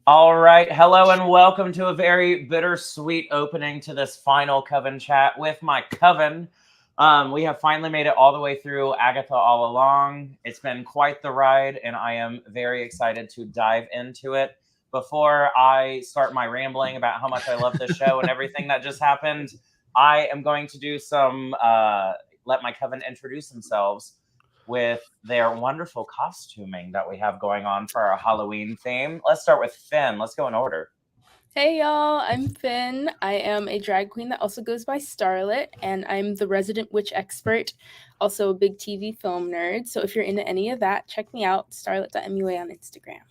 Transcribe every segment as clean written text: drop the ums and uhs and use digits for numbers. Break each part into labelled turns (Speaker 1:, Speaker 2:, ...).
Speaker 1: All right. Hello and welcome to a very bittersweet opening to this final Coven Chat with my Coven. We have finally made it all the way through Agatha All Along. It's been quite the ride, and I am very excited to dive into it. Before I start my rambling about how much I love this show and everything that just happened, I am going to do some, let my Coven introduce themselves with their wonderful costuming that we have going on for our Halloween theme. Let's start with Finn. Let's go in order.
Speaker 2: Hey y'all, I'm Finn. I am a drag queen that also goes by Starlet, and I'm the resident witch expert, also a big TV film nerd. So if you're into any of that, check me out, starlet.mua on Instagram.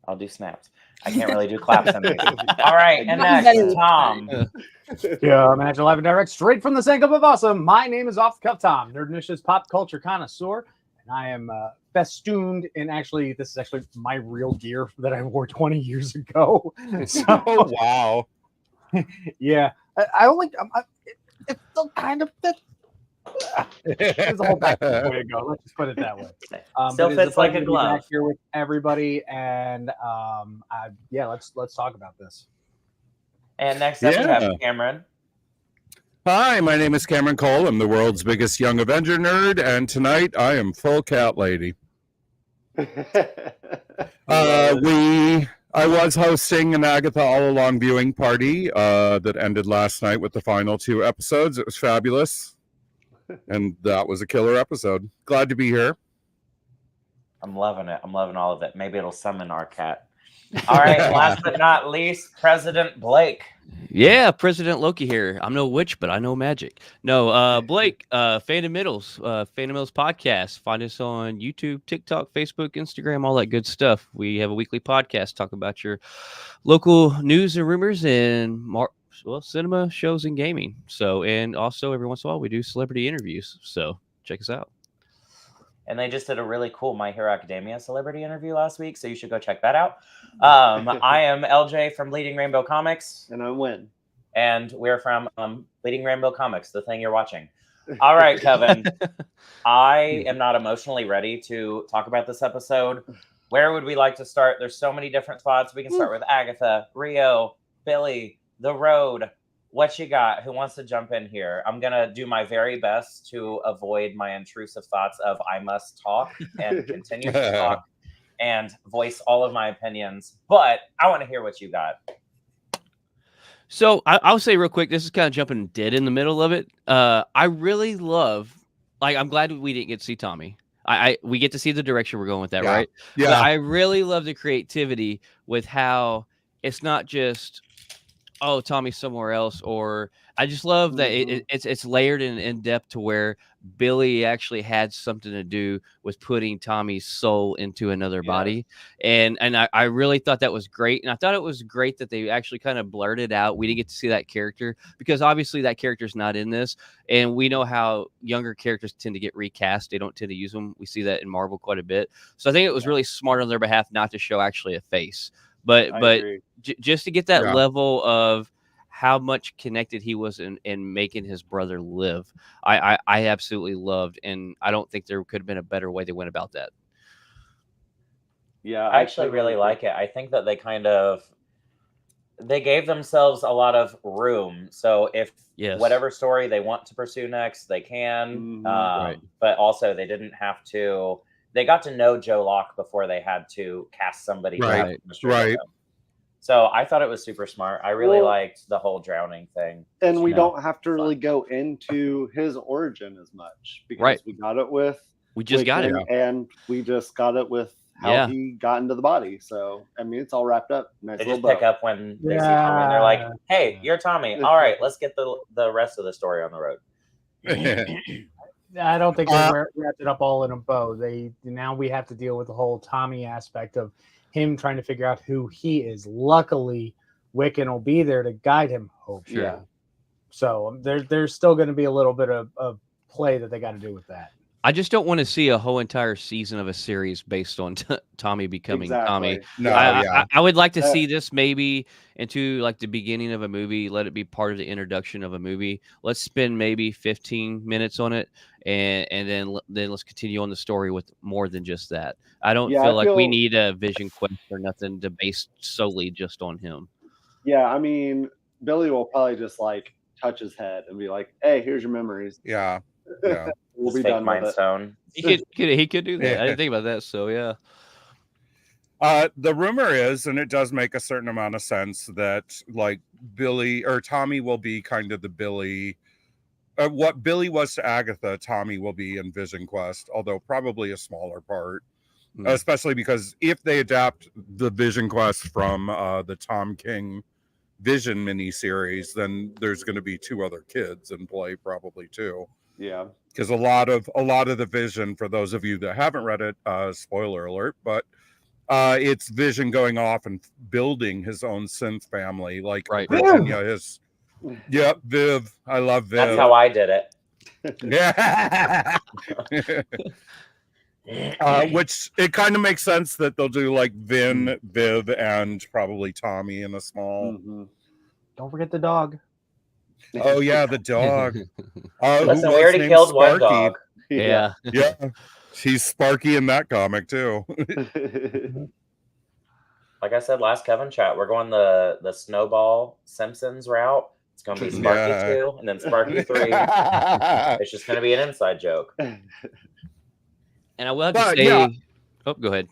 Speaker 1: I'll do snaps. I can't really do claps in these. All right, and next, Tom.
Speaker 3: Yeah, Imagine Live and Direct, straight from the Sangam of Awesome. My name is Off the Cuff Tom, Nerdnicious pop culture connoisseur, and I am festooned in this is actually my real gear that I wore 20 years ago. So,
Speaker 4: wow.
Speaker 3: Yeah, it still kind of fits. There's a whole back way to go. Let's just put it that way.
Speaker 1: Still fits like a glove.
Speaker 3: Back here with everybody, and let's talk about this.
Speaker 1: And next up, we have Cameron.
Speaker 4: Hi, my name is Cameron Cole. I'm the world's biggest Young Avenger nerd, and tonight I am full cat lady. I was hosting an Agatha All Along viewing party that ended last night with the final 2 episodes. It was fabulous, and that was a killer episode. Glad to be here.
Speaker 1: I'm loving it. I'm loving all of it. Maybe it'll summon our cat. All right, last but not least, President Blake.
Speaker 5: Yeah, President Loki here. I'm no witch, but I know magic. No, Blake, Fandom Middles podcast. Find us on YouTube, TikTok, Facebook, Instagram, all that good stuff. We have a weekly podcast talk about your local news and rumors and cinema, shows, and gaming. So, and also every once in a while we do celebrity interviews. So check us out.
Speaker 1: And they just did a really cool My Hero Academia celebrity interview last week, so you should go check that out. I am LJ from Bleeding Rainbow Comics.
Speaker 6: And I'm Win.
Speaker 1: And we're from Bleeding Rainbow Comics, the thing you're watching. All right, Kevin. I am not emotionally ready to talk about this episode. Where would we like to start? There's so many different spots. We can start with Agatha, Rio, Billy, The Road. What you got? Who wants to jump in here? I'm going to do my very best to avoid my intrusive thoughts of I must talk and continue to talk and voice all of my opinions. But I want to hear what you got.
Speaker 5: So I'll say real quick, this is kind of jumping dead in the middle of it. I really love, I'm glad we didn't get to see Tommy. We get to see the direction we're going with that, right?
Speaker 4: Yeah.
Speaker 5: But I really love the creativity with how it's not just, oh, Tommy's somewhere else, or I just love that it's layered and in depth to where Billy actually had something to do with putting Tommy's soul into another body. And I really thought that was great. And I thought it was great that they actually kind of blurted out. We didn't get to see that character because obviously that character's not in this. And we know how younger characters tend to get recast. They don't tend to use them. We see that in Marvel quite a bit. So I think it was really smart on their behalf not to show actually a face. But just to get that level of how much connected he was in making his brother live, I absolutely loved, and I don't think there could have been a better way they went about that.
Speaker 6: Yeah,
Speaker 1: I actually really like it. I think that they gave themselves a lot of room. So if whatever story they want to pursue next, they can. But also they didn't have to. They got to know Joe Locke before they had to cast somebody.
Speaker 4: Right.
Speaker 1: So I thought it was super smart. I really liked the whole drowning thing.
Speaker 6: And we don't have to really go into his origin as much because we got it with.
Speaker 5: We just got it.
Speaker 6: And we just got it with how he got into the body. So, I mean, it's all wrapped up. Nice
Speaker 1: they just pick up when they see Tommy and they're like, hey, you're Tommy. All right, let's get the rest of the story on the road.
Speaker 3: I don't think they wrapped it up all in a bow. Now we have to deal with the whole Tommy aspect of him trying to figure out who he is. Luckily, Wiccan will be there to guide him, hopefully.
Speaker 1: Sure.
Speaker 3: So there's still going to be a little bit of play that they got to do with that.
Speaker 5: I just don't want to see a whole entire season of a series based on Tommy becoming Tommy.
Speaker 6: Exactly.
Speaker 4: No,
Speaker 5: I,
Speaker 4: yeah.
Speaker 5: I would like to
Speaker 6: That-
Speaker 5: see this maybe into like the beginning of a movie. Let it be part of the introduction of a movie. Let's spend maybe 15 minutes on it, and then let's continue on the story with more than just that. I don't
Speaker 6: Yeah,
Speaker 5: feel
Speaker 6: I
Speaker 5: like we
Speaker 6: feel-
Speaker 5: need a Vision Quest or nothing to base solely just on him.
Speaker 6: Yeah, I mean, Billy will probably just like touch his head and be like, "Hey, here's your memories.
Speaker 4: Yeah.
Speaker 6: We'll
Speaker 1: Just
Speaker 6: be
Speaker 1: fake
Speaker 6: done with
Speaker 1: Mind
Speaker 6: it."
Speaker 1: Stone.
Speaker 5: He could do that.
Speaker 4: Yeah.
Speaker 5: I didn't think about that. So yeah.
Speaker 4: The rumor is, and it does make a certain amount of sense, that like Billy or Tommy will be kind of the Billy. What Billy was to Agatha, Tommy will be in Vision Quest, although probably a smaller part. Especially because if they adapt the Vision Quest from the Tom King Vision miniseries, then there's going to be 2 other kids in play, probably too.
Speaker 6: Yeah.
Speaker 4: Because a lot of the Vision, for those of you that haven't read it, spoiler alert, but it's Vision going off and building his own synth family, like
Speaker 5: Right.
Speaker 4: Virginia is. Yep, Viv. I love Viv.
Speaker 1: That's how I did it.
Speaker 4: Yeah. Which it kind of makes sense that they'll do like Vin, Viv, and probably Tommy in a small.
Speaker 6: Mhm.
Speaker 3: Don't forget the dog.
Speaker 4: Oh yeah, the dog.
Speaker 1: Listen,
Speaker 4: who
Speaker 1: we
Speaker 4: was
Speaker 1: already
Speaker 4: named
Speaker 1: killed one
Speaker 4: Sparky.
Speaker 1: dog.
Speaker 5: Yeah.
Speaker 4: Yeah, he's Sparky in that comic too.
Speaker 1: Like I said last Coven Chat, we're going the Snowball Simpsons route. It's going to be Sparky
Speaker 4: Yeah.
Speaker 1: 2 and then Sparky 3. It's just going to be an inside joke.
Speaker 5: And I will have to
Speaker 4: But,
Speaker 5: say,
Speaker 4: yeah.
Speaker 5: oh, go ahead.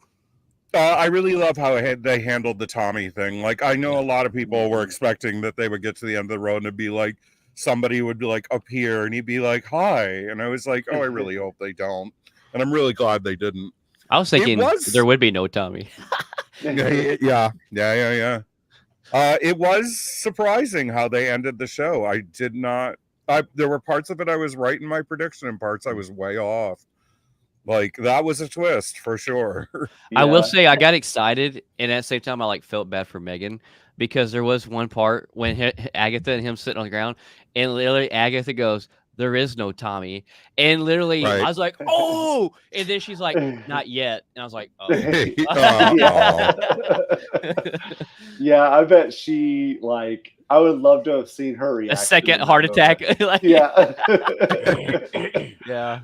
Speaker 4: I really love how they handled the Tommy thing. Like, I know a lot of people were expecting that they would get to the end of the road and it'd be like, somebody would be like appear and he'd be like, hi. And I was like, oh, I really hope they don't. And I'm really glad they didn't.
Speaker 5: I was thinking there would be no Tommy.
Speaker 4: Yeah. It was surprising how they ended the show. I did not. There were parts of it I was right in my prediction and parts I was way off. Like, that was a twist for sure.
Speaker 5: I will say I got excited, and at the same time I like felt bad for Megan because there was one part when Agatha and him sitting on the ground, and literally Agatha goes, "There is no Tommy," and literally
Speaker 4: Right.
Speaker 5: I was like, "Oh!" And then she's like, "Not yet," and I was like, "Oh."
Speaker 6: Yeah, I bet she like. I would love to have seen her
Speaker 5: A
Speaker 6: reaction.
Speaker 5: second
Speaker 6: in
Speaker 5: heart
Speaker 6: that
Speaker 5: attack.
Speaker 6: moment.
Speaker 5: Like,
Speaker 6: Yeah.
Speaker 5: yeah.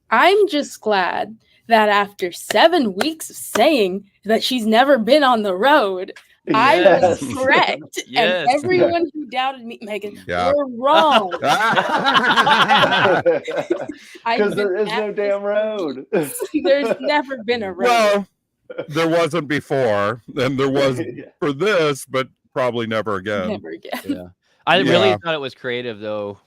Speaker 2: I'm just glad that after 7 weeks of saying that she's never been on the road, I was
Speaker 6: Yes.
Speaker 2: correct.
Speaker 5: Yes.
Speaker 2: And everyone who doubted me, Megan,
Speaker 4: Yeah.
Speaker 2: were wrong.
Speaker 6: Because there is no damn road.
Speaker 2: There's never been a road.
Speaker 4: Well, there wasn't before, and there was for this, but probably never again.
Speaker 2: Never again.
Speaker 5: Yeah. I really
Speaker 4: Yeah.
Speaker 5: thought it was creative, though.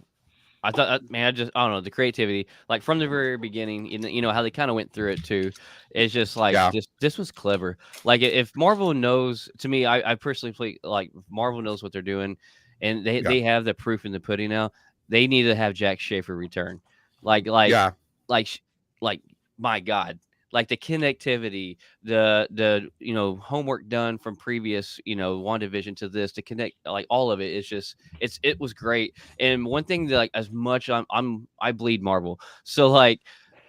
Speaker 5: I thought, man, I don't know, the creativity, like from the very beginning, you know how they kind of went through it too. It's just like
Speaker 4: Yeah.
Speaker 5: this was clever. Like if Marvel knows, to me, I personally feel like if Marvel knows what they're doing, and they have the proof in the pudding now. They need to have Jack Schaefer return. Like
Speaker 4: Yeah.
Speaker 5: My God. Like the connectivity, the homework done from previous WandaVision to this to connect, like all of it is just it was great. And one thing that, like, as much I bleed Marvel, so like,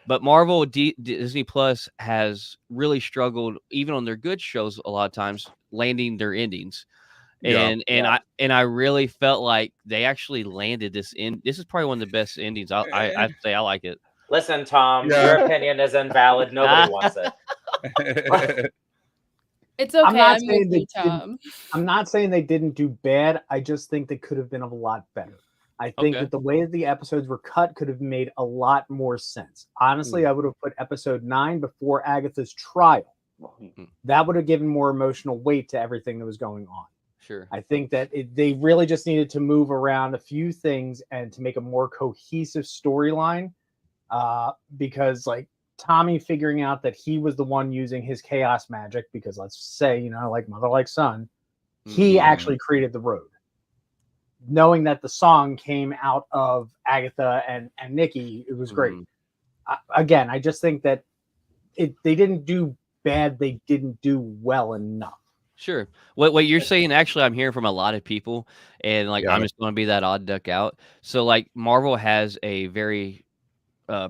Speaker 5: but Marvel Disney Plus has really struggled even on their good shows a lot of times landing their endings.
Speaker 4: Yeah.
Speaker 5: And I really felt like they actually landed this in. This is probably one of the best endings. I'd say I like it.
Speaker 1: Listen, Tom,
Speaker 4: Yeah.
Speaker 1: your opinion is invalid. Nobody wants it.
Speaker 2: It's okay.
Speaker 3: I'm not
Speaker 2: I'm
Speaker 3: saying
Speaker 2: with
Speaker 3: they
Speaker 2: you, Tom.
Speaker 3: I'm not saying they didn't do bad. I just think they could have been a lot better. I think
Speaker 5: Okay.
Speaker 3: that the way that the episodes were cut could have made a lot more sense. Honestly, I would have put episode 9 before Agatha's trial. That would have given more emotional weight to everything that was going on.
Speaker 5: Sure.
Speaker 3: I think that they really just needed to move around a few things and to make a more cohesive storyline. Because like Tommy figuring out that he was the one using his chaos magic, because let's say, like mother like son, he actually created the road. Knowing that the song came out of Agatha and Nikki, it was great. Again, I just think that they didn't do bad, they didn't do well enough.
Speaker 5: Sure. What you're saying, actually, I'm hearing from a lot of people, and like
Speaker 4: Yeah.
Speaker 5: I'm just going to be that odd duck out. So like Marvel has a very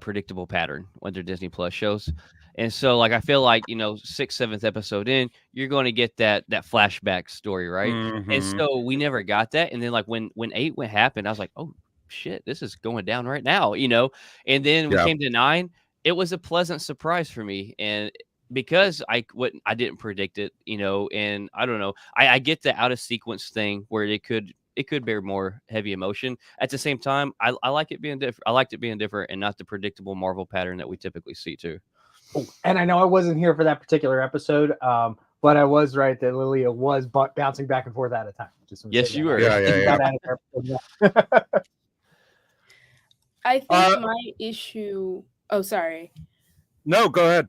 Speaker 5: predictable pattern when they're Disney Plus shows. And so, like, I feel like, 6th, 7th episode in, you're going to get that flashback story, right? And so we never got that. And then, like, when 8 happened, I was like, oh shit, this is going down right now, And then we came to 9. It was a pleasant surprise for me, and because I didn't predict it, and I don't know. I get the out of sequence thing where it could bear more heavy emotion. At the same time, I like it being different. I liked it being different and not the predictable Marvel pattern that we typically see too.
Speaker 3: Oh, and I know I wasn't here for that particular episode, but I was right that Lilia was bouncing back and forth at a time.
Speaker 5: Yes, you were.
Speaker 4: Yeah.
Speaker 2: I think my issue. Oh, sorry.
Speaker 4: No, go ahead.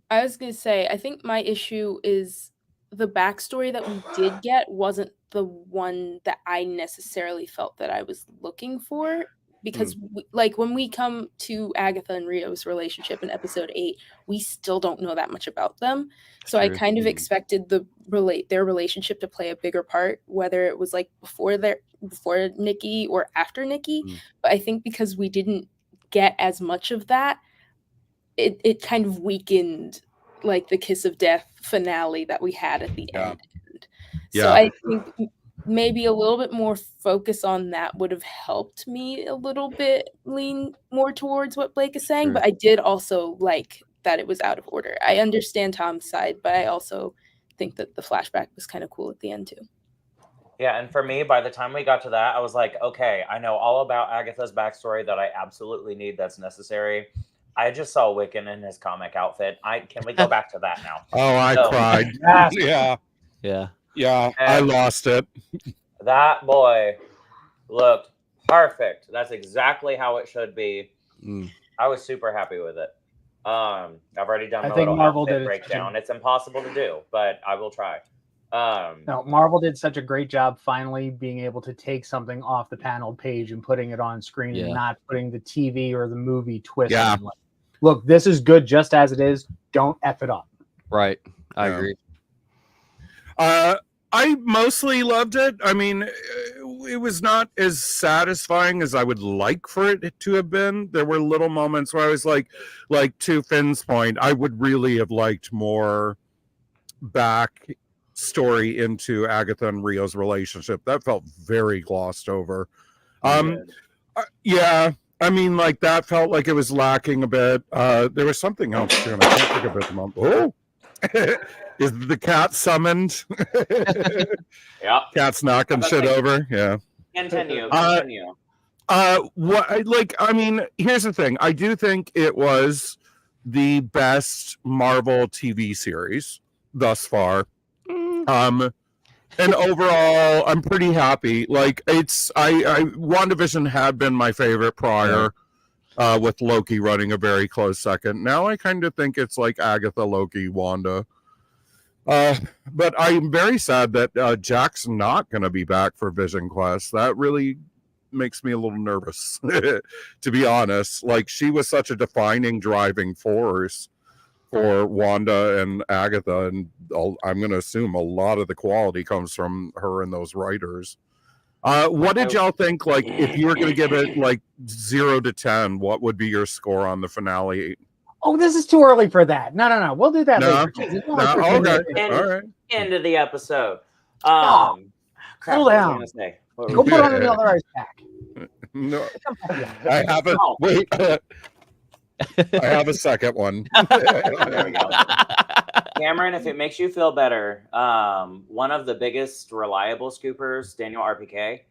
Speaker 2: I was going to say, I think my issue is the backstory that we did get wasn't the one that I necessarily felt that I was looking for. Because, when we come to Agatha and Rio's relationship in episode 8, we still don't know that much about them. So I kind of expected their relationship to play a bigger part, whether it was like before Nikki or after Nikki. But I think because we didn't get as much of that, it kind of weakened like the kiss of death finale that we had at the end. So I think maybe a little bit more focus on that would have helped me a little bit lean more towards what Blake is saying. But I did also like that it was out of order. I understand Tom's side, but I also think that the flashback was kind of cool at the end too.
Speaker 1: Yeah, and for me, by the time we got to that, I was like, okay, I know all about Agatha's backstory that I absolutely need that's necessary. I just saw Wiccan in his comic outfit. Can we go back to that now?
Speaker 4: Oh, I cried. Yeah. I lost it.
Speaker 1: That boy looked perfect. That's exactly how it should be. I was super happy with it. I've already done my little Marvel breakdown. It's impossible to do, but I will try.
Speaker 3: No, Marvel did such a great job finally being able to take something off the paneled page and putting it on screen and not putting the TV or the movie twist on. Like, look, this is good just as it is. Don't F it up.
Speaker 5: Right. I agree.
Speaker 4: I mostly loved it. I mean, it was not as satisfying as I would like for it to have been. There were little moments where I was like to Finn's point, I would really have liked more back story into Agatha and Rio's relationship. That felt very glossed over. Yeah. I mean, like, that felt like it was lacking a bit. There was something else too, and I can't think of it at the moment. Oh, is the cat summoned?
Speaker 1: Yeah.
Speaker 4: Cat's knocking shit over. Yeah.
Speaker 1: Continue.
Speaker 4: Here's the thing. I do think it was the best Marvel TV series thus far. And overall, I'm pretty happy. Like, WandaVision had been my favorite prior, with Loki running a very close second. Now I kind of think it's like Agatha, Loki, Wanda. But I'm very sad that Jack's not going to be back for Vision Quest. That really makes me a little nervous, to be honest. Like, she was such a defining driving force for Wanda and Agatha, and I'm going to assume a lot of the quality comes from her and those writers. What did y'all think? Like, if you were going to give it like 0 to 10, what would be your score on the finale?
Speaker 3: Oh, this is too early for that. No. We'll do that later.
Speaker 4: Okay. All right.
Speaker 1: End of the episode.
Speaker 3: Cool down. Go put on another ice pack.
Speaker 4: No, I haven't. Wait. I have a second one.
Speaker 1: There we go. Cameron, if it makes you feel better, one of the biggest reliable scoopers, Daniel RPK,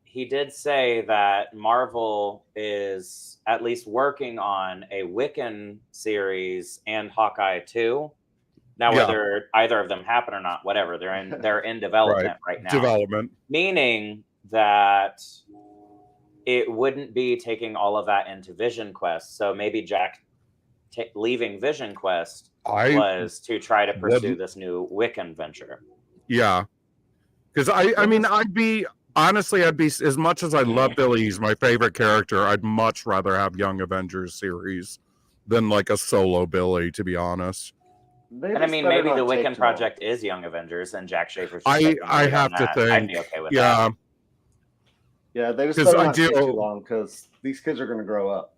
Speaker 1: he did say that Marvel is at least working on a Wiccan series and Hawkeye 2. Now, whether either of them happen or not, whatever, they're in development right now. Meaning that it wouldn't be taking all of that into Vision Quest. So maybe Jack leaving Vision Quest was to try to pursue this new Wiccan venture.
Speaker 4: Yeah. Because I'd be, as much as I love Billy, he's my favorite character, I'd much rather have Young Avengers series than like a solo Billy, to be honest.
Speaker 1: And I mean, maybe the Wiccan project is Young Avengers and Jack Schaefer's.
Speaker 4: I have to think.
Speaker 1: I'd be okay with that.
Speaker 6: Yeah, they just
Speaker 4: 'Cause
Speaker 6: better
Speaker 4: I
Speaker 6: not take
Speaker 4: do-
Speaker 6: too long because these kids are going to grow up.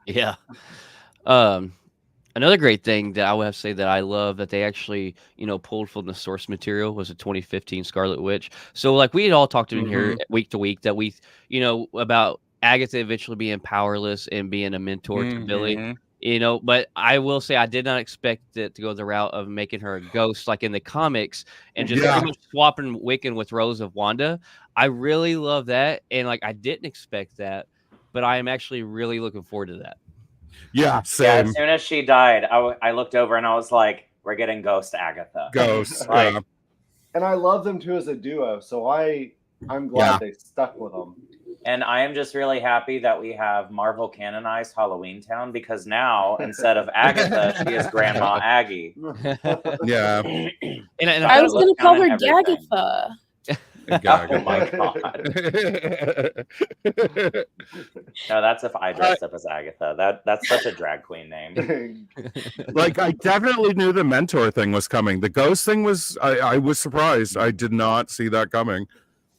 Speaker 5: Yeah. Another great thing that I would have to say that I love that they actually, pulled from the source material was the 2015 Scarlet Witch. So like we had all talked in here week to week that we, about Agatha eventually being powerless and being a mentor to Billy. But I will say I did not expect it to go the route of making her a ghost like in the comics and just pretty much swapping Wiccan with Rose of Wanda. I really love that. And like I didn't expect that, but I am actually really looking forward to that.
Speaker 4: Yeah, same.
Speaker 1: As soon as she died, I looked over and I was like, we're getting Ghost Agatha.
Speaker 4: Ghost.
Speaker 1: Like,
Speaker 6: And I love them too as a duo, so I'm glad they stuck with them.
Speaker 1: And I am just really happy that we have Marvel canonized Halloween Town because now instead of Agatha, she is Grandma Aggie.
Speaker 4: Yeah.
Speaker 5: And
Speaker 2: I was going to call her
Speaker 1: everything.
Speaker 2: Gagatha.
Speaker 1: Oh my god! No, that's if I dressed up as Agatha. That's such a drag queen name.
Speaker 4: Like I definitely knew the mentor thing was coming. The ghost thing was I was surprised. I did not see that coming.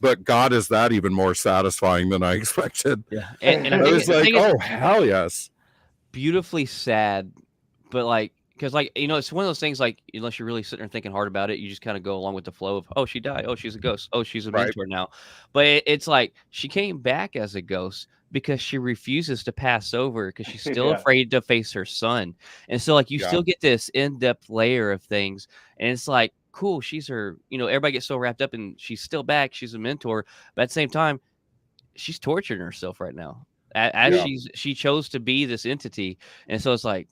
Speaker 4: But God, is that even more satisfying than I expected?
Speaker 5: Yeah, and
Speaker 4: I was like, oh hell yes.
Speaker 5: Beautifully sad, but like. Because, like, it's one of those things, like, unless you're really sitting there thinking hard about it, you just kind of go along with the flow of, oh, she died. Oh, she's a ghost. Oh, she's a mentor now. But it's like she came back as a ghost because she refuses to pass over because she's still afraid to face her son. And so, like, you still get this in-depth layer of things. And it's like, cool, she's her, everybody gets so wrapped up and she's still back. She's a mentor. But at the same time, she's torturing herself right now. As she chose to be this entity. And so it's like,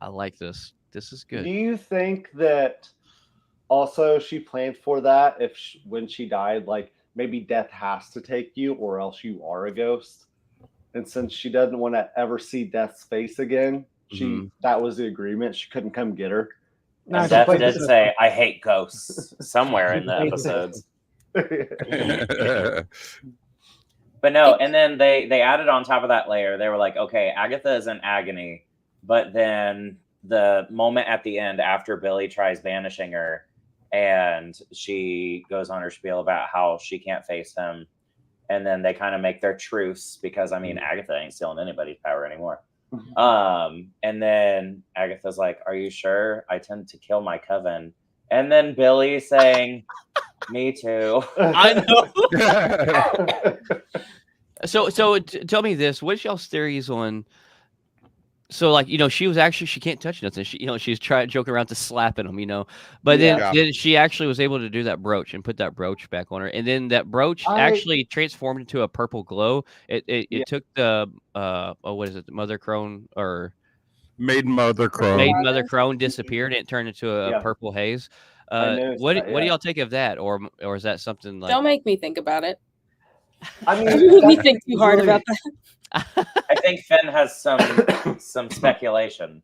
Speaker 5: I like this. This is good.
Speaker 6: Do you think that also she planned for that when she died, like maybe death has to take you or else you are a ghost? And since she doesn't want to ever see Death's face again, that was the agreement. She couldn't come get her.
Speaker 1: No, Death did say, I hate ghosts somewhere in the episodes. But no, and then they added on top of that layer, they were like, okay, Agatha is in agony, but then the moment at the end after Billy tries banishing her and she goes on her spiel about how she can't face him, and then they kind of make their truce because Agatha ain't stealing anybody's power anymore. And then Agatha's like, are you sure? I tend to kill my coven. And then Billy saying, me too.
Speaker 5: I know. So tell me this, what's y'all's theories on? So like, she can't touch nothing. She's trying joking around to slapping him, but then she actually was able to do that brooch and put that brooch back on her. And then that brooch actually transformed into a purple glow. It took the, what is it? The Mother Crone or
Speaker 4: Maiden Mother Crone.
Speaker 5: Maiden Mother Crone disappeared and it turned into a purple haze. What do y'all think of that? Or is that something like,
Speaker 2: don't make me think about it.
Speaker 6: I
Speaker 2: Don't make me think too hard about that.
Speaker 1: I think Finn has some speculation.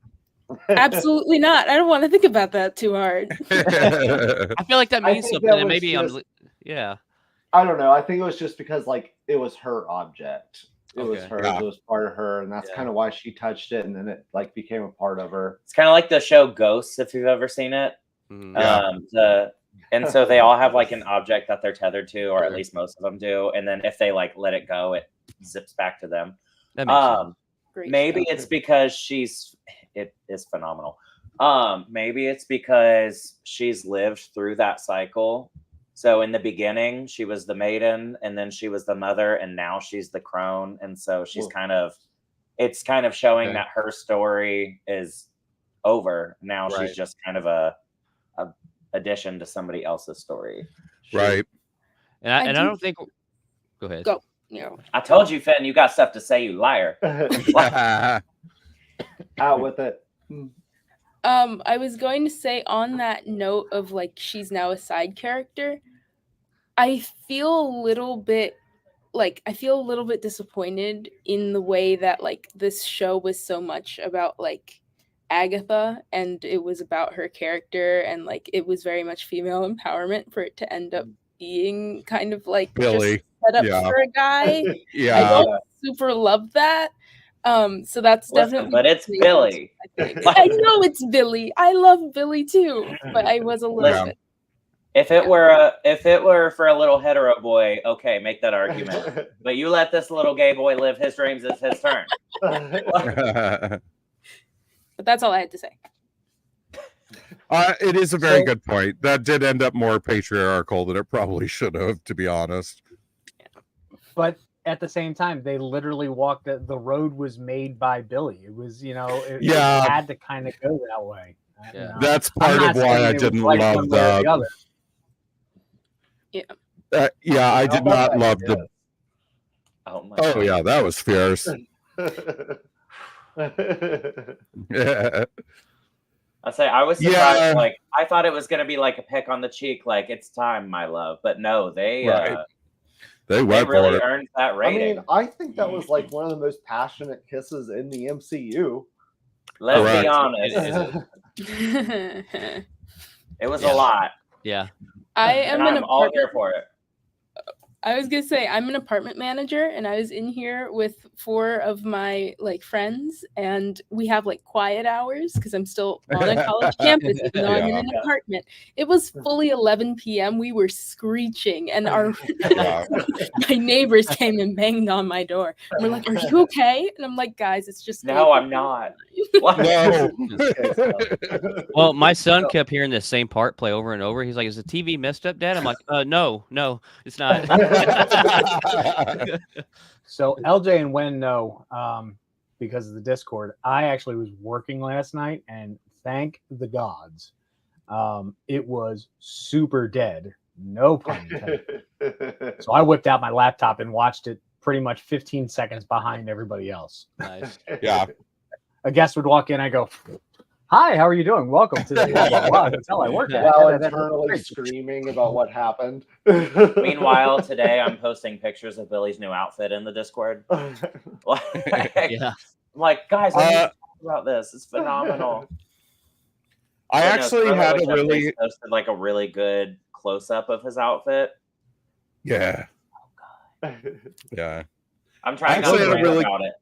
Speaker 2: Absolutely not. I don't want to think about that too hard.
Speaker 5: I feel like that means something. And maybe I
Speaker 6: don't know. I think it was just because like it was her object. It was her. It was part of her, and that's kind of why she touched it, and then it like became a part of her.
Speaker 1: It's kind of like the show Ghosts, if you've ever seen it. And so they all have like an object that they're tethered to, or at least most of them do. And then if they like let it go, it zips back to them.
Speaker 5: That makes sense.
Speaker 1: Maybe it's because it is phenomenal. Maybe it's because she's lived through that cycle. So in the beginning, she was the maiden, and then she was the mother, and now she's the crone. And so she's it's kind of showing that her story is over. Now she's just kind of a addition to somebody else's story.
Speaker 4: Right.
Speaker 5: And I don't think. Go ahead.
Speaker 2: Go. Yeah.
Speaker 1: I told you, Finn, you got stuff to say, you liar.
Speaker 6: Out with it.
Speaker 2: I was going to say on that note of like she's now a side character, I feel a little bit disappointed in the way that like this show was so much about like Agatha and it was about her character and like it was very much female empowerment for it to end up being kind of like
Speaker 4: Billy.
Speaker 2: just set up for a guy.
Speaker 4: Yeah.
Speaker 2: I don't super love that. So that's definitely.
Speaker 1: But it's Billy.
Speaker 2: I know it's Billy. I love Billy too, but I was a little bit.
Speaker 1: If it were for a little hetero boy, okay, make that argument. But you let this little gay boy live his dreams. It's his turn.
Speaker 2: But that's all I had to say.
Speaker 4: It is a very good point. That did end up more patriarchal than it probably should have, to be honest.
Speaker 3: But at the same time, they literally walked the road was made by Billy. It was, it had to kind of go that way.
Speaker 5: Yeah.
Speaker 4: That's part of why I didn't love that.
Speaker 2: Yeah.
Speaker 4: Yeah, I did not love the.
Speaker 1: Oh
Speaker 4: yeah, that was fierce. Yeah.
Speaker 1: I was surprised. Like, I thought it was going to be like a peck on the cheek, like it's time, my love. But no, they really earned that rating.
Speaker 6: I think that was like one of the most passionate kisses in the MCU.
Speaker 1: Let's be honest. It was a lot.
Speaker 5: Yeah.
Speaker 1: I'm all here for it.
Speaker 2: I was gonna say I'm an apartment manager, and I was in here with 4 of my friends, and we have quiet hours because I'm still on a college campus, even though I'm in an apartment. It was fully 11 p.m. We were screeching, and my neighbors came and banged on my door. And we're like, "Are you okay?" And I'm like, "Guys, it's just
Speaker 1: no, I'm not."
Speaker 4: No.
Speaker 5: Well, my son kept hearing the same part play over and over. He's like, "Is the TV messed up, Dad?" I'm like, "No, it's not."
Speaker 3: So LJ and Wen know because of the Discord. I actually was working last night, and thank the gods, it was super dead. No pun intended. So I whipped out my laptop and watched it pretty much 15 seconds behind everybody else.
Speaker 5: Nice.
Speaker 4: Yeah.
Speaker 3: A guest would walk in. I go, "Hi, how are you doing? Welcome to the hotel I work at."
Speaker 6: While internally screaming about what happened.
Speaker 1: Meanwhile, today I'm posting pictures of Billy's new outfit in the Discord.
Speaker 5: Yeah.
Speaker 1: I'm like, guys, I need to talk about this. It's phenomenal.
Speaker 4: I actually had a really
Speaker 1: posted a really good close up of his outfit.
Speaker 4: Yeah.
Speaker 1: Oh God.
Speaker 4: Yeah.
Speaker 1: I'm trying not to rant about it.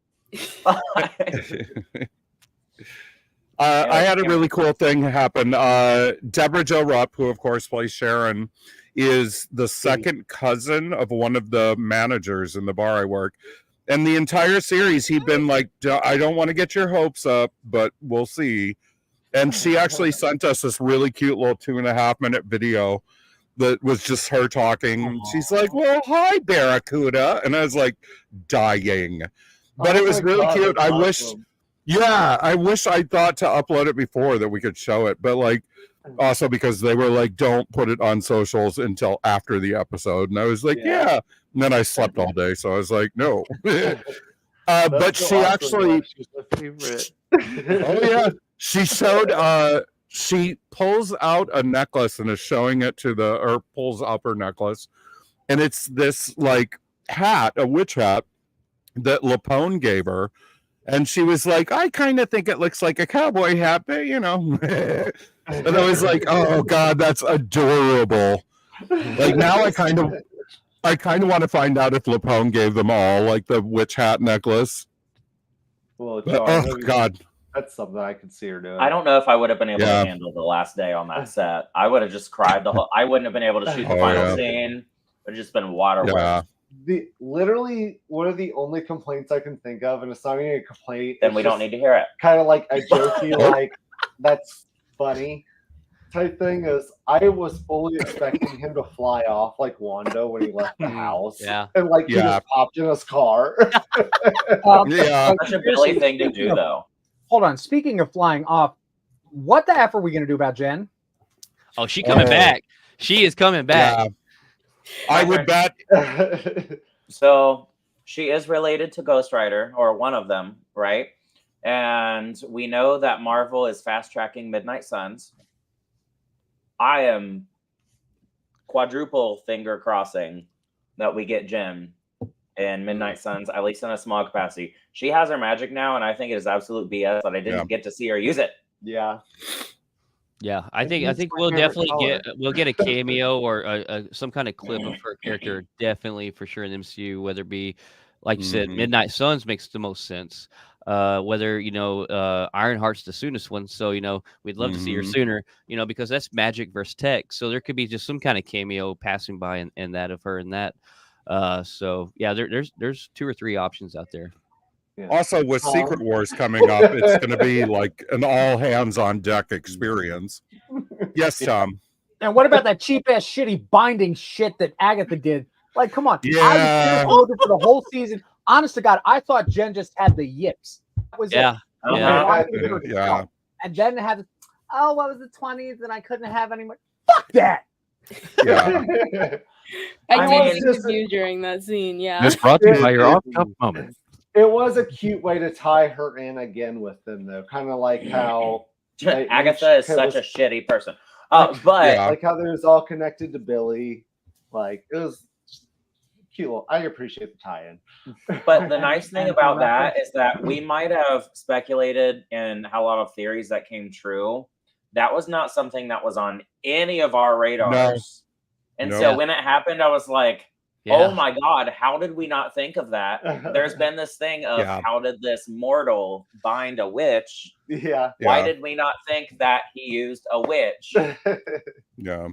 Speaker 4: I had a really cool thing happen. Deborah Jo Rupp, who of course plays Sharon, is the second cousin of one of the managers in the bar I work. And the entire series, he'd been like, "I don't want to get your hopes up, but we'll see." And she actually sent us this really cute little 2.5-minute video that was just her talking. She's like, "Well, hi, Barracuda." And I was like dying. But it was really cute. I wish I thought to upload it before that we could show it. But also because they were like, "Don't put it on socials until after the episode." And I was like, yeah. And then I slept all day. So I was like, no. But she actually,
Speaker 6: she's my favorite.
Speaker 4: oh yeah, she showed, she pulls out a necklace and is showing it pulls up her necklace. And it's this hat, a witch hat that Lapone gave her. And she was like, "I kind of think it looks like a cowboy hat, but And I was like, "Oh God, that's adorable." Now I kind of want to find out if Lapone gave them all the witch hat necklace.
Speaker 6: Well,
Speaker 4: oh God,
Speaker 6: that's something I could see her doing.
Speaker 1: I don't know if I would have been able to handle the last day on that set. I would have just cried I wouldn't have been able to shoot the final scene. It would have just been waterworks.
Speaker 4: Yeah.
Speaker 6: Literally one of the only complaints I can think of, and it's not even a complaint.
Speaker 1: Then we don't need to hear it.
Speaker 6: Kind of like a jokey, that's funny type thing is I was fully expecting him to fly off like Wanda when he left the house.
Speaker 5: Yeah.
Speaker 6: And he just popped in his car.
Speaker 4: Yeah.
Speaker 1: Such a Billy thing to do though.
Speaker 3: Hold on. Speaking of flying off, what the F are we going to do about Jen?
Speaker 5: Oh, she's coming back. She is coming back.
Speaker 4: Yeah. I would bet.
Speaker 1: So she is related to Ghost Rider, or one of them, right? And we know that Marvel is fast tracking Midnight Suns. I am quadruple finger crossing that we get Jen in Midnight Suns, at least in a small capacity. She has her magic now, and I think it is absolute BS that I didn't get to see her use it.
Speaker 6: Yeah.
Speaker 5: Yeah, I think we'll definitely get a cameo or some kind of clip of her character, definitely for sure in the MCU, whether it be like you said, Midnight Suns makes the most sense. whether Ironheart's the soonest one, so we'd love to see her sooner, because that's magic versus tech, so there could be just some kind of cameo passing by in that of her in that. So yeah, there's 2 or 3 options out there.
Speaker 6: Yeah.
Speaker 4: Also, with Secret Wars coming up, it's going to be like an all hands on deck experience. Yes, Tom.
Speaker 3: And what about that cheap ass shitty binding shit that Agatha did? Like, come on.
Speaker 4: Yeah.
Speaker 3: I was for the whole season. Honest to God, I thought Jen just had the yips. That was
Speaker 5: Yeah.
Speaker 3: it.
Speaker 5: Yeah.
Speaker 4: Yeah.
Speaker 3: And then had, what was the 20s and I couldn't have any more. Fuck that.
Speaker 4: Yeah.
Speaker 2: I
Speaker 6: mean,
Speaker 2: did with you during that scene. Yeah.
Speaker 7: This brought to you by your off-cuff moment.
Speaker 6: It was a cute way to tie her in again with them, though. Kind of like how
Speaker 1: Agatha is such a shitty person. But
Speaker 6: like how they was all connected to Billy. Like, it was cute. I appreciate the tie-in.
Speaker 1: But the nice thing about that is that we might have speculated and had a lot of theories that came true. That was not something that was on any of our radars. No. And so when it happened, I was like, oh my God, how did we not think of that? There's been this thing of how did this mortal bind a witch?
Speaker 6: Yeah.
Speaker 1: Why did we not think that he used a witch?
Speaker 4: Yeah.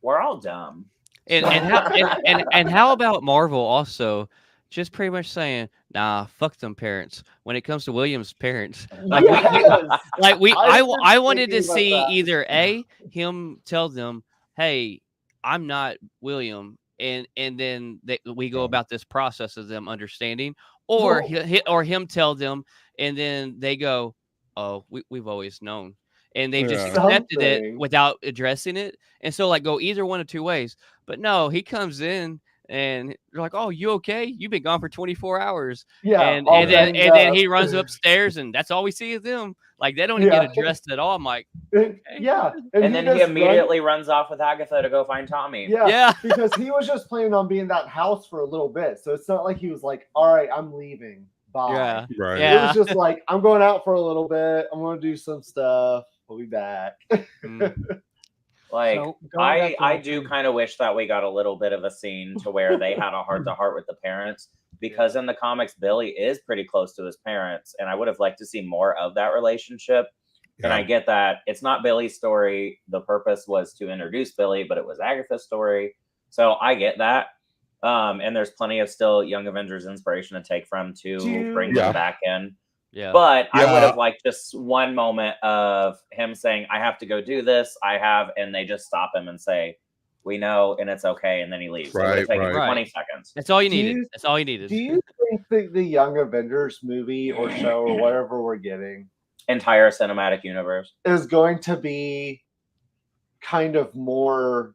Speaker 1: We're all dumb.
Speaker 5: And how about Marvel also just pretty much saying, nah, fuck them parents when it comes to William's parents. Like I wanted to see either him tell them, hey, I'm not William, and then we go about this process of them understanding, or him tell them, and then they go, oh, we've always known, and they just accepted it without addressing it, and so like go either one of 2 ways. But no, he comes in and they're like, oh, you okay? You've been gone for 24 hours.
Speaker 6: Yeah.
Speaker 5: And then he runs upstairs and that's all we see of them. Like they don't even get addressed at all. I'm like, okay.
Speaker 6: Yeah.
Speaker 1: And then he immediately runs off with Agatha to go find Tommy.
Speaker 6: Yeah. Because he was just planning on being in that house for a little bit. So it's not like he was like, all right, I'm leaving. Bye.
Speaker 5: Yeah.
Speaker 4: Right.
Speaker 6: It was just like, I'm going out for a little bit. I'm going to do some stuff. We'll be back.
Speaker 1: Like, I do kind of wish that we got a little bit of a scene to where they had a heart-to-heart with the parents, because in the comics, Billy is pretty close to his parents, and I would have liked to see more of that relationship. Yeah. And I get that it's not Billy's story. The purpose was to introduce Billy, but it was Agatha's story. So I get that. And there's plenty of still Young Avengers inspiration to take from to bring them back in. Yeah. But I would have liked just one moment of him saying, I have to go do this. And they just stop him and say, we know, and it's okay. And then he leaves.
Speaker 4: Right,
Speaker 1: it would take 20 seconds.
Speaker 5: That's all you needed. That's all you needed.
Speaker 6: Do you think the Young Avengers movie or show or whatever we're getting,
Speaker 1: entire cinematic universe,
Speaker 6: is going to be kind of more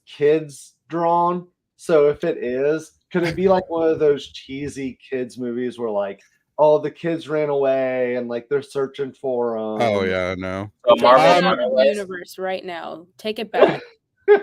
Speaker 6: kids drawn? So if it is, could it be like one of those cheesy kids movies where like, oh, the kids ran away and like they're searching for them?
Speaker 4: Oh yeah, no.
Speaker 1: So Marvel
Speaker 2: universe right now. Take it back.
Speaker 3: We've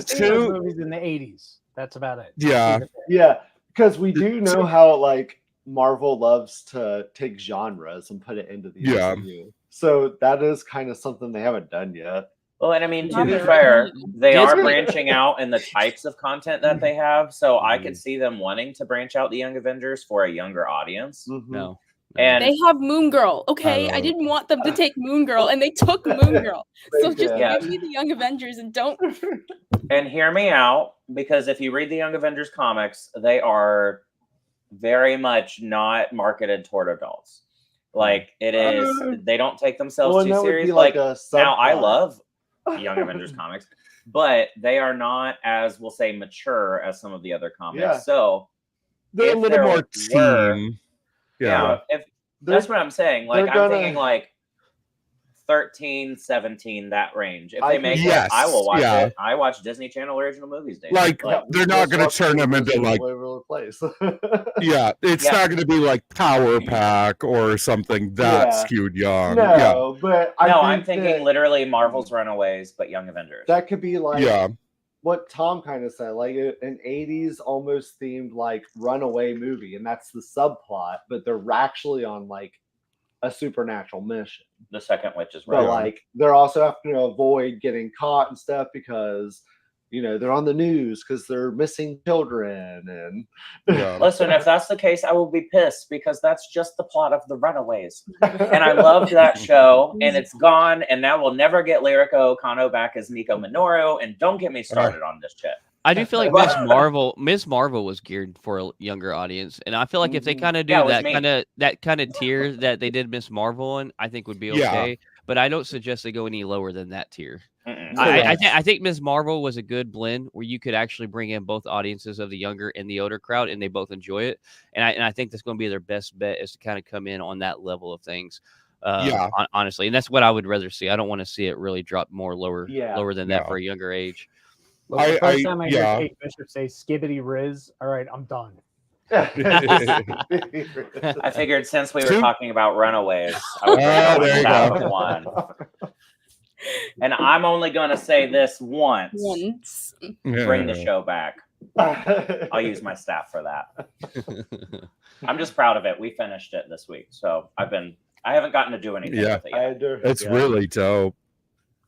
Speaker 3: seen those movies in the 80s. That's about it.
Speaker 4: Yeah.
Speaker 6: Yeah. Because we do know how like Marvel loves to take genres and put it into the MCU. So that is kind of something they haven't done yet.
Speaker 1: Well, and I mean, to be fair, they are branching out in the types of content that they have. So I could see them wanting to branch out the Young Avengers for a younger audience.
Speaker 5: No.
Speaker 1: And
Speaker 2: they have Moon Girl. Okay, I didn't want them to take Moon Girl, and they took Moon Girl. So just give me the Young Avengers and don't.
Speaker 1: And hear me out, because if you read the Young Avengers comics, they are very much not marketed toward adults. Like it is, they don't take themselves too serious. Like now, I love Young Avengers comics, but they are not as, we'll say, mature as some of the other comics.
Speaker 6: Yeah.
Speaker 1: So
Speaker 4: they're a little more teen.
Speaker 1: Yeah, if that's what I'm saying. Like I'm thinking like 13, 17, that range. If they make it, I will watch it. I watch Disney Channel original movies, Dave.
Speaker 4: Like they're not going to turn them into like
Speaker 6: place.
Speaker 4: It's not going to be like Power Pack or something that skewed young.
Speaker 6: No, but
Speaker 1: I'm thinking literally Marvel's Runaways, but Young Avengers.
Speaker 6: That could be like what Tom kind of said, like an 80s almost themed like runaway movie, and that's the subplot, but they're actually on like a supernatural mission.
Speaker 1: The second witch is
Speaker 6: right. But like they're also having to avoid getting caught and stuff because they're on the news because they're missing children. And
Speaker 4: Yeah.
Speaker 1: Listen, if that's the case, I will be pissed because that's just the plot of The Runaways. And I loved that show, and it's gone, and now we'll never get Lyrica Okano back as Nico Minoru, and don't get me started on this shit.
Speaker 5: I do feel like Miss Marvel was geared for a younger audience, and I feel like if they kind of do that kind of tier that they did Miss Marvel in, I think would be okay.
Speaker 4: Yeah.
Speaker 5: But I don't suggest they go any lower than that tier. I think Miss Marvel was a good blend where you could actually bring in both audiences of the younger and the older crowd, and they both enjoy it. And I think that's going to be their best bet, is to kind of come in on that level of things. Honestly, and that's what I would rather see. I don't want to see it really drop more lower than that for a younger age.
Speaker 3: Look, the first time I hear Kate Bishop say "skibbity Riz," all right, I'm done.
Speaker 1: I figured since we were talking about Runaways, I would bring that one. And I'm only going to say this once. Bring the show back. I'll use my staff for that. I'm just proud of it. We finished it this week, so I haven't gotten to do anything with it yet.
Speaker 4: It's really dope.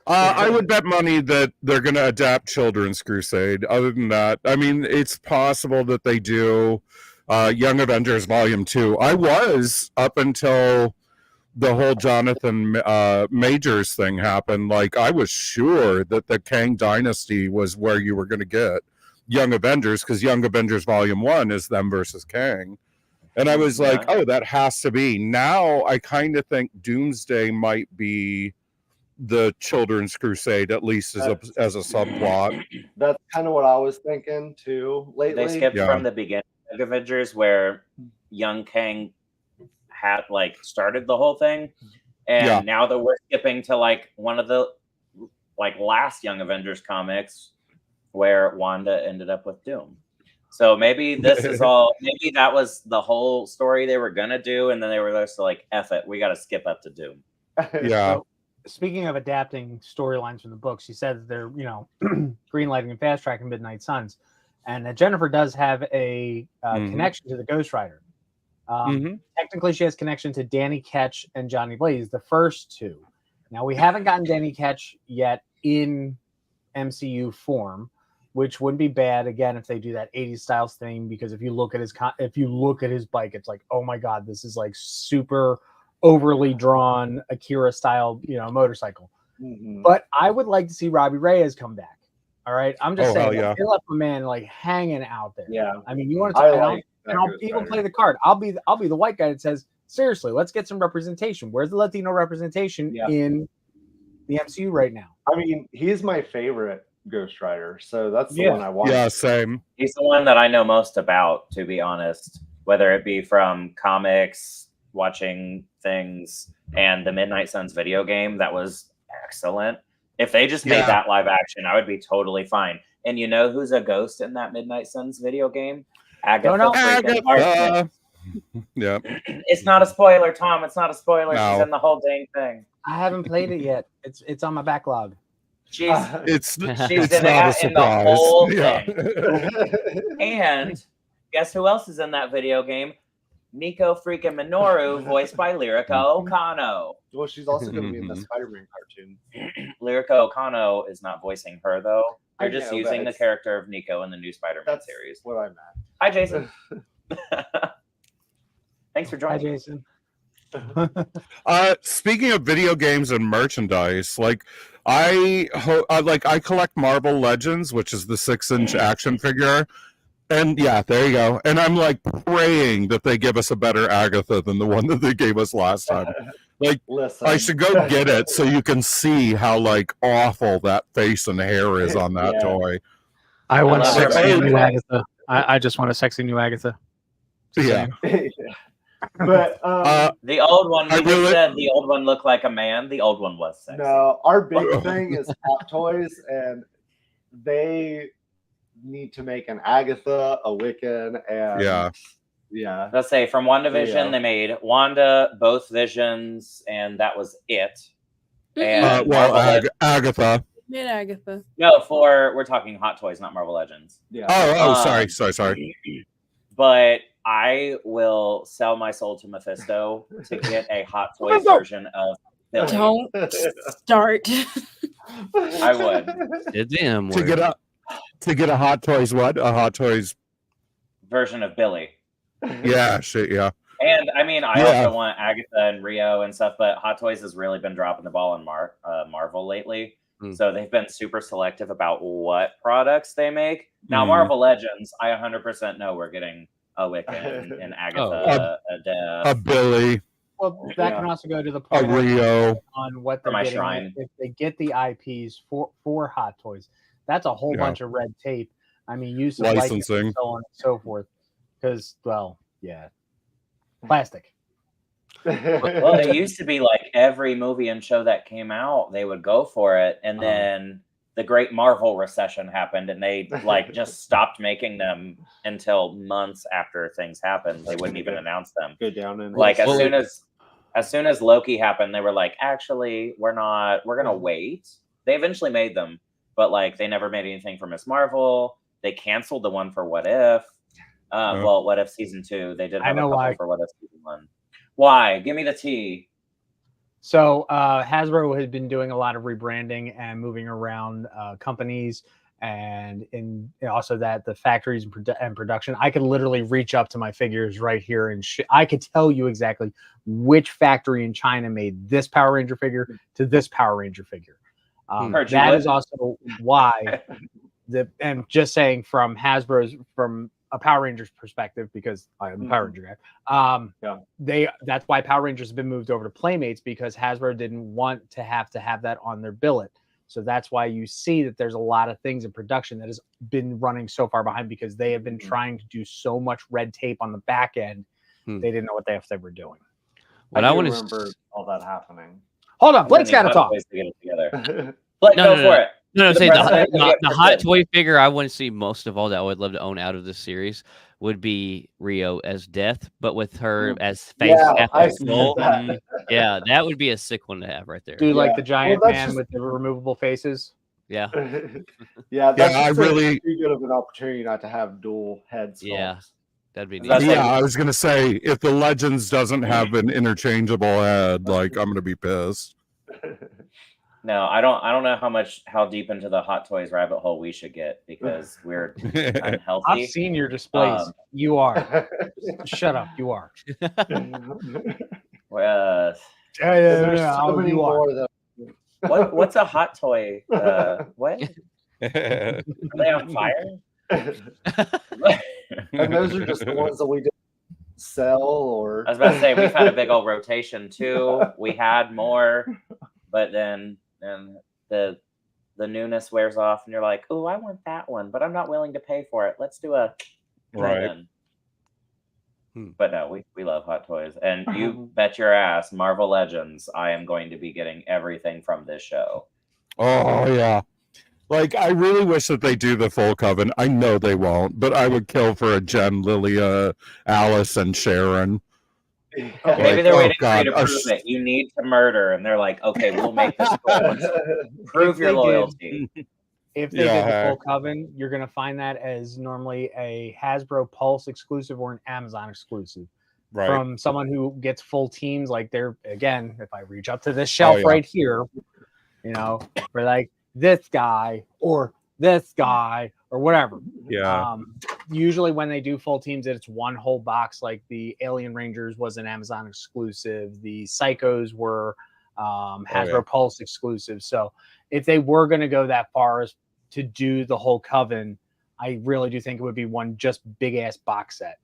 Speaker 4: I would bet money that they're going to adapt Children's Crusade. Other than that, I mean, it's possible that they do Young Avengers Volume 2. I was, up until the whole Jonathan Majors thing happened, like, I was sure that the Kang Dynasty was where you were going to get Young Avengers, because Young Avengers Volume 1 is them versus Kang. And I was like, oh, that has to be. Now I kind of think Doomsday might be the Children's Crusade, at least as a subplot.
Speaker 6: That's kind of what I was thinking too lately.
Speaker 1: They skipped from the beginning of Avengers, where young Kang had started the whole thing, and now that we're skipping to one of the last Young Avengers comics where Wanda ended up with Doom. So maybe this is all. Maybe that was the whole story they were gonna do, and then they were just like, "F it, we got to skip up to Doom."
Speaker 4: Yeah.
Speaker 3: So, speaking of adapting storylines from the books, you said that they're, greenlighting and fast tracking Midnight Suns, and that Jennifer does have a connection to the Ghost Rider. Technically, she has connection to Danny Ketch and Johnny Blaze, the first two. Now, we haven't gotten Danny Ketch yet in MCU form, which wouldn't be bad again if they do that 80s styles thing. Because if you look at his bike, it's like, oh my god, this is like super overly drawn Akira style, motorcycle. But I would like to see Robbie Reyes come back. All right, I'm just saying, they left a man hanging out there.
Speaker 6: Yeah,
Speaker 3: I mean, you want to? I'll even play the card. I'll be the white guy that says, seriously, let's get some representation. Where's the Latino representation in the MCU right now?
Speaker 6: I mean, he's my favorite Ghost Rider, so that's the one I want.
Speaker 4: Yeah, same.
Speaker 1: He's the one that I know most about, to be honest. Whether it be from comics, watching things, and the Midnight Suns video game, that was excellent. If they just made that live action, I would be totally fine. And you know who's a ghost in that Midnight Suns video game? Agatha.
Speaker 4: Yeah.
Speaker 1: It's not a spoiler, Tom. It's not a spoiler.
Speaker 4: No.
Speaker 1: She's in the whole dang thing.
Speaker 3: I haven't played it yet. It's on my backlog.
Speaker 1: She's
Speaker 4: it's
Speaker 1: in
Speaker 4: not a
Speaker 1: the
Speaker 4: surprise.
Speaker 1: whole thing. And guess who else is in that video game? Nico freaking Minoru, voiced by Lyrica Okano.
Speaker 6: Well, she's also going to be in the Spider-Man cartoon.
Speaker 1: Lyrica Okano is not voicing her, though. They're just using the character of Nico in the new Spider-Man series.
Speaker 6: What I'm at.
Speaker 1: Hi, Jason. Thanks for joining.
Speaker 3: Hi, Jason.
Speaker 4: Speaking of video games and merchandise, I collect Marvel Legends, which is the 6-inch action figure. And there you go. And I'm praying that they give us a better Agatha than the one that they gave us last time.
Speaker 6: Listen.
Speaker 4: I should go get it so you can see how awful that face and hair is on that toy.
Speaker 3: I want sexy new Agatha. I just want a sexy new Agatha.
Speaker 4: Yeah.
Speaker 6: But
Speaker 1: the old one, said the old one looked like a man. The old one was sexy.
Speaker 6: No, our big thing is Hot Toys, and they need to make an Agatha, a Wiccan, and
Speaker 1: Let's say from WandaVision, they made Wanda, both Visions, and that was it. And
Speaker 4: Agatha.
Speaker 2: Made Agatha.
Speaker 1: No, we're talking Hot Toys, not Marvel Legends.
Speaker 6: Yeah.
Speaker 4: Sorry.
Speaker 1: But I will sell my soul to Mephisto to get a Hot Toys version of Billy.
Speaker 2: Don't start.
Speaker 1: I would.
Speaker 5: It's him.
Speaker 4: To get up. To get a Hot Toys what? A Hot Toys
Speaker 1: version of Billy.
Speaker 4: yeah, shit, yeah.
Speaker 1: And I mean, I
Speaker 4: Yeah.
Speaker 1: also want Agatha and Rio and stuff, but Hot Toys has really been dropping the ball on Marvel lately. So they've been super selective about what products they make. Now, Marvel Legends, I 100% know we're getting a Wiccan and Agatha,
Speaker 4: a Billy,
Speaker 3: Well, that can also go to the
Speaker 4: a
Speaker 3: point
Speaker 4: Rio.
Speaker 3: on what
Speaker 1: For
Speaker 3: they're
Speaker 1: my
Speaker 3: getting.
Speaker 1: shrine.
Speaker 3: If they get the IPs for Hot Toys, that's a whole bunch of red tape. I mean, use of license
Speaker 4: Licensing.
Speaker 3: and so on and so forth. Because, well, yeah, plastic.
Speaker 1: Well, it used to be like every movie and show that came out, they would go for it, and then the great Marvel recession happened, and they like just stopped making them until months after things happened. They wouldn't even announce them.
Speaker 6: Go down and
Speaker 1: Like as soon as Loki happened, they were like, actually, we're gonna wait. They eventually made them, but like they never made anything for Miss Marvel. They canceled the one for What If. Well, What If season 2. They did have a couple for What If season 1. Why? Give me the tea.
Speaker 3: So Hasbro has been doing a lot of rebranding and moving around companies, and also that the factories and production. I could literally reach up to my figures right here and I could tell you exactly which factory in China made this Power Ranger figure to this Power Ranger figure. That is also why and just saying from Hasbro's, from a Power Rangers perspective, because I am a Power Ranger guy. That's why Power Rangers have been moved over to Playmates, because Hasbro didn't want to have that on their billet. So that's why you see that there's a lot of things in production that has been running so far behind, because they have been trying to do so much red tape on the back end. They didn't know what they were doing.
Speaker 6: I remember all that happening.
Speaker 3: Hold on, Blake's got to talk.
Speaker 1: Blake, go for it.
Speaker 5: No, say the hot toy figure I want to see most of all that I would love to own out of this series would be Rio as Death, but with her as face. Yeah, that would be a sick one to have right there.
Speaker 3: Do like the giant man with the removable faces.
Speaker 6: Yeah, that's really too good of an opportunity not to have dual heads.
Speaker 5: Yeah, that'd be
Speaker 4: neat. I was gonna say, if the Legends doesn't have an interchangeable head, like I'm gonna be pissed.
Speaker 1: No, I don't know how deep into the Hot Toys rabbit hole we should get, because we're unhealthy.
Speaker 3: I've seen your displays. You are. Shut up. You are.
Speaker 1: What's a hot toy? What? Are they on fire?
Speaker 6: And those are just the ones that we didn't sell, or
Speaker 1: I was about to say, we've had a big old rotation too. We had more, but then the newness wears off, and you're like, "Oh, I want that one, but I'm not willing to pay for it. Let's do a trade-in." But no, we love Hot Toys, and you bet your ass, Marvel Legends, I am going to be getting everything from this show.
Speaker 4: Oh yeah, like I really wish that they do the full Coven. I know they won't, but I would kill for a Jen, Lilia, Alice, and Sharon.
Speaker 1: Maybe they're waiting for you to prove it. You need to murder, and they're like, "Okay, we'll make this prove your loyalty."
Speaker 3: If they get the full Coven, you're going to find that as normally a Hasbro Pulse exclusive or an Amazon exclusive.
Speaker 4: Right.
Speaker 3: From someone who gets full teams, like they're, again, if I reach up to this shelf right here, we're like this guy or this guy or whatever.
Speaker 4: Yeah.
Speaker 3: Usually when they do full teams, it's one whole box. Like the Alien Rangers was an Amazon exclusive. The Psychos were Hasbro Pulse exclusive. So if they were going to go that far as to do the whole Coven, I really do think it would be one just big ass box set.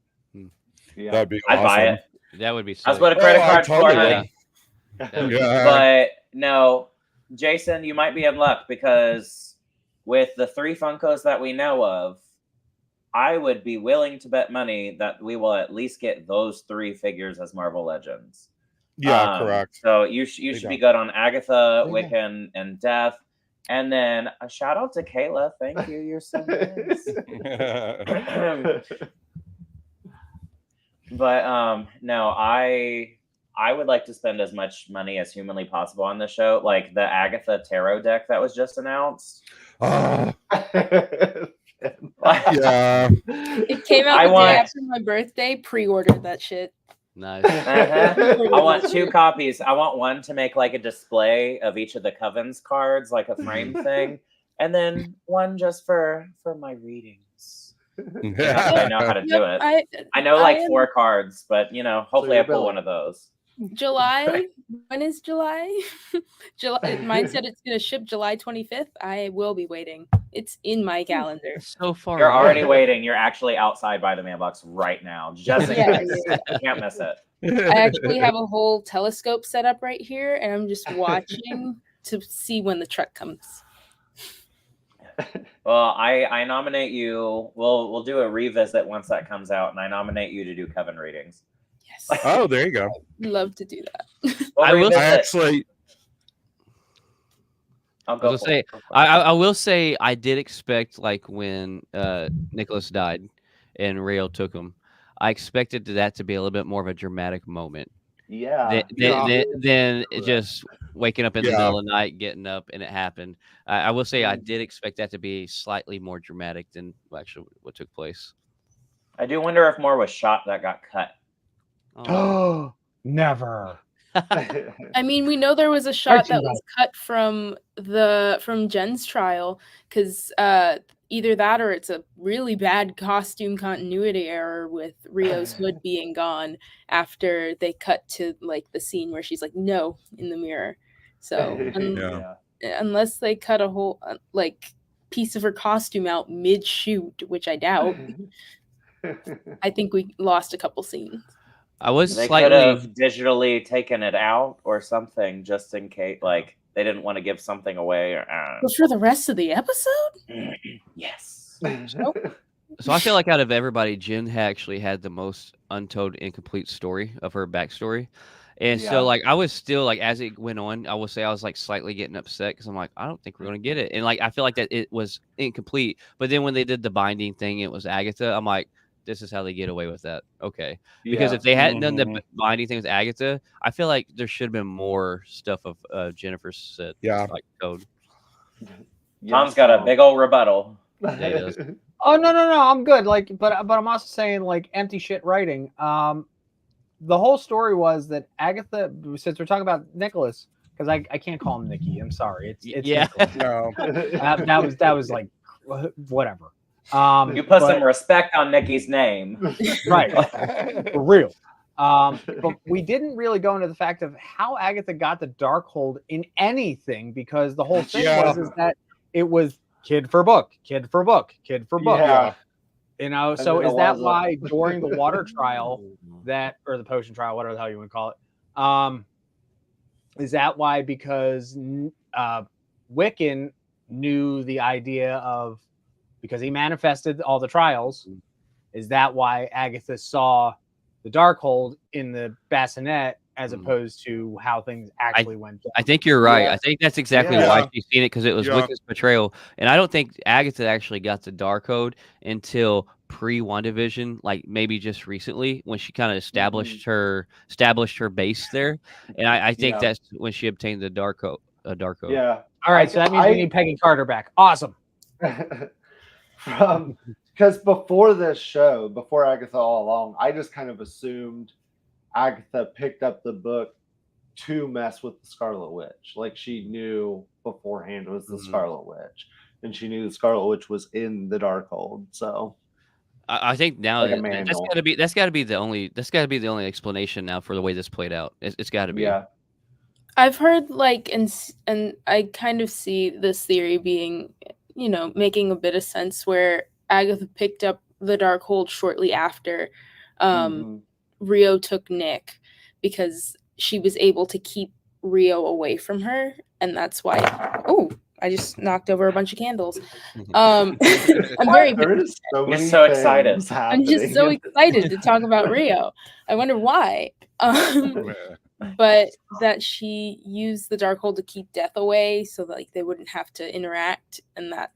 Speaker 6: Yeah.
Speaker 4: That'd be awesome.
Speaker 1: I'd buy it.
Speaker 5: That would be sick.
Speaker 1: That's what a credit card for.
Speaker 4: Yeah.
Speaker 1: But no, Jason, you might be in luck, because with the 3 Funkos that we know of, I would be willing to bet money that we will at least get those 3 figures as Marvel Legends.
Speaker 4: Yeah, correct.
Speaker 1: So you should be good on Agatha, Wiccan, and Death. And then a shout out to Kayla. Thank you. You're so nice. But no, I would like to spend as much money as humanly possible on the show. Like the Agatha Tarot deck that was just announced.
Speaker 4: Yeah.
Speaker 2: It came out the day after my birthday. Pre-ordered that shit.
Speaker 5: Nice.
Speaker 1: I want 2 copies. I want one to make like a display of each of the Coven's cards, like a frame thing. and then one just for my readings. I know how to do it. I know like 4 cards, but hopefully I pull one of those.
Speaker 2: July. When is July? July. Mine said it's gonna ship July 25th. I will be waiting. It's in my calendar.
Speaker 5: So far,
Speaker 1: You're already waiting. You're actually outside by the mailbox right now, just in case. You can't miss it.
Speaker 2: I actually have a whole telescope set up right here, and I'm just watching to see when the truck comes.
Speaker 1: Well, I nominate you. We'll do a revisit once that comes out, and I nominate you to do Coven readings.
Speaker 2: Yes.
Speaker 4: Oh, there you go.
Speaker 2: Love to do that.
Speaker 5: I will say I did expect, like, when Nicholas died and Rio took him, I expected that to be a little bit more of a dramatic moment.
Speaker 6: Yeah.
Speaker 5: Then just waking up in the middle of the night, getting up, and it happened. I will say I did expect that to be slightly more dramatic than actually what took place.
Speaker 1: I do wonder if more was shot that got cut.
Speaker 3: Oh, never.
Speaker 2: I mean, we know there was a shot that was cut from Jen's trial, because either that or it's a really bad costume continuity error with Rio's hood being gone after they cut to like the scene where she's like no in the mirror. So unless they cut a whole like piece of her costume out mid shoot, which I doubt, I think we lost a couple scenes.
Speaker 1: They could have digitally taken it out or something, just in case, like they didn't want to give something away.
Speaker 2: But for the rest of the episode,
Speaker 1: yes.
Speaker 5: So I feel like out of everybody, Jen actually had the most untold, incomplete story of her backstory, and so like I was still like as it went on, I will say I was like slightly getting upset because I'm like I don't think we're gonna get it, and like I feel like that it was incomplete. But then when they did the binding thing, it was Agatha. I'm like, this is how they get away with that. Okay. Because if they hadn't done the binding thing with Agatha, I feel like there should have been more stuff of Jennifer's set. Like code.
Speaker 1: Tom's got a big old rebuttal.
Speaker 5: Yeah, he does.
Speaker 3: Oh no, I'm good. Like, but I'm also saying like empty shit writing. The whole story was that Agatha, since we're talking about Nicholas, because I can't call him Nicky. I'm sorry. It's
Speaker 4: no.
Speaker 3: that was like whatever.
Speaker 1: You put some respect on Nikki's name.
Speaker 3: Right. For real. But we didn't really go into the fact of how Agatha got the Darkhold in anything, because the whole thing was that it was kid for book.
Speaker 6: Yeah.
Speaker 3: So is that why during the water trial or the potion trial, whatever the hell you want to call it, is that why, because Wiccan knew the idea of, because he manifested all the trials, is that why Agatha saw the Darkhold in the bassinet as opposed to how things actually went down?
Speaker 5: I think you're right. I think that's exactly why she's seen it, because it was Wiccan's betrayal. And I don't think Agatha actually got the Darkhold until pre-WandaVision, like maybe just recently when she kind of established her base there. And I think that's when she obtained the Darkhold.
Speaker 6: Yeah.
Speaker 3: All right, so that means we need Peggy Carter back. Awesome.
Speaker 6: Because before this show, before Agatha All Along, I just kind of assumed Agatha picked up the book to mess with the Scarlet Witch. Like she knew beforehand it was the Scarlet Witch, and she knew the Scarlet Witch was in the Darkhold. So
Speaker 5: I think now
Speaker 6: like
Speaker 5: that's got to be the only explanation now for the way this played out. It's got to be.
Speaker 6: Yeah.
Speaker 2: I've heard like and I kind of see this theory being, making a bit of sense, where Agatha picked up the Darkhold shortly after Rio took Nick, because she was able to keep Rio away from her, and that's why. Oh, I just knocked over a bunch of candles. I'm very
Speaker 1: so excited.
Speaker 2: I'm just so excited to talk about Rio. I wonder why. But that she used the Darkhold to keep death away, so that, like, they wouldn't have to interact, and that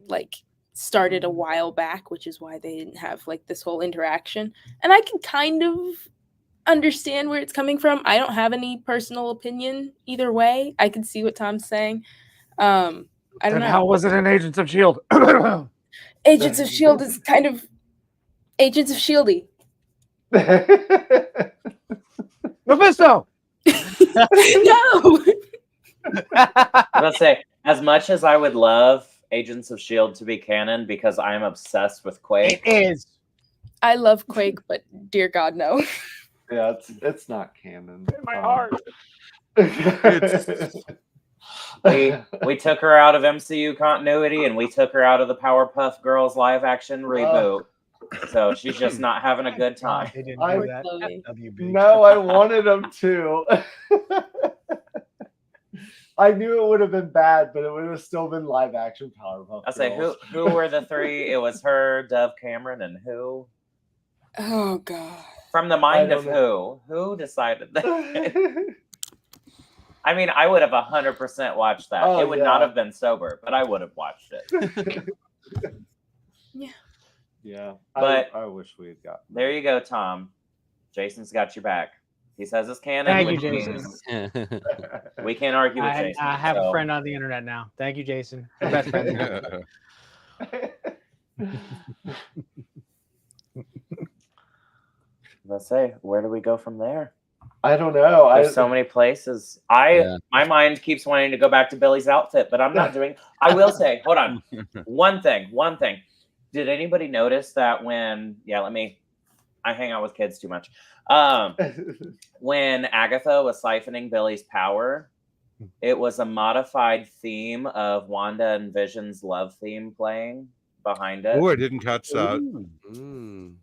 Speaker 2: like started a while back, which is why they didn't have like this whole interaction. And I can kind of understand where it's coming from. I don't have any personal opinion either way. I can see what Tom's saying. I don't know.
Speaker 3: How was it in Agents of S.H.I.E.L.D.?
Speaker 2: Agents of S.H.I.E.L.D. is kind of Agents of S.H.I.E.L.D.
Speaker 3: Mephisto!
Speaker 2: No!
Speaker 1: I was gonna say, as much as I would love Agents of S.H.I.E.L.D. to be canon because I am obsessed with Quake.
Speaker 3: It is.
Speaker 2: I love Quake, but dear God, no.
Speaker 6: Yeah, it's not canon.
Speaker 3: In my heart.
Speaker 1: We took her out of MCU continuity and we took her out of the Powerpuff Girls live action reboot. So she's just not having a good time.
Speaker 3: They didn't
Speaker 6: I-
Speaker 3: do that.
Speaker 2: Chloe.
Speaker 3: WB.
Speaker 6: No, I wanted them to. I knew it would have been bad, but it would have still been live action Powerpuff
Speaker 1: I say
Speaker 6: Girls.
Speaker 1: who were the three? It was her, Dove Cameron, and who?
Speaker 2: Oh God.
Speaker 1: From the mind
Speaker 6: I
Speaker 1: of
Speaker 6: don't
Speaker 1: who decided that? I mean, I would have 100% watched that.
Speaker 6: Oh,
Speaker 1: It would not
Speaker 6: yeah.
Speaker 1: have been sober, but I would have watched it.
Speaker 6: Yeah,
Speaker 1: But-
Speaker 6: I wish we had gotten.
Speaker 1: There you go, Tom. Jason's got your back. He says it's canon.
Speaker 3: Thank you,
Speaker 1: which
Speaker 3: Jason.
Speaker 1: means we can't argue with Jason.
Speaker 3: I have a
Speaker 1: so-
Speaker 3: friend on the internet now. Thank you, Jason. We're best friends now.
Speaker 1: Let's say, where do we go from there?
Speaker 6: I don't know.
Speaker 1: There's so many places. My mind keeps wanting to go back to Billy's outfit, but I'm not doing. I will say, hold on. One thing. Did anybody notice that when? Yeah, I hang out with kids too much. When Agatha was siphoning Billy's power, it was a modified theme of Wanda and Vision's love theme playing behind it.
Speaker 4: Oh, I didn't catch that.
Speaker 5: Mm.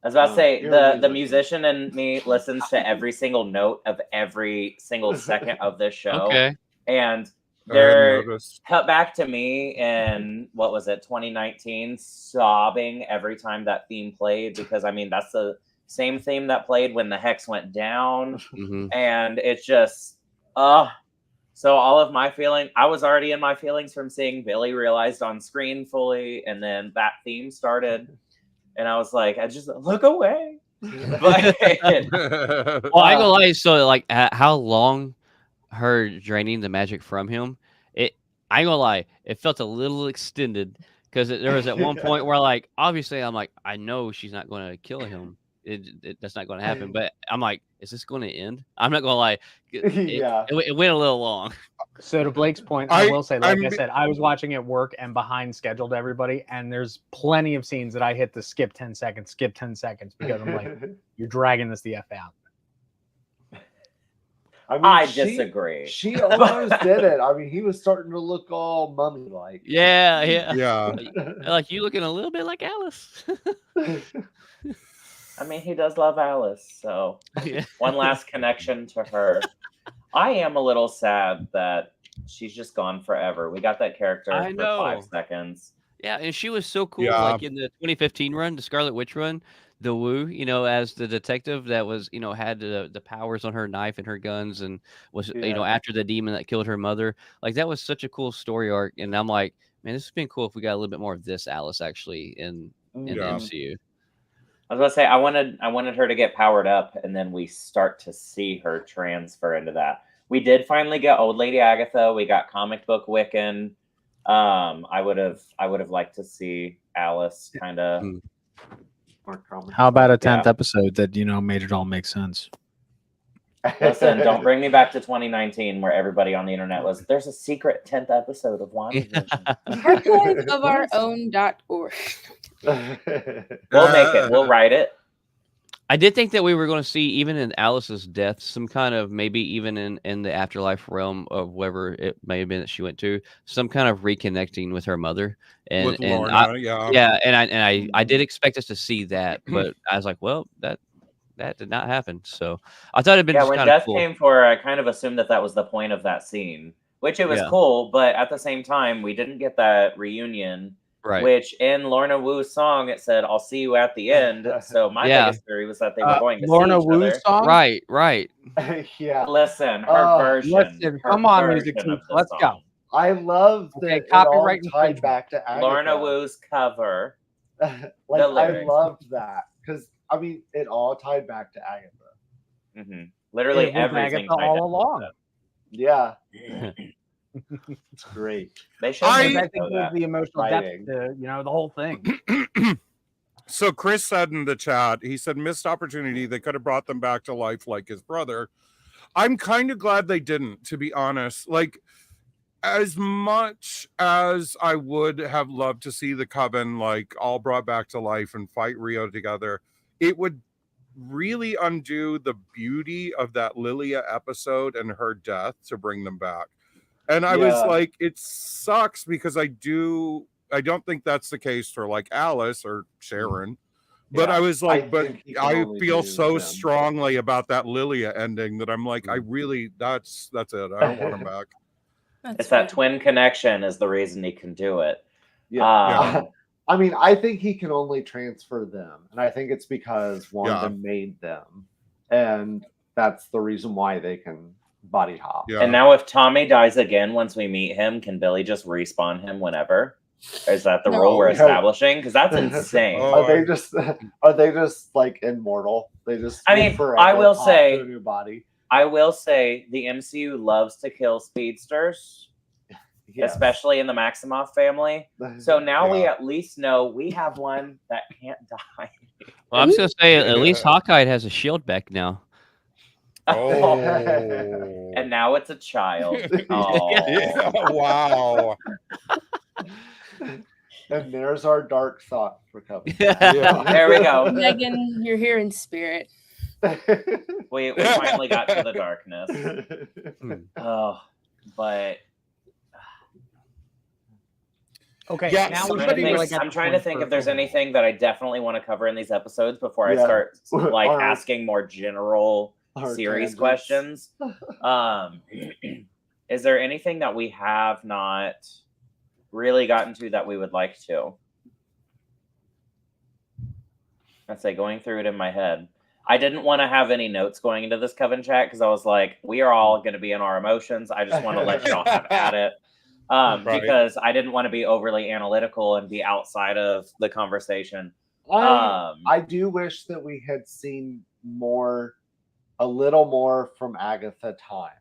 Speaker 1: I was about to say
Speaker 6: You're a
Speaker 1: the
Speaker 6: musician.
Speaker 1: musician in me listens to every single note of every single second of this show.
Speaker 5: Okay.
Speaker 1: And
Speaker 4: I hadn't
Speaker 1: they're
Speaker 4: noticed.
Speaker 1: cut back to me in 2019, sobbing every time that theme played because I mean that's the same theme that played when the hex went down,
Speaker 5: Mhm.
Speaker 1: and it's just so all of my feeling, I was already in my feelings from seeing Billy realized on screen fully, and then that theme started, and I was like, I just look away. But
Speaker 5: Well, I ain't gonna lie. So, like, how long her draining the magic from him? I ain't gonna lie. It felt a little extended because there was at one point where, like, obviously, I'm like, I know she's not going to kill him. That's not going to happen. But I'm like, is this going to end? I'm not gonna lie.
Speaker 6: Yeah.
Speaker 5: It went a little long.
Speaker 3: So to Blake's point, I will say, like
Speaker 4: I'm-
Speaker 3: I said, I was watching at work and behind schedule to everybody, and there's plenty of scenes that I hit the skip 10 seconds because I'm like, you're dragging this the F out.
Speaker 6: I mean,
Speaker 1: I disagree.
Speaker 6: She almost did it. I mean, he was starting to look all mummy like.
Speaker 5: Yeah.
Speaker 4: Yeah.
Speaker 5: Like you looking a little bit like Alice.
Speaker 1: I mean, he does love Alice, so
Speaker 5: Yeah.
Speaker 1: one last connection to her. I am a little sad that she's just gone forever. We got that character
Speaker 5: I
Speaker 1: for
Speaker 5: know.
Speaker 1: 5 seconds.
Speaker 5: Yeah, and she was so cool.
Speaker 4: Yeah.
Speaker 5: Like in the 2015 run, the Scarlet Witch run, the Wu, as the detective that was, had the powers on her knife and her guns, and was,
Speaker 6: Yeah.
Speaker 5: after the demon that killed her mother. Like that was such a cool story arc, and I'm like, man, this has been cool if we got a little bit more of this Alice actually in the
Speaker 4: Yeah.
Speaker 5: MCU.
Speaker 1: I was about to say I wanted her to get powered up, and then we start to see her transfer into that. We did finally get Old Lady Agatha. We got comic book Wiccan. I would have liked to see Alice kind of.
Speaker 5: Mm.
Speaker 3: How about a 10th
Speaker 1: Yeah.
Speaker 3: episode that, made it all make sense?
Speaker 1: Listen, don't bring me back to 2019 where everybody on the internet was. There's a secret 10th episode of WandaVision.
Speaker 2: Archiveofourown.org.
Speaker 1: We'll make it. We'll write it.
Speaker 5: I did think that we were going to see, even in Alice's death, some kind of, maybe even in the afterlife realm of wherever it may have been that she went to, some kind of reconnecting with her mother. And
Speaker 4: With Lorna,
Speaker 5: I,
Speaker 4: yeah.
Speaker 5: yeah, and I did expect us to see that, but I was like, well, that did not happen. So I thought it'd been
Speaker 1: Yeah,
Speaker 5: just
Speaker 1: when
Speaker 5: kind of
Speaker 1: death
Speaker 5: cool.
Speaker 1: came for her, I kind of assumed that was the point of that scene, which it was
Speaker 5: Yeah.
Speaker 1: cool, but at the same time, we didn't get that reunion.
Speaker 5: Right.
Speaker 1: Which in Lorna Wu's song it said, "I'll see you at the end." So my
Speaker 5: Yeah.
Speaker 1: biggest theory was that they were going to
Speaker 3: Lorna
Speaker 1: see each
Speaker 3: Wu's
Speaker 1: other.
Speaker 3: song?
Speaker 5: Right.
Speaker 6: Yeah.
Speaker 1: Listen, her version.
Speaker 3: Listen,
Speaker 1: her
Speaker 3: come on, music
Speaker 1: version
Speaker 3: team,
Speaker 1: of the
Speaker 3: let's
Speaker 1: song.
Speaker 3: go.
Speaker 6: I love that
Speaker 3: Okay,
Speaker 6: it all
Speaker 3: copyright
Speaker 6: tied
Speaker 3: infringement.
Speaker 6: back to Agatha.
Speaker 1: Lorna Wu's cover.
Speaker 6: Like,
Speaker 1: the
Speaker 6: I
Speaker 1: lyrics.
Speaker 6: loved that because I mean it all tied back to Agatha.
Speaker 1: Literally
Speaker 3: It was
Speaker 1: everything.
Speaker 3: Agatha
Speaker 1: tied
Speaker 3: all
Speaker 1: down.
Speaker 3: along.
Speaker 6: Yeah, it's great.
Speaker 1: They should
Speaker 3: I
Speaker 1: make
Speaker 3: think
Speaker 1: it
Speaker 3: it
Speaker 1: so
Speaker 3: was
Speaker 1: that.
Speaker 3: the emotional
Speaker 6: Writing.
Speaker 3: depth to, the whole thing.
Speaker 4: So Chris said in the chat, he said, missed opportunity. They could have brought them back to life like his brother. I'm kind of glad they didn't, to be honest. Like, as much as I would have loved to see the Coven like all brought back to life and fight Rio together, it would really undo the beauty of that Lilia episode and her death to bring them back. And I was like, it sucks because I don't think that's the case for like Alice or Sharon. But I was like, I feel so strongly about that Lilia ending that I'm like, I really, that's it. I don't want him back.
Speaker 1: It's that twin connection is the reason he can do it.
Speaker 6: Yeah. I mean, I think he can only transfer them. And I think it's because Wanda made them. And that's the reason why they can body hop.
Speaker 1: Yeah. And now if Tommy dies again once we meet him, can Billy just respawn him whenever? Is that the rule we're establishing? Because that's insane.
Speaker 6: Are they just like immortal? They just
Speaker 1: I will say a new body. I will say the MCU loves to kill speedsters, especially in the Maximoff family. So now we at least know we have one that can't die.
Speaker 5: Well, I'm just gonna say at least Hawkeye has a shield back now.
Speaker 4: Oh.
Speaker 1: And now it's a child. Oh.
Speaker 4: Yeah, wow.
Speaker 6: And there's our dark thought for Coven.
Speaker 1: There we go.
Speaker 2: Megan, you're here in spirit.
Speaker 1: We finally got to the darkness. But
Speaker 3: okay.
Speaker 1: Yeah,
Speaker 3: now
Speaker 1: I'm trying to think if there's anything that I definitely want to cover in these episodes before I start like asking more general series questions. Is there anything that we have not really gotten to that we would like to? I'd say going through it in my head. I didn't want to have any notes going into this Coven chat because I was like, we are all going to be in our emotions. I just want to let y'all have at it. Because I didn't want to be overly analytical and be outside of the conversation.
Speaker 6: I do wish that we had seen a little more from Agatha time.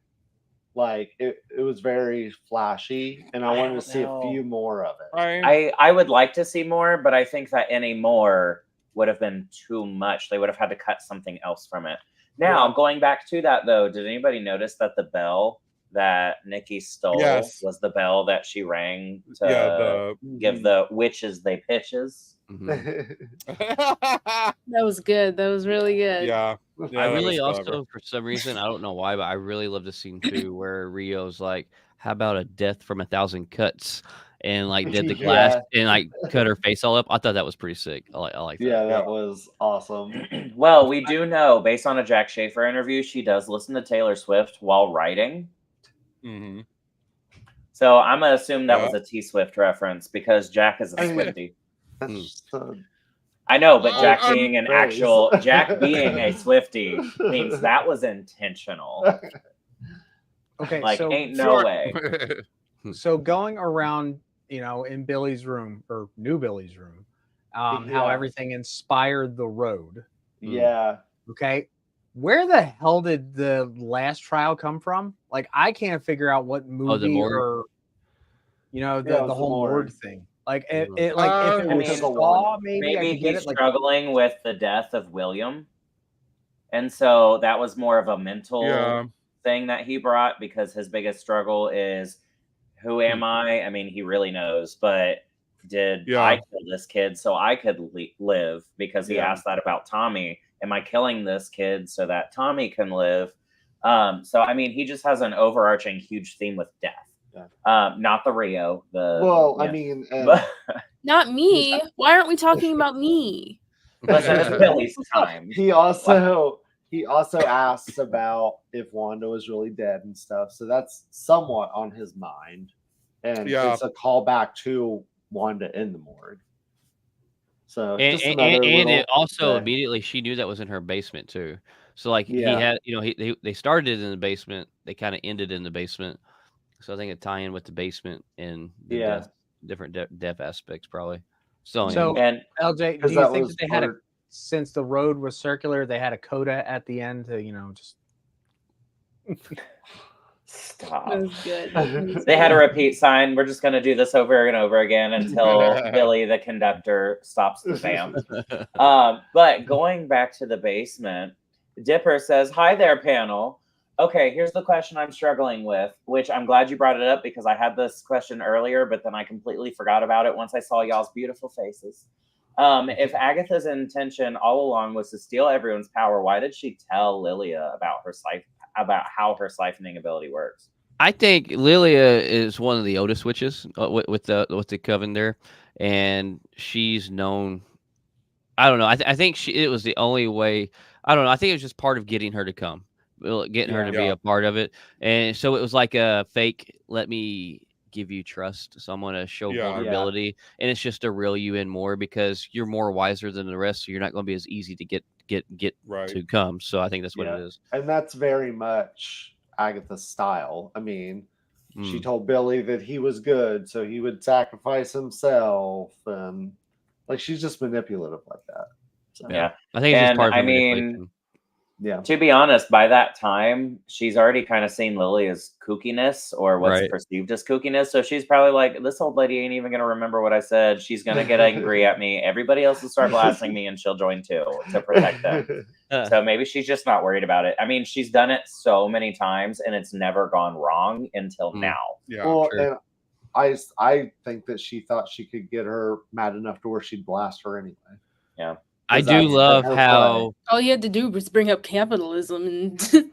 Speaker 6: Like it was very flashy, and I wanted to see a few more of it.
Speaker 1: I would like to see more, but I think that any more would have been too much. They would have had to cut something else from it. Now, going back to that though, did anybody notice that the bell that Nikki stole was the bell that she rang to give the witches they pitches?
Speaker 2: That was good. That was really good.
Speaker 5: Yeah, I really also, for some reason, I don't know why, but I really love the scene too where Rio's like, "How about a death from 1,000 cuts?" and like did the glass and like cut her face all up. I thought that was pretty sick. I like that.
Speaker 6: Yeah, that was awesome.
Speaker 1: Well, we do know based on a Jack Schaefer interview, she does listen to Taylor Swift while writing.
Speaker 4: Mm-hmm.
Speaker 1: So I'm gonna assume that was a T Swift reference because Jack is a Swiftie. I know, but Jack being an actual Jack being a Swiftie means that was intentional.
Speaker 3: Okay,
Speaker 1: like
Speaker 3: so
Speaker 1: ain't no way.
Speaker 3: So going around, in Billy's room or New Billy's room, how everything inspired the road.
Speaker 6: Yeah.
Speaker 3: Okay. Where the hell did the last trial come from? Like, I can't figure out what movie or, the whole morgue thing. Like, if it was Saw, maybe
Speaker 1: he's struggling with the death of William. And so that was more of a mental thing that he brought because his biggest struggle is, who am I? I mean, he really knows, but did I kill this kid so I could live? Because he asked that about Tommy. Am I killing this kid so that Tommy can live? So, I mean, he just has an overarching huge theme with death. Not the Rio.
Speaker 6: I mean...
Speaker 2: Not me. Why aren't we talking about me?
Speaker 1: Listen, it's Billy's time.
Speaker 6: He also asks about if Wanda was really dead and stuff. So that's somewhat on his mind. And it's a callback to Wanda in the morgue. So
Speaker 5: and it also immediately she knew that was in her basement too. So like he had, they started in the basement, they kind of ended in the basement. So I think it tie in with the basement and the different death aspects probably. So
Speaker 3: and LJ, do you think that they had since the road was circular, they had a coda at the end to just
Speaker 1: stop.
Speaker 2: That was good.
Speaker 1: They had a repeat sign. We're just going to do this over and over again until Billy, the conductor, stops the band. But going back to the basement, Dipper says, "Hi there, panel. Okay, here's the question I'm struggling with, which I'm glad you brought it up because I had this question earlier, but then I completely forgot about it once I saw y'all's beautiful faces. If Agatha's intention all along was to steal everyone's power, why did she tell Lilia about how her siphoning ability works?
Speaker 5: I think Lilia is one of the oldest witches with the coven there, and she's known. I don't know. I think it was the only way. I don't know. I think it was just part of getting her to come, getting her to be a part of it, and so it was like a fake. Let me give you trust, so I'm going to show vulnerability, and it's just to reel you in more because you're more wiser than the rest, so you're not going to be as easy to get to come. So I think that's what it is,
Speaker 6: and that's very much Agatha's style. I mean, she told Billy that he was good, so he would sacrifice himself, and like she's just manipulative like that. So.
Speaker 1: Yeah,
Speaker 5: I think it's just part of manipulation.
Speaker 6: Yeah.
Speaker 1: To be honest, by that time, she's already kind of seen Lilia's kookiness or what's perceived as kookiness. So she's probably like, this old lady ain't even going to remember what I said. She's going to get angry at me. Everybody else will start blasting me and she'll join too to protect them. So maybe she's just not worried about it. I mean, she's done it so many times and it's never gone wrong until now.
Speaker 6: Yeah. Well, and I think that she thought she could get her mad enough to where she'd blast her anyway.
Speaker 1: Yeah.
Speaker 5: I do love how
Speaker 2: all you had to do was bring up capitalism and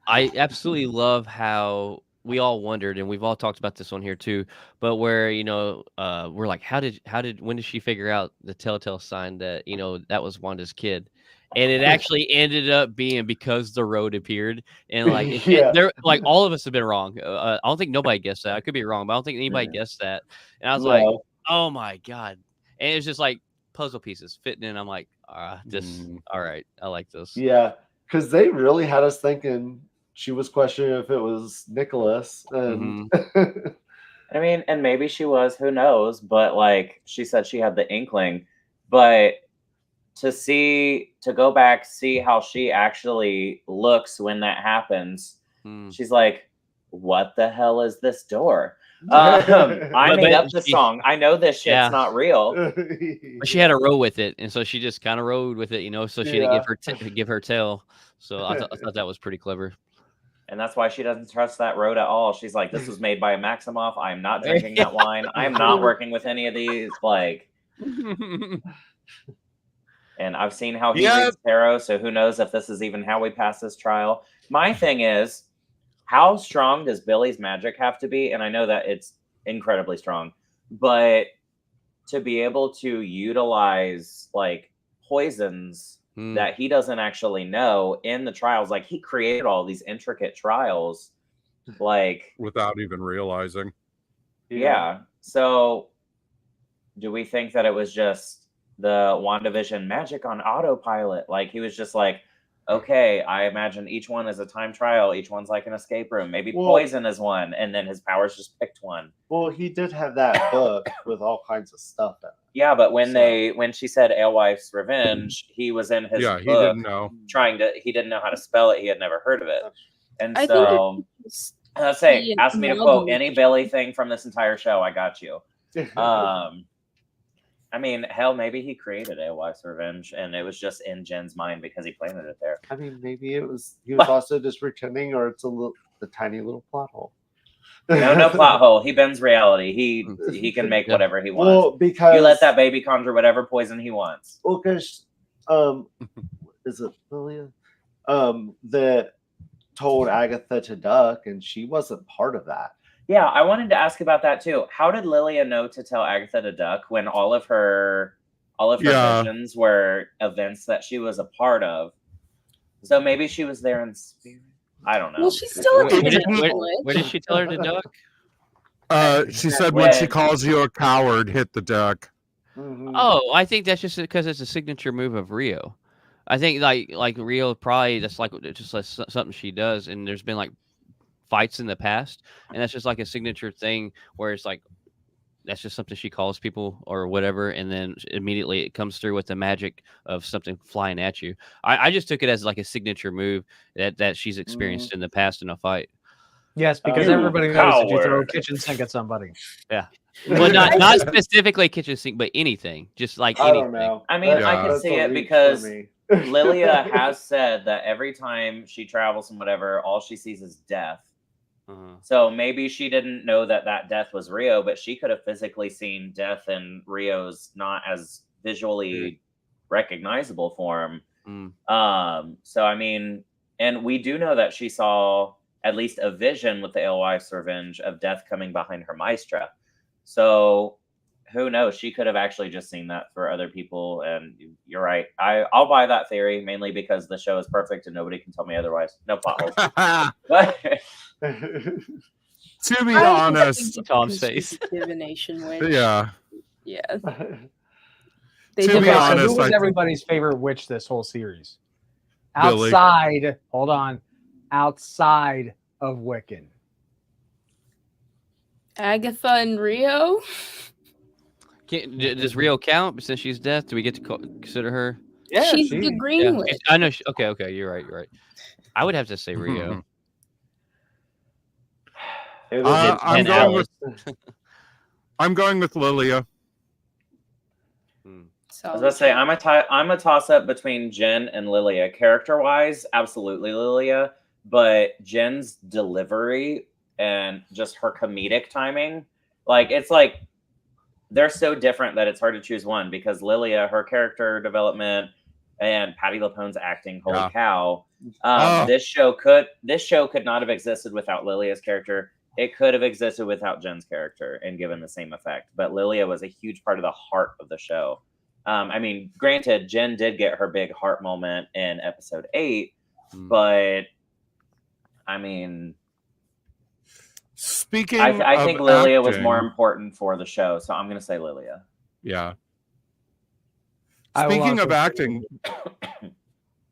Speaker 5: I absolutely love how we all wondered, and we've all talked about this on here too, but where, we're like, when did she figure out the telltale sign that, that was Wanda's kid? And it actually ended up being because the road appeared, and like all of us have been wrong. I don't think nobody guessed that. I could be wrong, but I don't think anybody guessed that. And I was like, oh my God. And it was just like puzzle pieces fitting in. I'm like, all right, I like this.
Speaker 6: Yeah, because they really had us thinking she was questioning if it was Nicholas. And
Speaker 1: I mean, and maybe she was, who knows? But like she said, she had the inkling. But to go back, see how she actually looks when that happens, she's like, what the hell is this door? I made up the song. I know this shit's not real.
Speaker 5: But she had to roll with it, and so she just kind of rode with it, so she didn't give her tail. So I thought that was pretty clever.
Speaker 1: And that's why she doesn't trust that road at all. She's like, this was made by a Maximoff. I am not drinking that wine. I am not working with any of these. Like, and I've seen how he reads tarot, so who knows if this is even how we pass this trial. My thing is, how strong does Billy's magic have to be? And I know that it's incredibly strong, but to be able to utilize like poisons that he doesn't actually know in the trials, like he created all these intricate trials, like
Speaker 4: without even realizing.
Speaker 1: Yeah. So do we think that it was just the WandaVision magic on autopilot? Like he was just like, okay, I imagine each one is a time trial. Each one's like an escape room. Maybe poison is one, and then his powers just picked one.
Speaker 6: Well, he did have that book with all kinds of stuff in it.
Speaker 1: Yeah, but when she said Alewife's Revenge, he was in his book.
Speaker 4: He didn't know.
Speaker 1: He didn't know how to spell it. He had never heard of it. And so let's say, ask me to quote any Billy thing from this entire show. I got you. I mean, hell, maybe he created Alewife's Revenge, and it was just in Jen's mind because he planted it there.
Speaker 6: I mean, maybe he was also just pretending, or it's the tiny little plot hole.
Speaker 1: No plot hole. He bends reality. He can make whatever he wants.
Speaker 6: Well, because
Speaker 1: you let that baby conjure whatever poison he wants.
Speaker 6: Well, because is it Lilia that told Agatha to duck, and she wasn't part of that.
Speaker 1: Yeah, I wanted to ask about that too. How did Lilia know to tell Agatha to duck when all of her visions were events that she was a part of? So maybe she was there in spirit. I don't know.
Speaker 2: Well, she's still
Speaker 5: where did she tell her to duck?
Speaker 4: She said when she calls you a coward, hit the duck.
Speaker 5: Oh, I think that's just because it's a signature move of Rio. I think like Rio probably that's like just like something she does, and there's been like fights in the past, and that's just like a signature thing where it's like that's just something she calls people or whatever, and then immediately it comes through with the magic of something flying at you. I just took it as like a signature move that she's experienced in the past in a fight.
Speaker 3: Yes, because everybody knows that you throw a kitchen sink at somebody.
Speaker 5: Yeah. Well, not specifically kitchen sink, but anything, just like anything.
Speaker 6: I don't know.
Speaker 1: I mean, I can see it because Lilia has said that every time she travels and whatever, all she sees is death. So maybe she didn't know that death was Rio, but she could have physically seen death in Rio's not as visually recognizable form. So I mean, and we do know that she saw at least a vision with the Alewives Revenge of death coming behind her maestra. So who knows? She could have actually just seen that for other people. And you're right. I'll buy that theory mainly because the show is perfect and nobody can tell me otherwise. No plot holes. But
Speaker 4: to be honest,
Speaker 5: Tom's face.
Speaker 2: Divination witch.
Speaker 4: Yeah.
Speaker 2: Yeah.
Speaker 4: To be honest,
Speaker 3: so who was
Speaker 4: I think-
Speaker 3: everybody's favorite witch this whole series?
Speaker 4: Billy.
Speaker 3: Outside, hold on, outside of Wiccan.
Speaker 2: Agatha and Rio.
Speaker 5: Does Rio count since she's dead? Do we get to consider her?
Speaker 3: Yeah,
Speaker 2: She's the green
Speaker 5: Yeah,
Speaker 2: witch.
Speaker 5: I know. Okay. You're right. I would have to say Rio.
Speaker 4: I'm going with Lilia.
Speaker 1: I was gonna say I'm a toss up between Jen and Lilia. Character wise, absolutely Lilia, but Jen's delivery and just her comedic timing, it's like they're so different that it's hard to choose one because Lilia, her character development, and Patti LuPone's acting, holy cow! This show could not have existed without Lilia's character. It could have existed without Jen's character and given the same effect. But Lilia was a huge part of the heart of the show. I mean, granted, Jen did get her big heart moment in episode 8, but I mean,
Speaker 4: speaking,
Speaker 1: I think Lilia was
Speaker 4: acting,
Speaker 1: more important for the show, so I'm going to say Lilia.
Speaker 4: Yeah.
Speaker 3: I will
Speaker 4: Speaking of
Speaker 3: also-
Speaker 4: acting,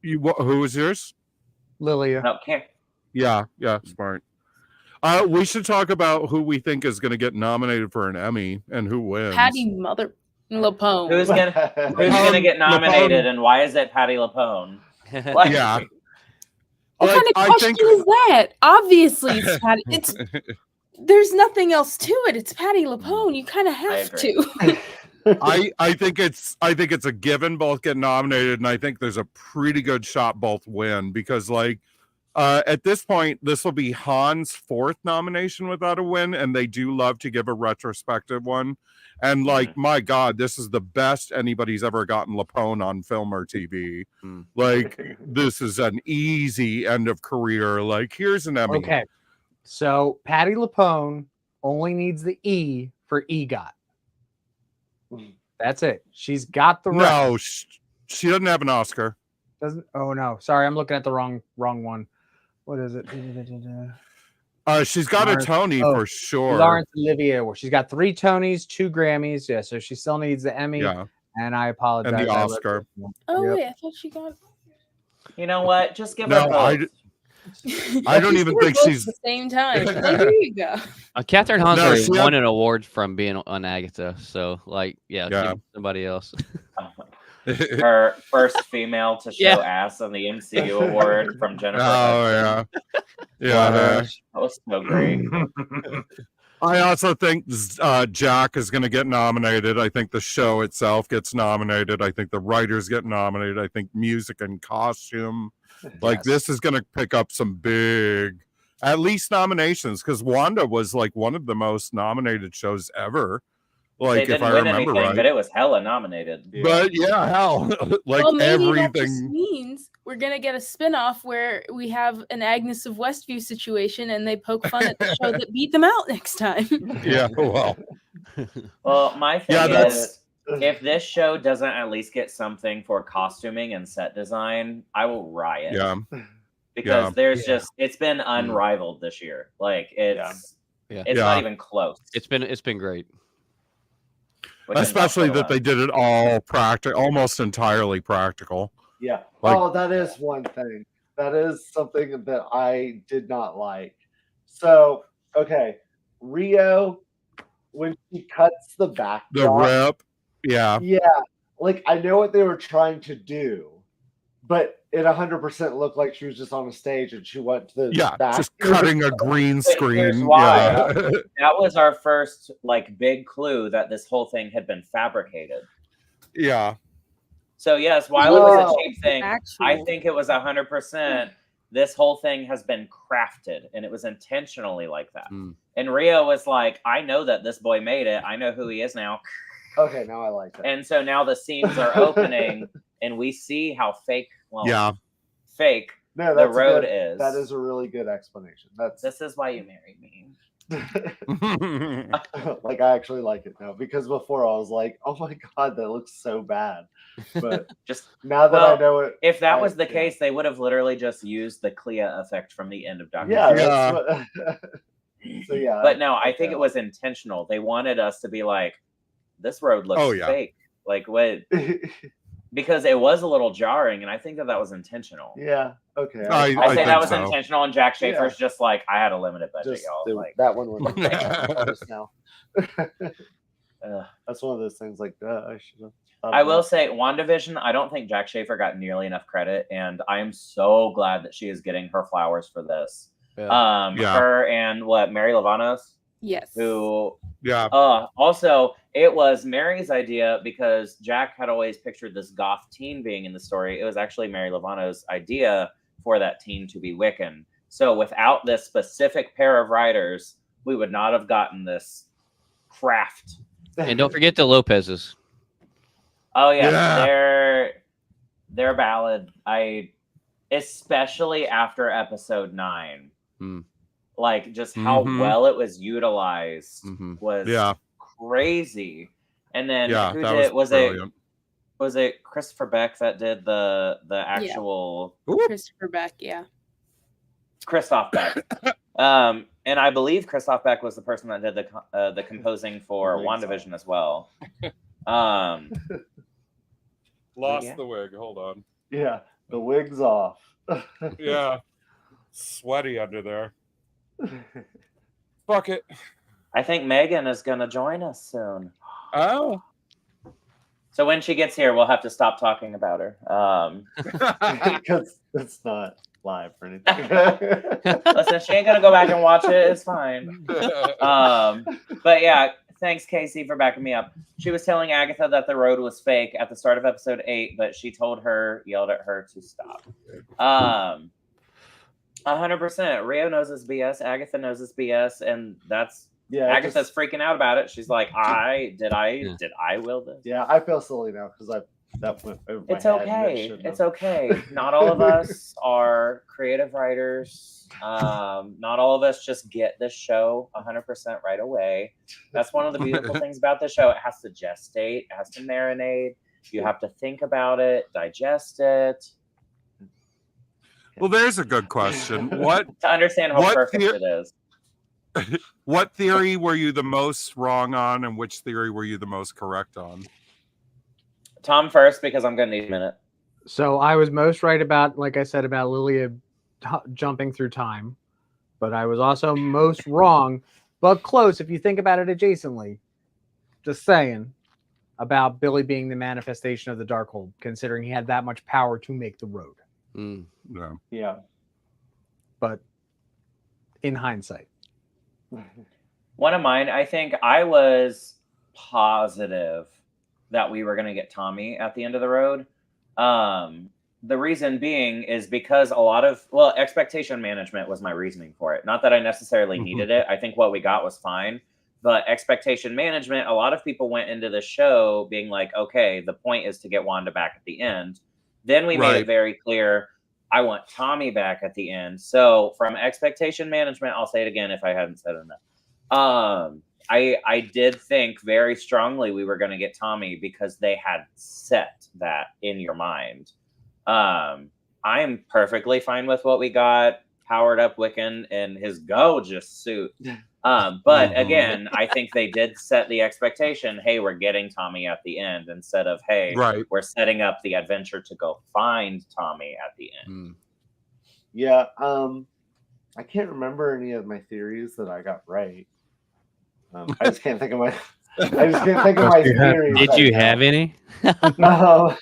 Speaker 4: who was yours?
Speaker 3: Lilia.
Speaker 1: No, can't.
Speaker 4: Yeah, smart. We should talk about who we think is going to get nominated for an Emmy and who wins.
Speaker 2: Patty Mother LuPone.
Speaker 1: Who's gonna get nominated, and why is it Patti LuPone?
Speaker 4: Yeah.
Speaker 2: What kind of question is that? Obviously, it's Patty. There's nothing else to it. It's Patti LuPone. You kind of have to.
Speaker 4: I think it's a given both get nominated, and I think there's a pretty good shot both win because at this point this will be Han's 4th nomination without a win, and they do love to give a retrospective one. And my God, this is the best anybody's ever gotten LuPone on film or TV. This is an easy end of career. Here's an Emmy.
Speaker 3: Okay, so Patti LuPone only needs the E for EGOT. That's it. She's got the
Speaker 4: No, she doesn't have an Oscar.
Speaker 3: Doesn't? Oh no, sorry, I'm looking at the wrong one. What is it?
Speaker 4: She's got a Tony for sure.
Speaker 3: Laurence Olivier Award. She's got 3 Tonys, 2 Grammys. Yeah, so she still needs the Emmy.
Speaker 4: Yeah.
Speaker 3: And I apologize.
Speaker 4: And the Oscar.
Speaker 2: Oh wait, I thought she got.
Speaker 1: You know what? Just give her both.
Speaker 4: I don't even think she's
Speaker 2: at the same time. There you go.
Speaker 5: Catherine Hahn's already
Speaker 4: she
Speaker 5: won an award from being on Agatha, so give somebody else.
Speaker 1: Her first female to show ass on the MCU award from Jennifer.
Speaker 4: Oh yeah.
Speaker 1: That was so great.
Speaker 4: I also think Jack is going to get nominated. I think the show itself gets nominated. I think the writers get nominated. I think music and costume. This is going to pick up some big, at least nominations, because Wanda was one of the most nominated shows ever.
Speaker 1: They didn't
Speaker 4: if I
Speaker 1: win
Speaker 4: remember
Speaker 1: anything,
Speaker 4: right.
Speaker 1: but it was hella nominated.
Speaker 4: But yeah, hell,
Speaker 2: well, maybe that just
Speaker 4: everything.
Speaker 2: means we're gonna get a spinoff where we have an Agnes of Westview situation, and they poke fun at the show that beat them out next time.
Speaker 4: Yeah, well.
Speaker 1: Well, my thing is, if this show doesn't at least get something for costuming and set design, I will riot.
Speaker 4: Yeah.
Speaker 1: Because it's been unrivaled this year. It's not even close.
Speaker 5: It's been great.
Speaker 4: Especially that they did it all practical, almost entirely practical.
Speaker 6: Yeah. That is one thing. That is something that I did not like. So, okay, Rio, when she cuts the back,
Speaker 4: the rip, yeah,
Speaker 6: I know what they were trying to do, but it 100% looked like she was just on a stage and she went to the back.
Speaker 4: Just cutting a green screen.
Speaker 1: Yeah. That was our first big clue that this whole thing had been fabricated.
Speaker 4: Yeah.
Speaker 1: So yes, while it was a
Speaker 6: Whoa.
Speaker 1: cheap thing,
Speaker 2: Actual.
Speaker 1: I think it was 100%. This whole thing has been crafted, and it was intentionally like that.
Speaker 5: Mm.
Speaker 1: And Rio was like, "I know that this boy made it. I know who he is now."
Speaker 6: Okay, now I like it.
Speaker 1: And so now the seams are opening, and we see how fake. Well,
Speaker 4: Yeah.
Speaker 1: fake.
Speaker 6: No,
Speaker 1: the
Speaker 6: that's
Speaker 1: road
Speaker 6: good,
Speaker 1: is.
Speaker 6: That is a really good explanation. That's
Speaker 1: This is why you married me.
Speaker 6: like I actually like it now, because before I was like, oh my god, that looks so bad. But
Speaker 1: Just
Speaker 6: now that
Speaker 1: well,
Speaker 6: I know it,
Speaker 1: if that
Speaker 6: I-
Speaker 1: was the
Speaker 6: yeah.
Speaker 1: case, they would have literally just used the Clea effect from the end of Doctor
Speaker 6: Yeah,
Speaker 1: Who.
Speaker 6: that's what, so yeah.
Speaker 1: But no, I think it was intentional. They wanted us to be like, this road looks
Speaker 4: Oh, yeah.
Speaker 1: fake. Like what? Because it was a little jarring, and I think that was intentional.
Speaker 6: Yeah. Okay.
Speaker 4: I
Speaker 1: I say
Speaker 4: think
Speaker 1: that was
Speaker 4: so.
Speaker 1: intentional, and Jack Schaefer's just like, I had a limited budget,
Speaker 6: just
Speaker 1: y'all.
Speaker 6: do
Speaker 1: Like,
Speaker 6: that one was just now.
Speaker 1: ugh.
Speaker 6: That's one of those things like that. I should have.
Speaker 1: I will say, WandaVision, I don't think Jack Schaefer got nearly enough credit, and I am so glad that she is getting her flowers for this.
Speaker 5: Yeah.
Speaker 4: Yeah.
Speaker 1: Her and Mary Lavanos,
Speaker 2: Yes.
Speaker 1: who
Speaker 4: Yeah.
Speaker 1: also it was Mary's idea because Jack had always pictured this goth teen being in the story. It was actually Mary Lavanos' idea for that teen to be Wiccan. So without this specific pair of writers, we would not have gotten this craft.
Speaker 5: And don't forget the Lopez's.
Speaker 1: Oh yeah,
Speaker 4: Yeah.
Speaker 1: their ballad. Especially after episode 9. Like just how
Speaker 4: Mhm.
Speaker 1: well it was utilized was
Speaker 4: Yeah.
Speaker 1: crazy. And then
Speaker 4: Yeah.
Speaker 1: who
Speaker 4: That
Speaker 1: did
Speaker 4: was brilliant.
Speaker 1: was it Christopher Beck that did the actual
Speaker 2: Christopher Beck, yeah.
Speaker 1: Christoph Beck. And I believe Christoph Beck was the person that did the composing for WandaVision as well.
Speaker 4: Lost
Speaker 1: Yeah.
Speaker 4: the wig. Hold on.
Speaker 6: Yeah, the wig's off.
Speaker 4: Yeah. Sweaty under there. Fuck it.
Speaker 1: I think Megan is gonna join us soon.
Speaker 4: Oh.
Speaker 1: So when she gets here, we'll have to stop talking about her.
Speaker 6: Because it's not live or anything.
Speaker 1: Listen, she ain't gonna go back and watch it. It's fine. But yeah, thanks Casey for backing me up. She was telling Agatha that the road was fake at the start of episode 8, but she yelled at her to stop. 100%. Rio knows this BS. Agatha knows this BS, and that's Agatha's freaking out about it. She's like, did I will this?
Speaker 6: Yeah, I feel silly now because that went over my
Speaker 1: It's
Speaker 6: head.
Speaker 1: okay. It's okay. Not all of us are creative writers. Not all of us just get this show 100% right away. That's one of the beautiful things about this show. It has to gestate. It has to marinate. You have to think about it, digest it.
Speaker 4: Well, there's a good question. What
Speaker 1: To understand how perfect it is.
Speaker 4: What theory were you the most wrong on, and which theory were you the most correct on?
Speaker 1: Tom first, because I'm going to need a minute.
Speaker 3: So I was most right about, like I said, about Lilia jumping through time, but I was also most wrong, but close if you think about it adjacently. Just saying about Billy being the manifestation of the Darkhold, considering he had that much power to make the road.
Speaker 4: No.
Speaker 6: Yeah.
Speaker 3: But in hindsight.
Speaker 1: One of mine, I think I was positive that we were going to get Tommy at the end of the road. The reason being is because a lot of, expectation management was my reasoning for it. Not that I necessarily needed it. I think what we got was fine. But expectation management, a lot of people went into the show being like, okay, the point is to get Wanda back at the end. Then we made it very clear, I want Tommy back at the end. So from expectation management, I'll say it again if I hadn't said enough. I did think very strongly we were going to get Tommy because they had set that in your mind. I'm perfectly fine with what we got. Powered up Wiccan in his gorgeous suit. But again, I think they did set the expectation, hey, we're getting Tommy at the end, instead of, hey, we're setting up the adventure to go find Tommy at the end.
Speaker 6: Yeah, I can't remember any of my theories that I got right. I just can't think of my theories.
Speaker 5: Did you have any?
Speaker 6: No.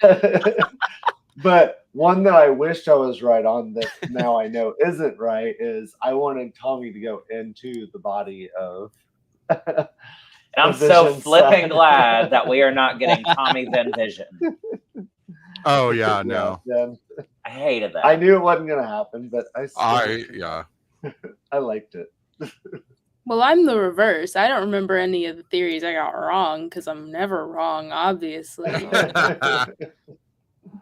Speaker 6: But one that I wished I was right on that now I know isn't right is I wanted Tommy to go into the body of.
Speaker 1: And I'm so flipping glad that we are not getting Tommy then Vision.
Speaker 4: Oh yeah, no.
Speaker 6: Yeah.
Speaker 1: I hated that.
Speaker 6: I knew it wasn't gonna happen, but
Speaker 4: Yeah.
Speaker 6: I liked it.
Speaker 2: Well, I'm the reverse. I don't remember any of the theories I got wrong because I'm never wrong, obviously.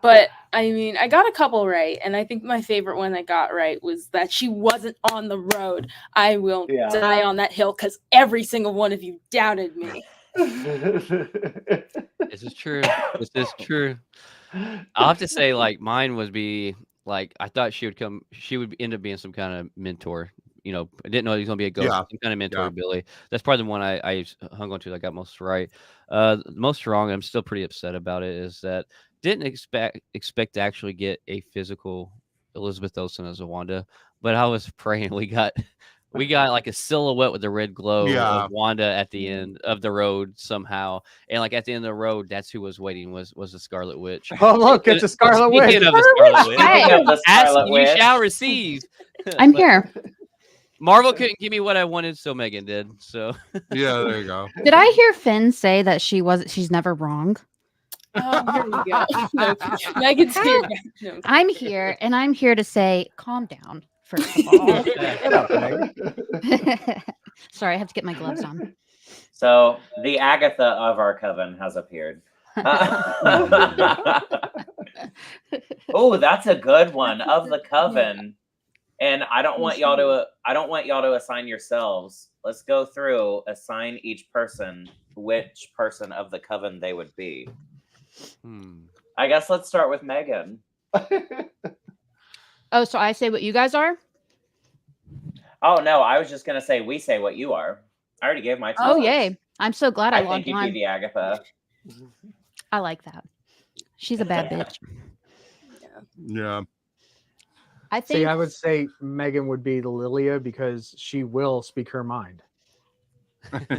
Speaker 2: But I mean, I got a couple right, and I think my favorite one I got right was that she wasn't on the road. I will die on that hill because every single one of you doubted me.
Speaker 5: This is true. This is true. I'll have to say, like, mine would be like I thought she would end up being some kind of mentor. You know, I didn't know he was gonna be a ghost.
Speaker 4: Yeah.
Speaker 5: Some kind of mentor
Speaker 4: Yeah.
Speaker 5: to Billy. That's probably the one I hung on to that I got most right. Most wrong, I'm still pretty upset about it, is that didn't expect to actually get a physical Elizabeth Olsen as a Wanda, but I was praying we got like a silhouette with the red glow of Wanda at the end of the road somehow, and like at the end of the road, that's who was waiting was the Scarlet Witch.
Speaker 3: Oh look, it's a Scarlet Witch.
Speaker 5: Speaking of the Scarlet Witch,
Speaker 1: Speaking of the
Speaker 5: ask
Speaker 1: Scarlet
Speaker 5: you
Speaker 1: Witch.
Speaker 5: shall receive.
Speaker 8: I'm
Speaker 5: But
Speaker 8: here.
Speaker 5: Marvel couldn't give me what I wanted, so Megan did. So
Speaker 4: Yeah, there you go.
Speaker 8: Did I hear Finn say that she's never wrong?
Speaker 2: Oh, here we go. No, Megan's here. No.
Speaker 8: I'm here, and I'm here to say, calm down, first of all.
Speaker 3: Get up, Meg.
Speaker 8: Sorry, I have to get my gloves on.
Speaker 1: So the Agatha of our coven has appeared. Oh, that's a good one, of the coven. And I don't want y'all to assign yourselves. Let's go through, assign each person which person of the coven they would be. I guess let's start with Megan.
Speaker 8: Oh, so I say what you guys are?
Speaker 1: Oh no, I was just gonna say we say what you are. I already gave my 2
Speaker 8: Oh,
Speaker 1: votes.
Speaker 8: yay. I'm so glad I
Speaker 1: I
Speaker 8: logged
Speaker 1: think you'd be
Speaker 8: on.
Speaker 1: the Agatha.
Speaker 8: I like that. She's a bad bitch.
Speaker 4: Yeah.
Speaker 8: I think
Speaker 3: See, I would say Megan would be the Lilia because she will speak her mind.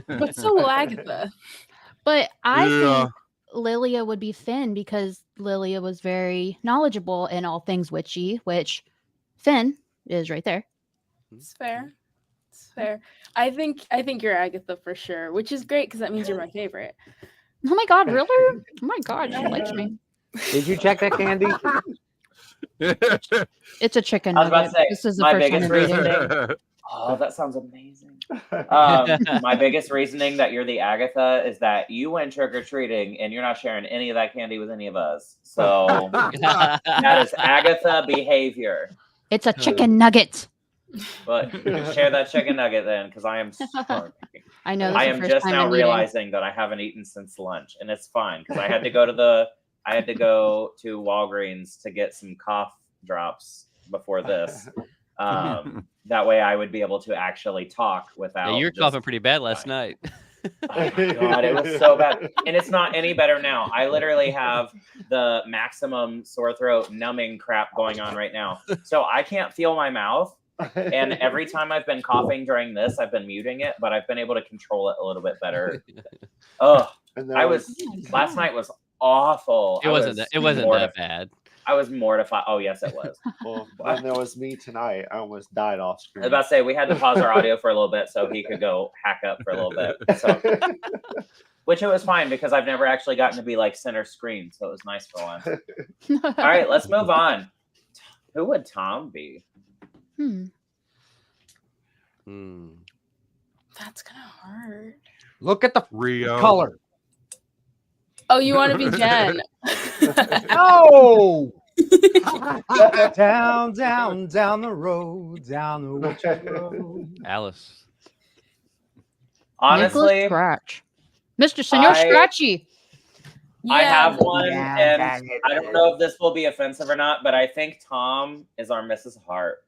Speaker 2: But so will Agatha.
Speaker 8: But I
Speaker 4: Yeah.
Speaker 8: think Lilia would be Finn because Lilia was very knowledgeable in all things witchy, which Finn is right there.
Speaker 2: It's fair. It's fair. I think you're Agatha for sure, which is great because that means you're my favorite.
Speaker 8: Oh my god, really? Oh my god, she likes me.
Speaker 3: Did you check that candy?
Speaker 8: It's a chicken
Speaker 1: I was about
Speaker 8: nugget.
Speaker 1: to say,
Speaker 8: This is the
Speaker 1: my
Speaker 8: first time
Speaker 1: biggest
Speaker 8: I'm eating it.
Speaker 1: reasoning. Oh, that sounds amazing. My biggest reasoning that you're the Agatha is that you went trick-or-treating and you're not sharing any of that candy with any of us. So that is Agatha behavior.
Speaker 8: It's a chicken nugget.
Speaker 1: But share that chicken nugget then, because I am starving.
Speaker 8: I know. This
Speaker 1: I
Speaker 8: is
Speaker 1: am
Speaker 8: the first
Speaker 1: just
Speaker 8: time
Speaker 1: now
Speaker 8: I'm eating.
Speaker 1: realizing that I haven't eaten since lunch, and it's fine because I had to go to Walgreens to get some cough drops before this. That way I would be able to actually talk without.
Speaker 5: yeah, you were
Speaker 1: just
Speaker 5: coughing pretty bad last
Speaker 1: dying.
Speaker 5: night.
Speaker 1: Oh my god, it was so bad. And it's not any better now. I literally have the maximum sore throat numbing crap going on right now. So I can't feel my mouth. And every time I've been coughing during this, I've been muting it, but I've been able to control it a little bit better. Oh, last night was awful.
Speaker 5: It wasn't that bad.
Speaker 1: I was mortified. Oh, yes, it was.
Speaker 6: Well, and there was me tonight. I almost died off
Speaker 1: I
Speaker 6: screen.
Speaker 1: was about to say, we had to pause our audio for a little bit so he could go hack up for a little bit. So, which it was fine because I've never actually gotten to be like center screen. So it was nice for once. All right, let's move on. Who would Tom be?
Speaker 2: That's kind of hard.
Speaker 3: Look at the
Speaker 4: Rio.
Speaker 3: color.
Speaker 2: Oh, you want to be Jen?
Speaker 3: Oh! down the road, down the witch's road.
Speaker 5: Alice.
Speaker 1: Honestly,
Speaker 8: Nicholas Scratch. Mr. Senor Scratchy.
Speaker 1: I have one,
Speaker 3: Yeah,
Speaker 1: and
Speaker 3: dang it.
Speaker 1: I don't know if this will be offensive or not, but I think Tom is our Mrs. Hart.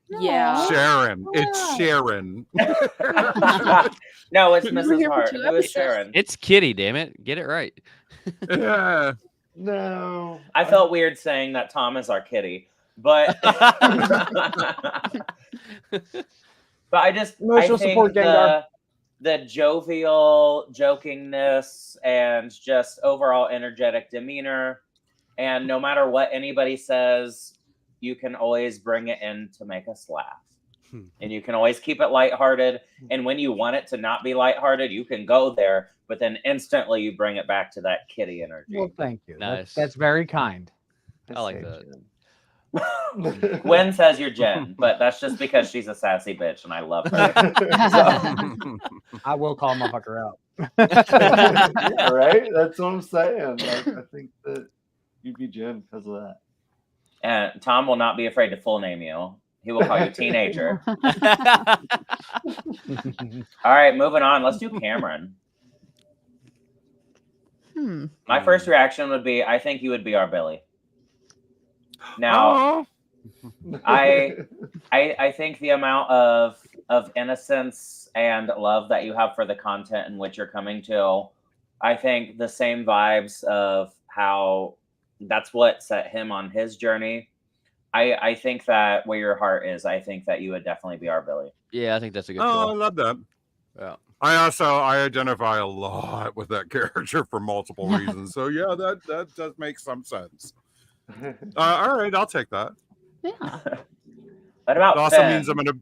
Speaker 2: Yeah.
Speaker 4: Sharon. It's Sharon.
Speaker 1: No, it's
Speaker 2: You were
Speaker 1: Mrs.
Speaker 2: here for
Speaker 1: Hart.
Speaker 2: 2
Speaker 1: Who is
Speaker 2: episodes.
Speaker 1: Sharon?
Speaker 5: It's Kitty, damn it. Get it right.
Speaker 4: Yeah.
Speaker 6: No.
Speaker 1: I felt weird saying that Tom is our kitty, but I
Speaker 3: Emotional
Speaker 1: think
Speaker 3: support, Gengar.
Speaker 1: the jovial jokingness and just overall energetic demeanor, and no matter what anybody says, you can always bring it in to make us laugh. And you can always keep it lighthearted. And when you want it to not be lighthearted, you can go there, but then instantly you bring it back to that kitty energy.
Speaker 3: Well, thank you.
Speaker 5: Nice.
Speaker 3: That's very kind.
Speaker 5: I like that.
Speaker 1: Gwen says you're Jen, but that's just because she's a sassy bitch and I love her.
Speaker 3: I will call motherfucker out.
Speaker 6: Yeah, right? That's what I'm saying. Like, I think that you'd be Jen because of that.
Speaker 1: And Tom will not be afraid to full name you. He will call you teenager. All right, moving on. Let's do Cameron. My first reaction would be, I think you would be our Billy. Now, I think the amount of innocence and love that you have for the content in which you're coming to, I think the same vibes of how that's what set him on his journey. I think that where your heart is, I think that you would definitely be our Billy.
Speaker 5: Yeah, I think that's a good
Speaker 4: I
Speaker 5: call.
Speaker 4: love that.
Speaker 5: Yeah.
Speaker 4: I identify a lot with that character for multiple reasons. So yeah, that does make some sense. All right, I'll take that.
Speaker 8: Yeah.
Speaker 1: What about
Speaker 4: It also
Speaker 1: Finn?
Speaker 4: means I'm gonna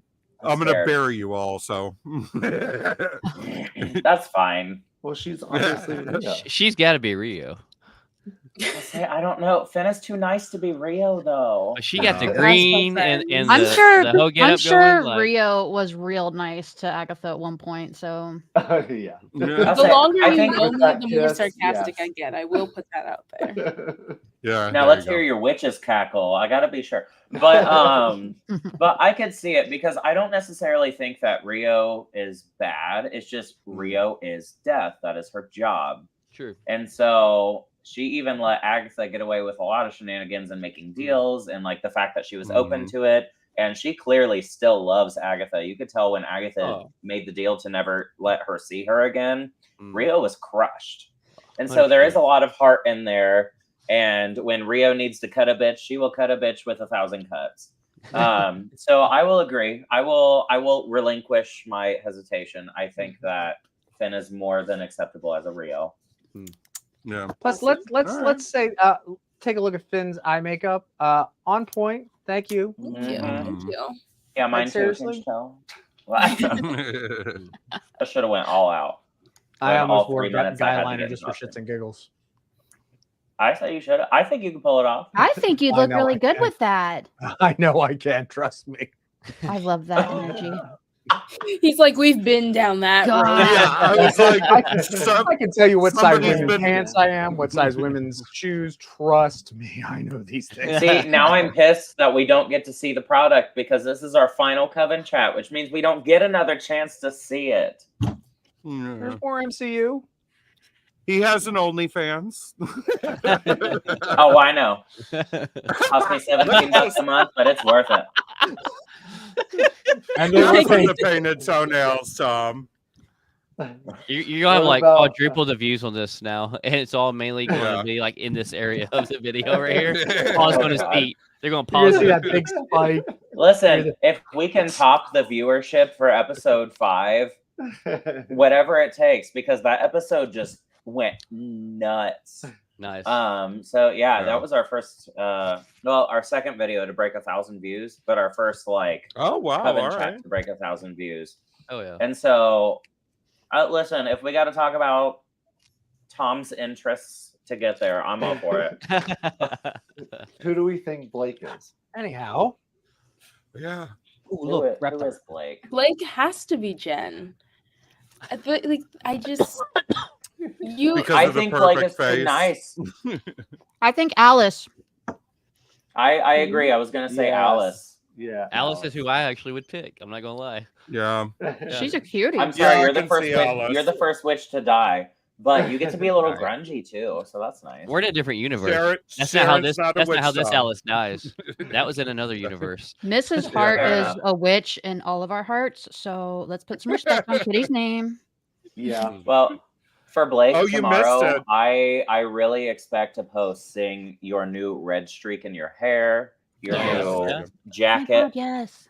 Speaker 1: scared.
Speaker 4: bury you all. So
Speaker 1: That's fine.
Speaker 6: Well, she's obviously Rio.
Speaker 5: She's got to be Rio.
Speaker 1: I don't know. Finn is too nice to be Rio, though.
Speaker 5: She got the
Speaker 4: That's
Speaker 5: green
Speaker 1: my
Speaker 5: and
Speaker 1: friend.
Speaker 8: I'm
Speaker 5: the
Speaker 8: sure.
Speaker 5: whole get
Speaker 8: I'm
Speaker 5: up
Speaker 8: sure
Speaker 5: going, like-
Speaker 8: Rio was real nice to Agatha at one point. So
Speaker 6: Yeah.
Speaker 4: yeah.
Speaker 1: I'll
Speaker 2: The
Speaker 1: say,
Speaker 2: longer
Speaker 1: I
Speaker 2: you
Speaker 1: think
Speaker 2: know
Speaker 6: with
Speaker 2: me,
Speaker 6: that
Speaker 2: the more
Speaker 6: kiss,
Speaker 2: sarcastic
Speaker 6: yes.
Speaker 2: I get. I will put that out there.
Speaker 4: Yeah.
Speaker 1: Now
Speaker 4: there
Speaker 1: let's
Speaker 4: you
Speaker 1: hear your witch's cackle. I gotta be sure, but but I could see it because I don't necessarily think that Rio is bad. It's just Rio is death. That is her job,
Speaker 5: True.
Speaker 1: and so she even let Agatha get away with a lot of shenanigans and making deals, and like the fact that she was open to it, and she clearly still loves Agatha. You could tell when Agatha made the deal to never let her see her again. Rio was crushed, and so there is a lot of heart in there. And when Rio needs to cut a bitch, she will cut a bitch with 1,000 cuts. So I will agree. I will relinquish my hesitation. I think that Finn is more than acceptable as a Rio.
Speaker 4: Yeah.
Speaker 3: Plus, let's say take a look at Finn's eye makeup. On point. Thank you.
Speaker 2: Thank you. Thank you.
Speaker 1: Yeah, mine
Speaker 3: Like,
Speaker 1: too. Can
Speaker 3: seriously?
Speaker 1: you tell? I should have went all out.
Speaker 3: I
Speaker 1: When
Speaker 3: almost
Speaker 1: all
Speaker 3: wore
Speaker 1: 3
Speaker 3: guy
Speaker 1: minutes I had to
Speaker 3: liner
Speaker 1: get
Speaker 3: just for
Speaker 1: nothing.
Speaker 3: shits and giggles.
Speaker 1: I say you should. I think you can pull it off.
Speaker 8: I think you'd
Speaker 3: I
Speaker 8: look
Speaker 3: know
Speaker 8: really
Speaker 3: I
Speaker 8: good
Speaker 3: can.
Speaker 8: with that.
Speaker 3: I know I can. Trust me.
Speaker 8: I love that energy.
Speaker 2: He's like, we've been down that
Speaker 8: God.
Speaker 2: road.
Speaker 4: Yeah, I was like,
Speaker 3: I can tell you what size
Speaker 4: somebody's
Speaker 3: women's
Speaker 4: been-
Speaker 3: pants I am, what size women's shoes. Trust me, I know these things.
Speaker 1: See, now I'm pissed that we don't get to see the product because this is our final Coven chat, which means we don't get another chance to see it.
Speaker 3: There's more MCU.
Speaker 4: He has an OnlyFans.
Speaker 1: Oh, I know. Cost me $17 a month, but it's worth it.
Speaker 3: And
Speaker 4: You're
Speaker 3: they
Speaker 4: from the painted toenails, Tom.
Speaker 5: You're gonna have
Speaker 6: What
Speaker 5: like
Speaker 6: about-
Speaker 5: quadruple the views on this now, and it's all mainly going
Speaker 4: Yeah.
Speaker 5: to be like in this area of the video right here. Paul's going to
Speaker 1: God.
Speaker 5: speak. They're going to
Speaker 3: You're
Speaker 5: pause.
Speaker 3: gonna see
Speaker 5: it.
Speaker 3: that big spike.
Speaker 1: Listen, if we can top the viewership for episode 5, whatever it takes, because that episode just went nuts.
Speaker 5: Nice.
Speaker 1: So yeah,
Speaker 4: Yeah.
Speaker 1: that was our first our second video to break 1,000 views, but our first like
Speaker 4: Oh wow!
Speaker 1: Coven
Speaker 4: All
Speaker 1: chat
Speaker 4: right.
Speaker 1: to break 1,000 views.
Speaker 5: Oh yeah.
Speaker 1: And so listen, if we got to talk about Tom's interests to get there, I'm all for it.
Speaker 6: Who do we think Blake is?
Speaker 3: Anyhow,
Speaker 4: Yeah.
Speaker 3: ooh,
Speaker 1: Who
Speaker 3: look,
Speaker 1: is
Speaker 3: Reptar.
Speaker 1: Blake?
Speaker 2: Blake has to be Jen. But like, I just you.
Speaker 4: Because
Speaker 1: I
Speaker 4: of the
Speaker 1: think Blake
Speaker 4: perfect
Speaker 1: is
Speaker 4: face.
Speaker 1: too nice.
Speaker 8: I think Alice.
Speaker 1: I agree. I was gonna say
Speaker 6: Yes.
Speaker 1: Alice.
Speaker 6: Yeah.
Speaker 5: Alice is who I actually would pick. I'm not gonna lie.
Speaker 4: Yeah.
Speaker 8: She's a cutie.
Speaker 1: I'm sorry,
Speaker 4: Yeah, I
Speaker 1: you're the
Speaker 4: can
Speaker 1: first
Speaker 4: see
Speaker 1: witch,
Speaker 4: Alice.
Speaker 1: you're the first witch to die, but you get to be a little
Speaker 4: Right.
Speaker 1: grungy too, so that's nice.
Speaker 5: We're in a different universe.
Speaker 4: Sharon's
Speaker 5: That's not how
Speaker 4: not
Speaker 5: this.
Speaker 4: a
Speaker 5: That's not
Speaker 4: witch
Speaker 5: how this
Speaker 4: song.
Speaker 5: Alice dies. That was in another universe.
Speaker 8: Mrs. Hart
Speaker 1: fair
Speaker 8: is
Speaker 1: enough.
Speaker 8: a witch in all of our hearts, so let's put some respect on Kitty's name.
Speaker 6: Yeah.
Speaker 1: Well, for Blake
Speaker 4: Oh, you missed
Speaker 1: tomorrow,
Speaker 4: it.
Speaker 1: I really expect to post seeing your new red streak in your hair, your
Speaker 5: Oh,
Speaker 1: new
Speaker 5: yeah.
Speaker 8: Oh my
Speaker 1: jacket.
Speaker 8: God, yes.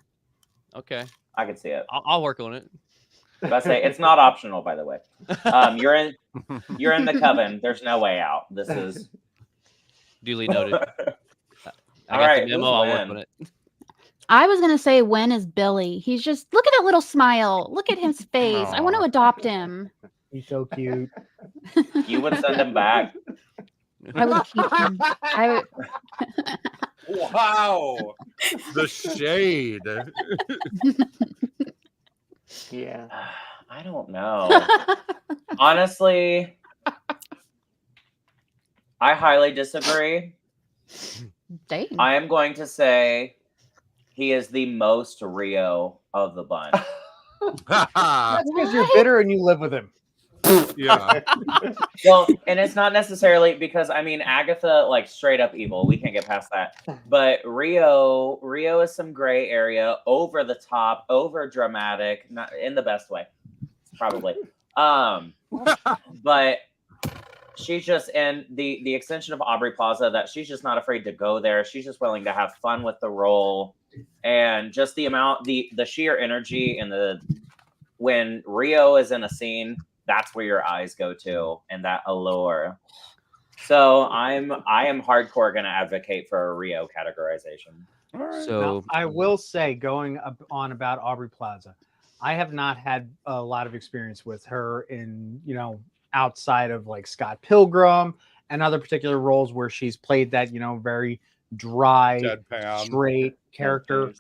Speaker 5: Okay,
Speaker 1: I can see it.
Speaker 5: I'll work on it.
Speaker 1: But I say it's not optional, by the way. You're in the Coven. There's no way out. This is
Speaker 5: Duly noted. I
Speaker 1: All
Speaker 5: got
Speaker 1: right,
Speaker 5: the memo.
Speaker 1: who's
Speaker 5: I'll work
Speaker 1: win?
Speaker 5: on it.
Speaker 8: I was gonna say Wen is Billy. He's just look at that little smile. Look at his face. I want to
Speaker 4: Aw.
Speaker 8: adopt him.
Speaker 3: He's so cute.
Speaker 1: You would send him back.
Speaker 8: I would keep him. I would.
Speaker 4: Wow. The shade.
Speaker 6: Yeah.
Speaker 1: I don't know. Honestly, I highly disagree.
Speaker 8: Dang.
Speaker 1: I am going to say he is the most Rio of the bunch.
Speaker 3: That's because you're bitter and you live with him.
Speaker 4: Yeah.
Speaker 1: Well, and it's not necessarily because I mean Agatha, like straight up evil. We can't get past that. But Rio is some gray area, over the top, over dramatic, not in the best way, probably. But she's just in the extension of Aubrey Plaza, that she's just not afraid to go there. She's just willing to have fun with the role, and just the amount, the sheer energy, and when Rio is in a scene, that's where your eyes go to, and that allure. So I am hardcore going to advocate for a Rio categorization.
Speaker 5: So
Speaker 3: Now, I will say, going on about Aubrey Plaza, I have not had a lot of experience with her in, outside of like Scott Pilgrim and other particular roles where she's played that, very dry,
Speaker 4: Deadpan.
Speaker 3: straight character.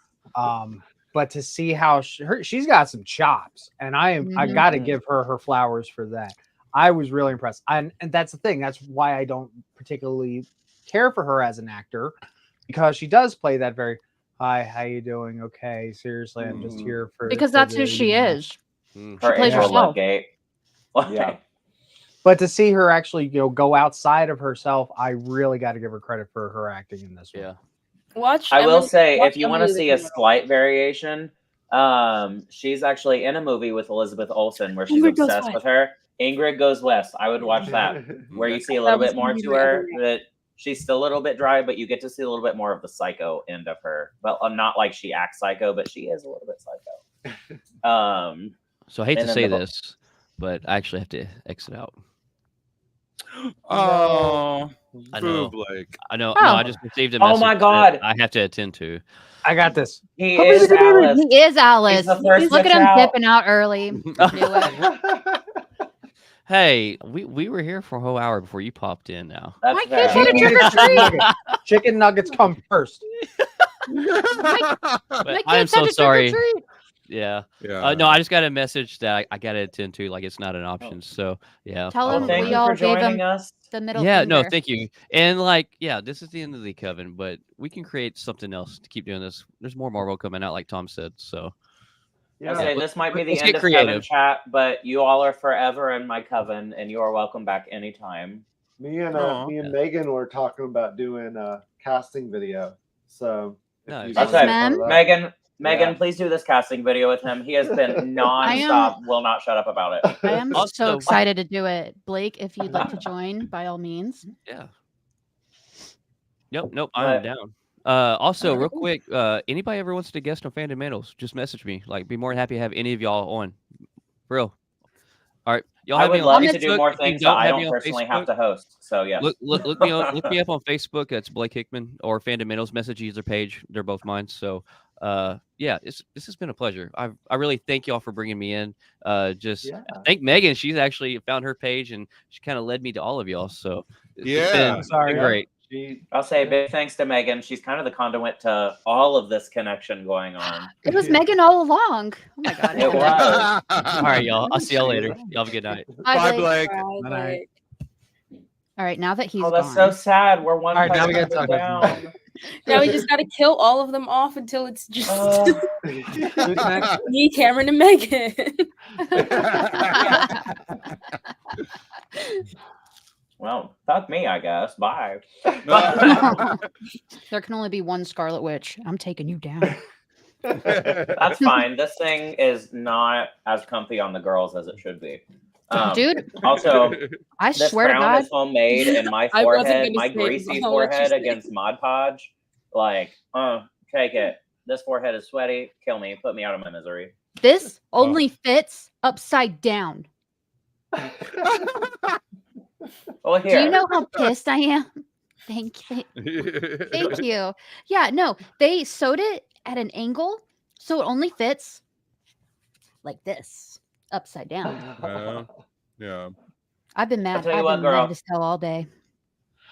Speaker 3: But to see how she's got some chops, and I got to give her flowers for that. I was really impressed. And that's the thing. That's why I don't particularly care for her as an actor, because she does play that very, hi, how you doing? Okay, seriously, I'm just here for...
Speaker 8: Because that's who she is.
Speaker 1: Her
Speaker 8: plays
Speaker 1: April
Speaker 8: herself.
Speaker 1: Ludgate.
Speaker 6: Yeah.
Speaker 3: But to see her actually, go outside of herself, I really got to give her credit for her acting in this one.
Speaker 5: yeah.
Speaker 1: I will say, if you want to see a slight variation, she's actually in a movie with Elizabeth Olsen where she's
Speaker 2: Ingrid Goes
Speaker 1: obsessed
Speaker 2: West.
Speaker 1: with her. Ingrid Goes West. I would watch that, where you see a little
Speaker 2: That was
Speaker 1: bit more
Speaker 2: gonna be
Speaker 1: to
Speaker 2: my
Speaker 1: her.
Speaker 2: other
Speaker 1: That she's still a little bit dry, but you get to see a little bit more of the psycho end of her. Well, not like she acts psycho, but she is a little bit psycho.
Speaker 5: So I hate
Speaker 1: And
Speaker 5: to
Speaker 1: then
Speaker 5: say
Speaker 1: the-
Speaker 5: this, but I actually have to exit out.
Speaker 4: Oh,
Speaker 5: I know.
Speaker 4: Blake.
Speaker 5: I know.
Speaker 8: Oh.
Speaker 5: No, I just received a
Speaker 1: Oh
Speaker 5: message
Speaker 1: my
Speaker 5: that
Speaker 1: God.
Speaker 5: I have to attend to.
Speaker 3: I got this.
Speaker 1: He is Alice.
Speaker 8: He is Alice.
Speaker 1: He's the first
Speaker 8: Look at
Speaker 1: witch
Speaker 8: him
Speaker 1: out.
Speaker 8: dipping out early. Knew it.
Speaker 5: Hey, we were here for a whole hour before you popped in. Now,
Speaker 1: That's
Speaker 8: My
Speaker 1: fair.
Speaker 8: kids had a trick or treat.
Speaker 3: Chicken nuggets come first.
Speaker 8: My
Speaker 5: I am
Speaker 8: kids had
Speaker 5: so
Speaker 8: a
Speaker 5: sorry.
Speaker 8: trick or treat.
Speaker 5: Yeah.
Speaker 4: Yeah.
Speaker 5: No, I just got a message that I got to attend to. Like, it's not an option. So yeah.
Speaker 8: Tell
Speaker 1: Well,
Speaker 8: him
Speaker 1: thank
Speaker 8: we
Speaker 1: you
Speaker 8: all
Speaker 1: for
Speaker 8: gave
Speaker 1: joining
Speaker 8: him
Speaker 1: us.
Speaker 8: the middle
Speaker 5: Yeah,
Speaker 8: finger.
Speaker 5: no, thank you. And like, yeah, this is the end of the Coven, but we can create something else to keep doing this. There's more Marvel coming out, like Tom said. So
Speaker 1: I say this might be the
Speaker 5: let's
Speaker 1: end
Speaker 5: get
Speaker 1: of Coven
Speaker 5: creative.
Speaker 1: Chat, but you all are forever in my coven, and you are welcome back anytime.
Speaker 6: Me and
Speaker 4: Aw.
Speaker 6: Megan were talking about doing a casting video. So if
Speaker 5: Nice.
Speaker 6: you
Speaker 1: That's
Speaker 6: guys
Speaker 1: right.
Speaker 6: are part of that-
Speaker 1: Megan,
Speaker 6: Yeah.
Speaker 1: please do this casting video with him. He has been non-stop, will not shut up about it.
Speaker 8: I am so
Speaker 5: Also-
Speaker 8: excited to do it. Blake, if you'd like to join, by all means.
Speaker 5: yeah. Nope,
Speaker 1: But-
Speaker 5: I'm down. Also, real quick, anybody ever wants to guest on Fundamentals, just message me. Like, be more than happy to have any of y'all on. For real. All right, y'all
Speaker 1: I
Speaker 5: have me
Speaker 1: would
Speaker 5: on
Speaker 1: love to
Speaker 5: Facebook.
Speaker 1: do more
Speaker 5: If you
Speaker 1: things that I
Speaker 5: have me
Speaker 1: don't
Speaker 5: on
Speaker 1: personally
Speaker 5: Facebook,
Speaker 1: have to host. So yeah,
Speaker 5: Look me up on Facebook. That's Blake Hickman, or Fundamentals. Message either page. They're both mine. So yeah, this has been a pleasure. I really thank y'all for bringing me in.
Speaker 6: Yeah.
Speaker 5: Thank Megan. She's actually found her page and she kind of led me to all of y'all. So it's
Speaker 4: Yeah.
Speaker 5: been,
Speaker 3: Sorry.
Speaker 5: been great.
Speaker 1: I'll say a big thanks to Megan. She's kind of the conduit to all of this connection going on.
Speaker 8: It was Megan all along. Oh my god.
Speaker 1: It was.
Speaker 5: All right, y'all. I'll see y'all later. Y'all have a good night.
Speaker 4: Bye, Blake.
Speaker 3: Bye.
Speaker 8: All right, now that he's
Speaker 1: Oh, that's
Speaker 8: gone.
Speaker 1: so sad. We're one
Speaker 3: All right, now we
Speaker 1: person
Speaker 3: gotta talk about
Speaker 1: down.
Speaker 2: Now we just got to kill all of them off until it's just
Speaker 3: Who's next?
Speaker 2: me, Cameron, and Megan.
Speaker 1: Well, fuck me, I guess. Bye.
Speaker 8: There can only be one Scarlet Witch. I'm taking you down.
Speaker 1: That's fine. This thing is not as comfy on the girls as it should be.
Speaker 8: Dude,
Speaker 1: Also,
Speaker 8: I
Speaker 1: this
Speaker 8: swear to
Speaker 1: crown
Speaker 8: God.
Speaker 1: is homemade, and my
Speaker 2: I wasn't
Speaker 1: forehead,
Speaker 2: gonna
Speaker 1: my
Speaker 2: say it, but
Speaker 1: greasy
Speaker 2: I'll let you
Speaker 1: forehead
Speaker 2: say it.
Speaker 1: against Mod Podge, like, take it. This forehead is sweaty. Kill me. Put me out of my misery.
Speaker 8: This only fits upside down.
Speaker 1: Well,
Speaker 8: Do
Speaker 1: here.
Speaker 8: you know how pissed I am? Thank you. Thank you. Yeah, no, they sewed it at an angle, so it only fits like this, upside down.
Speaker 4: Yeah.
Speaker 8: I've been mad.
Speaker 1: I'll tell you
Speaker 8: I've
Speaker 1: what,
Speaker 8: been
Speaker 1: girl.
Speaker 8: mad as hell all day.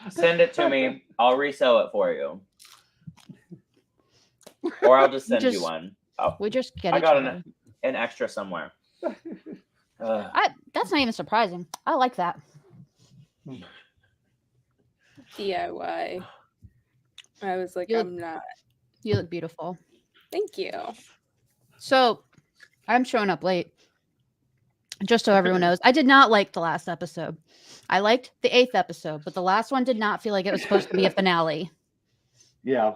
Speaker 1: Send it to me. I'll resell it for you. Or I'll just send you one.
Speaker 8: We just get
Speaker 1: I
Speaker 8: each
Speaker 1: got
Speaker 8: other.
Speaker 1: an extra somewhere.
Speaker 8: That's not even surprising. I like that.
Speaker 2: DIY. I was like,
Speaker 8: You
Speaker 2: I'm not.
Speaker 8: You look beautiful.
Speaker 2: Thank you.
Speaker 8: So, I'm showing up late. Just so everyone knows, I did not like the last episode. I liked the 8th episode, but the last one did not feel like it was supposed to be a finale.
Speaker 6: Yeah.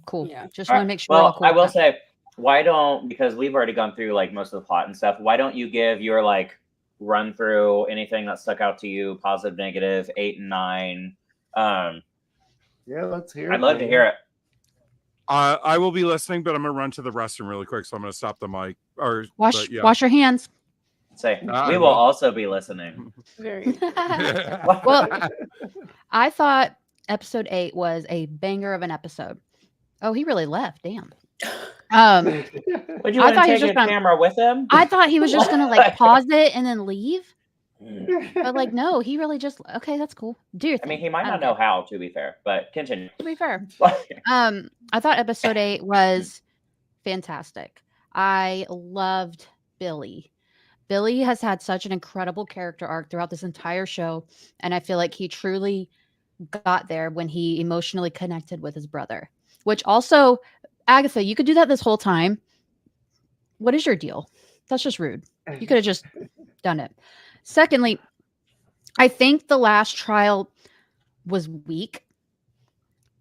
Speaker 8: Cool.
Speaker 2: Yeah.
Speaker 8: Just want to make sure.
Speaker 1: Well,
Speaker 8: cool
Speaker 1: I will say, why don't, because we've already gone through like most of the plot and stuff, why don't you give your like run through anything that stuck out to you, positive, negative, 8 and 9?
Speaker 6: Yeah, let's hear it.
Speaker 1: I'd love to hear it.
Speaker 4: I will be listening, but I'm gonna run to the restroom really quick, so I'm gonna stop the mic.
Speaker 8: Wash your hands.
Speaker 1: Say,
Speaker 4: I
Speaker 1: we will
Speaker 4: will.
Speaker 1: also be listening.
Speaker 2: Very.
Speaker 8: Well, I thought episode 8 was a banger of an episode. Oh, he really left. Damn.
Speaker 1: Would you
Speaker 8: I
Speaker 1: want
Speaker 8: thought
Speaker 1: to
Speaker 8: he was
Speaker 1: take
Speaker 8: just
Speaker 1: a
Speaker 8: gonna-
Speaker 1: camera with him?
Speaker 8: I thought he was just gonna like pause it and then leave. But like, no, he really just okay. That's cool. Do your
Speaker 1: I
Speaker 8: thing.
Speaker 1: mean, he might
Speaker 8: I
Speaker 1: not
Speaker 8: don't
Speaker 1: know
Speaker 8: care.
Speaker 1: how, to be fair, but continue.
Speaker 8: To be fair, I thought episode 8 was fantastic. I loved Billy. Billy has had such an incredible character arc throughout this entire show, and I feel like he truly got there when he emotionally connected with his brother. Which also, Agatha, you could do that this whole time. What is your deal? That's just rude. You could have just done it. Secondly, I think the last trial was weak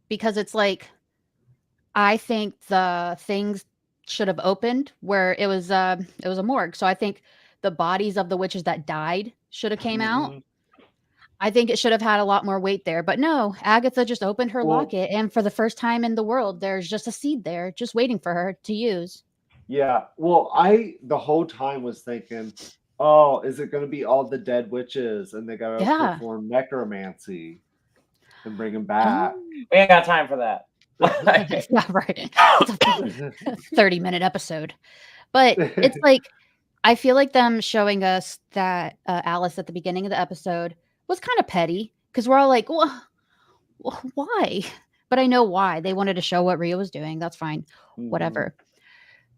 Speaker 8: because it's like I think the things should have opened where it was a morgue. So I think the bodies of the witches that died should have came out. I think it should have had a lot more weight there. But no, Agatha just opened her locket, and for the first time in the world, there's just a seed there just waiting for her to use.
Speaker 6: Yeah. Well, I the whole time was thinking, oh, is it going to be all the dead witches and they got to perform necromancy and bring them back?
Speaker 1: We ain't got time for that.
Speaker 8: Yeah, right. It's a 30-minute episode. But it's like, I feel like them showing us that Alice at the beginning of the episode was kind of petty because we're all like, well, why? But I know why. They wanted to show what Rio was doing. That's fine. Whatever.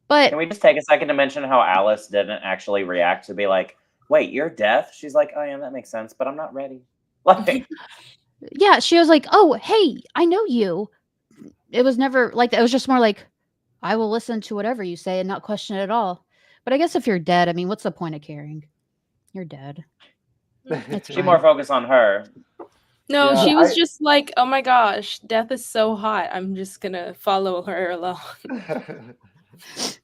Speaker 8: But
Speaker 1: can we just take a second to mention how Alice didn't actually react to be like, wait, you're deaf? She's like, oh yeah, that makes sense, but I'm not ready. Like,
Speaker 8: yeah, she was like, oh, hey, I know you. It was never like that. It was just more like, I will listen to whatever you say and not question it at all. But I guess if you're dead, I mean, what's the point of caring? You're dead.
Speaker 1: She more focused on her.
Speaker 2: No,
Speaker 6: Yeah,
Speaker 2: she was just like, oh my gosh, death is so hot. I'm just going to follow her along.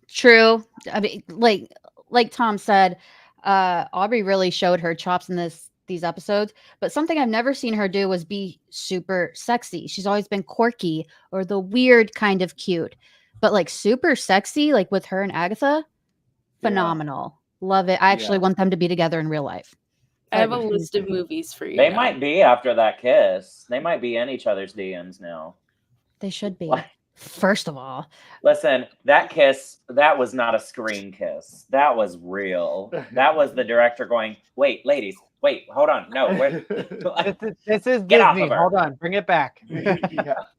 Speaker 8: True. I mean, like Tom said, Aubrey really showed her chops in these episodes, but something I've never seen her do was be super sexy. She's always been quirky or the weird kind of cute, but like super sexy, like with her and Agatha, phenomenal. Love it. I actually want them to be together in real life.
Speaker 2: I have a list of movies for you.
Speaker 1: They might be after that kiss. They might be in each other's DMs now.
Speaker 8: They should be.
Speaker 1: What?
Speaker 8: First of all,
Speaker 1: listen, that kiss, that was not a screen kiss. That was real. That was the director going, wait, ladies, wait, hold on. No, wait.
Speaker 3: This is
Speaker 1: Get off
Speaker 3: Disney.
Speaker 1: of her.
Speaker 3: Hold on, bring it back.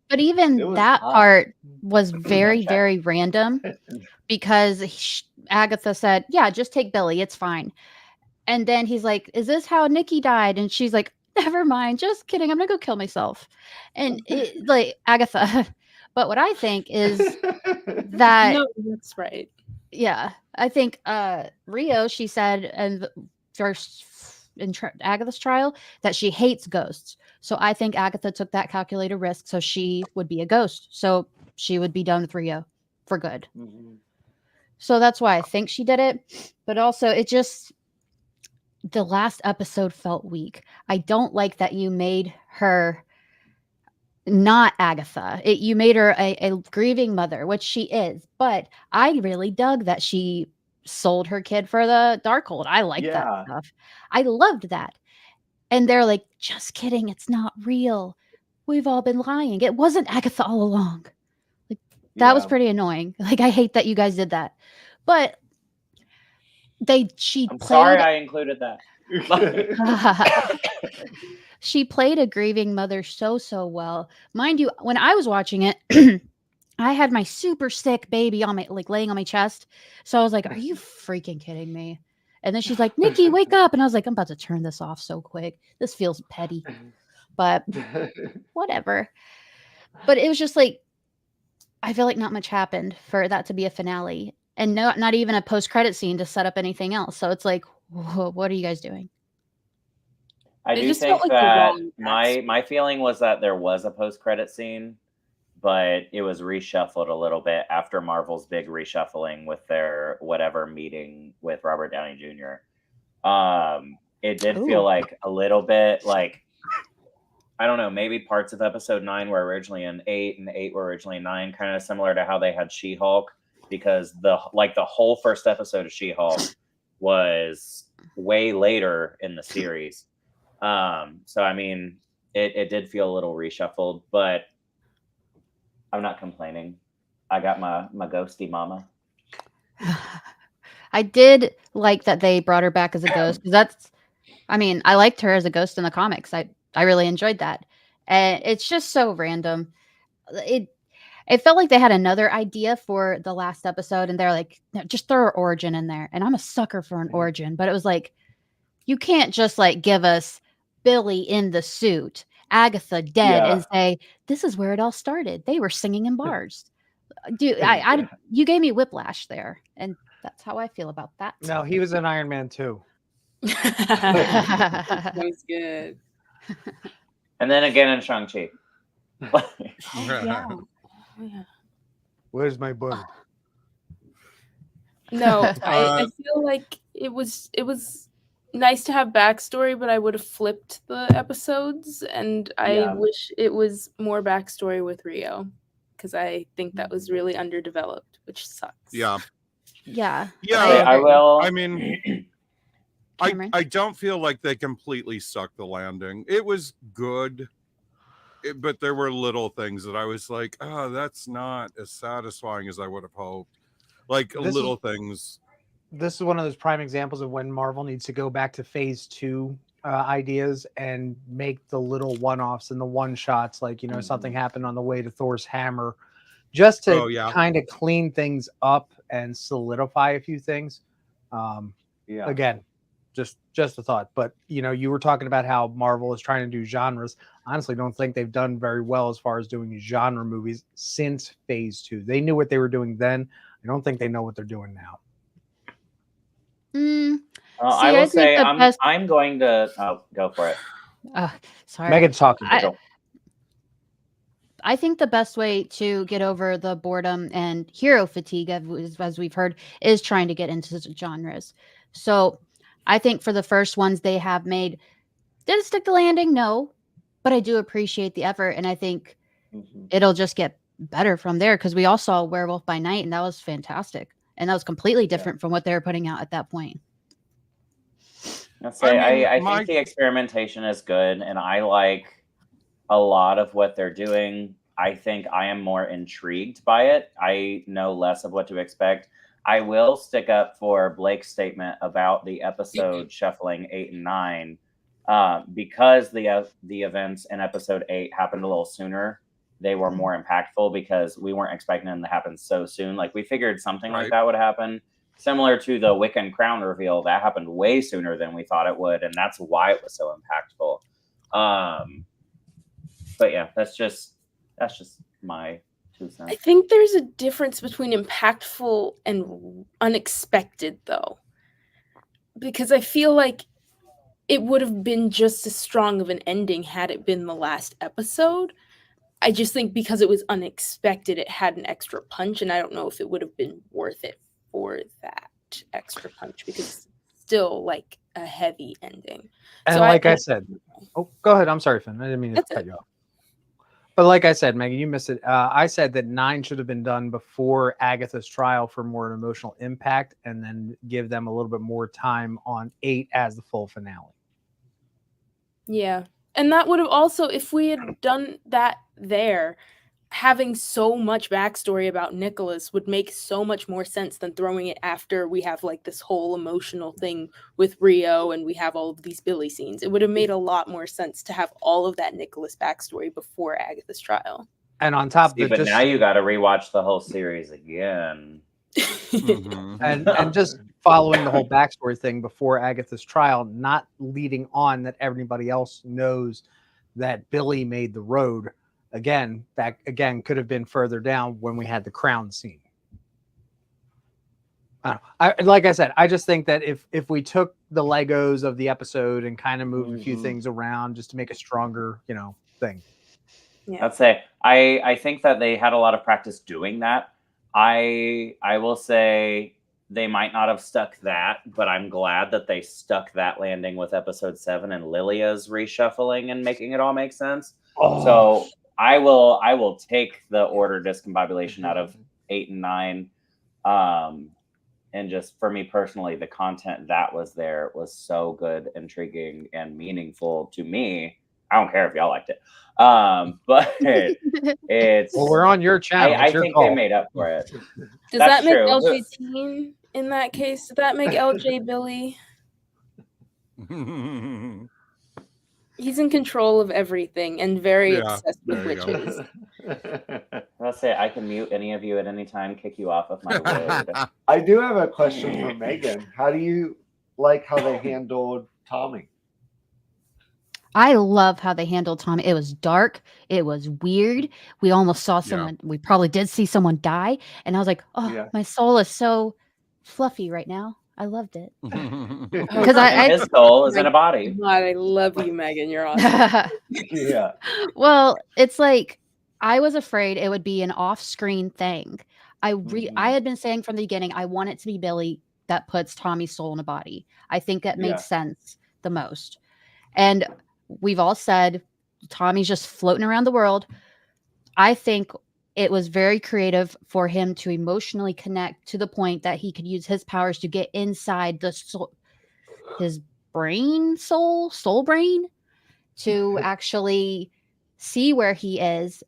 Speaker 8: but even
Speaker 6: was
Speaker 8: that
Speaker 6: hot.
Speaker 8: part was very, very random because Agatha said, yeah, just take Billy. It's fine. And then he's like, is this how Nikki died? And she's like, never mind. Just kidding. I'm going to go kill myself. And like Agatha. But what I think is that.
Speaker 2: No, that's right.
Speaker 8: Yeah. I think Rio, she said in Agatha's trial that she hates ghosts. So I think Agatha took that calculated risk so she would be a ghost. So she would be done with Rio for good. So that's why I think she did it. But also it just, the last episode felt weak. I don't like that you made her not Agatha. You made her a grieving mother, which she is. But I really dug that she sold her kid for the Darkhold. I like that stuff. I loved that. And they're like, just kidding. It's not real. We've all been lying. It wasn't Agatha all along. Like, That was pretty annoying. Like, I hate that you guys did that. But she
Speaker 1: I'm
Speaker 8: played
Speaker 1: sorry I included that.
Speaker 8: she played a grieving mother so well. Mind you, when I was watching it, I had my super sick baby on my laying on my chest. So I was like, are you freaking kidding me? And then she's like, Nikki, wake up. And I was like, I'm about to turn this off so quick. This feels petty. But whatever. But it was just like, I feel like not much happened for that to be a finale. And not even a post-credit scene to set up anything else. So it's like, what are you guys doing?
Speaker 1: I do think that my feeling was that there was a post-credit scene, but it was reshuffled a little bit after Marvel's big reshuffling with their whatever meeting with Robert Downey Jr. It did feel like a little bit like, I don't know, maybe parts of episode 9 were originally in 8 and 8 were originally 9, kind of similar to how they had She-Hulk, because the whole first episode of She-Hulk was way later in the series. So I mean, it did feel a little reshuffled, but I'm not complaining. I got my ghosty mama.
Speaker 8: I did like that they brought her back as a ghost, because I liked her as a ghost in the comics. I really enjoyed that. And it's just so random. It felt like they had another idea for the last episode, and they're like, no, just throw her origin in there. And I'm a sucker for an origin, but it was like, you can't just like give us Billy in the suit, Agatha dead, and say, this is where it all started. They were singing in bars. Dude, you gave me whiplash there, and that's how I feel about that.
Speaker 3: No, he was in Iron Man 2.
Speaker 2: That was good.
Speaker 1: And then again in Shang-Chi.
Speaker 2: Yeah.
Speaker 3: Where's my bird?
Speaker 2: No, I feel like it was nice to have backstory, but I would have flipped the episodes, and I wish it was more backstory with Rio, because I think that was really underdeveloped, which sucks.
Speaker 4: Yeah.
Speaker 1: I will.
Speaker 4: I mean, I don't feel like they completely sucked the landing. It was good, but there were little things that I was like, oh, that's not as satisfying as I would have hoped. Like little things.
Speaker 3: This is one of those prime examples of when Marvel needs to go back to phase 2 ideas and make the little one-offs and the one-shots, like, something happened on the way to Thor's hammer, just to kind of clean things up and solidify a few things. Again, just a thought. But, you were talking about how Marvel is trying to do genres. Honestly, don't think they've done very well as far as doing genre movies since phase 2. They knew what they were doing then. I don't think they know what they're doing now.
Speaker 1: I will say I'm going to go for it.
Speaker 8: Sorry,
Speaker 3: Megan's talking.
Speaker 8: I think the best way to get over the boredom and hero fatigue, as we've heard, is trying to get into genres. So I think for the first ones they have made, did it stick the landing? No, but I do appreciate the effort, and I think it'll just get better from there, because we all saw Werewolf by Night, and that was fantastic. And that was completely different from what they were putting out at that point.
Speaker 1: I think the experimentation is good, and I like a lot of what they're doing. I think I am more intrigued by it. I know less of what to expect. I will stick up for Blake's statement about the episode shuffling 8 and 9, because the events in episode 8 happened a little sooner. They were more impactful because we weren't expecting them to happen so soon. Like, we figured something like that would happen. Similar to the Wiccan crown reveal, that happened way sooner than we thought it would, and that's why it was so impactful. But yeah, that's just my 2 cents.
Speaker 2: I think there's a difference between impactful and unexpected, though, because I feel like it would have been just as strong of an ending had it been the last episode. I just think because it was unexpected, it had an extra punch, and I don't know if it would have been worth it for that extra punch, because it's still like a heavy ending.
Speaker 3: And so I said, go ahead. I'm sorry, Finn. I didn't mean to cut you off. But like I said, Megan, you missed it. I said that 9 should have been done before Agatha's trial for more emotional impact, and then give them a little bit more time on 8 as the full finale.
Speaker 2: Yeah. And that would have also, if we had done that there, having so much backstory about Nicholas would make so much more sense than throwing it after we have like this whole emotional thing with Rio and we have all of these Billy scenes. It would have made a lot more sense to have all of that Nicholas backstory before Agatha's trial.
Speaker 3: And on top
Speaker 1: See,
Speaker 3: of it,
Speaker 1: but now you got to rewatch the whole series again.
Speaker 3: and just following the whole backstory thing before Agatha's trial, not leading on that everybody else knows that Billy made the road. Again, that again could have been further down when we had the crown scene. Like I said, I just think that if we took the Legos of the episode and kind of moved a few things around just to make a stronger, thing.
Speaker 2: Yeah.
Speaker 1: I'd say I think that they had a lot of practice doing that. I will say they might not have stuck that, but I'm glad that they stuck that landing with episode 7 and Lilia's reshuffling and making it all make sense.
Speaker 3: Oh.
Speaker 1: So I will take the order discombobulation out of 8 and 9. And just for me personally, the content that was there was so good, intriguing, and meaningful to me. I don't care if y'all liked it. But it's
Speaker 3: Well, we're on your channel.
Speaker 1: I think they made up for it.
Speaker 2: Does
Speaker 1: That's
Speaker 2: that make
Speaker 1: true.
Speaker 2: LJ teen in that case? Does that make LJ Billy? He's in control of everything and very obsessed with
Speaker 4: there you go.
Speaker 2: witches.
Speaker 1: That's it. I can mute any of you at any time, kick you off of my road.
Speaker 6: I do have a question for Megan. How do you like how they handled Tommy?
Speaker 8: I love how they handled Tommy. It was dark. It was weird. We almost saw someone. We probably did see someone die. And I was like, oh, my soul is so fluffy right now. I loved it. Because
Speaker 1: his soul is in a body.
Speaker 2: God, I love you, Megan. You're awesome.
Speaker 6: Yeah.
Speaker 8: Well, it's like I was afraid it would be an off-screen thing. I had been saying from the beginning, I want it to be Billy that puts Tommy's soul in a body. I think that made sense the most. And we've all said Tommy's just floating around the world. I think it was very creative for him to emotionally connect to the point that he could use his powers to get inside the soul, his brain, soul brain, to actually see where he is.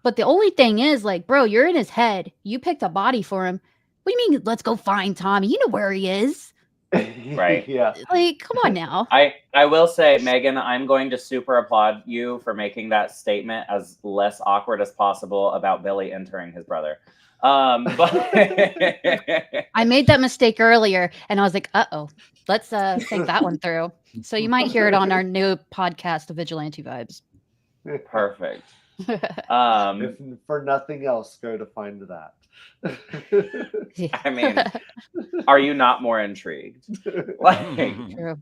Speaker 8: But the only thing is, like, bro, you're in his head. You picked a body for him. What do you mean, let's go find Tommy? You know where he is.
Speaker 1: Right.
Speaker 6: Yeah.
Speaker 8: Like, come on now.
Speaker 1: I will say, Megan, I'm going to super applaud you for making that statement as less awkward as possible about Billy entering his brother. But
Speaker 8: I made that mistake earlier and I was like, uh-oh, let's think that one through. So you might hear it on our new podcast, The Vigilante Vibes.
Speaker 1: Perfect.
Speaker 6: If for nothing else, go to find that.
Speaker 1: I mean, are you not more intrigued? Like,
Speaker 8: True.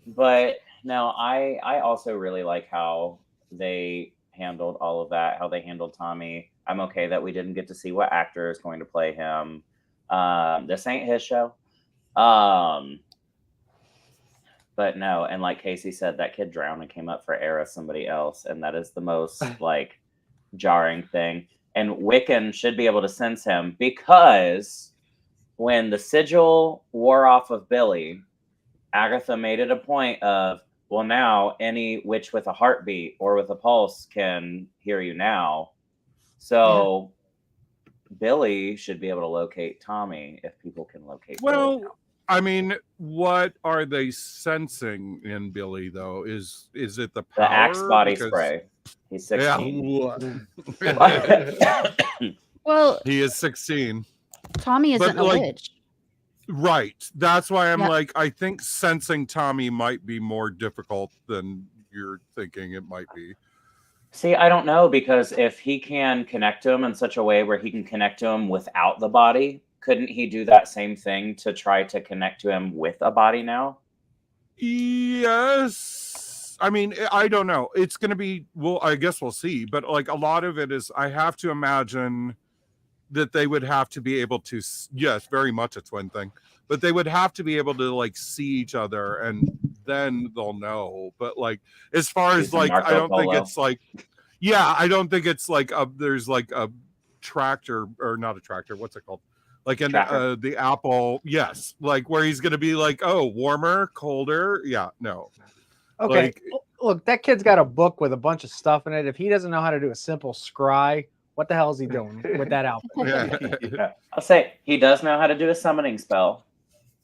Speaker 1: but no, I also really like how they handled all of that, how they handled Tommy. I'm okay that we didn't get to see what actor is going to play him. This ain't his show. But no, and like Casey said, that kid drowned and came up for air as somebody else, and that is the most like jarring thing. And Wiccan should be able to sense him, because when the sigil wore off of Billy, Agatha made it a point of, well, now any witch with a heartbeat or with a pulse can hear you now. So Billy should be able to locate Tommy if people can locate Billy now.
Speaker 4: I mean, what are they sensing in Billy, though? Is it the power?
Speaker 1: The Axe body spray. He's 16.
Speaker 4: Yeah.
Speaker 8: Well,
Speaker 4: he is 16.
Speaker 8: Tommy isn't a witch.
Speaker 4: Right. That's why I'm like, I think sensing Tommy might be more difficult than you're thinking it might be.
Speaker 1: See, I don't know, because if he can connect to him in such a way where he can connect to him without the body, couldn't he do that same thing to try to connect to him with a body now?
Speaker 4: Yes. I mean, I don't know. It's going to be, well, I guess we'll see. But like a lot of it is, I have to imagine that they would have to be able to, yes, very much a twin thing, but they would have to be able to like see each other and then they'll know. But like, as far as like, I don't think it's like, I don't think it's like, there's like a tractor, or not a tractor. What's it called? Like in the Apple, yes, like where he's gonna be like, oh, warmer, colder, no.
Speaker 3: Okay,
Speaker 4: like,
Speaker 3: look, that kid's got a book with a bunch of stuff in it. If he doesn't know how to do a simple scry, what the hell is he doing with that outfit?
Speaker 6: Yeah.
Speaker 1: I'll say he does know how to do a summoning spell.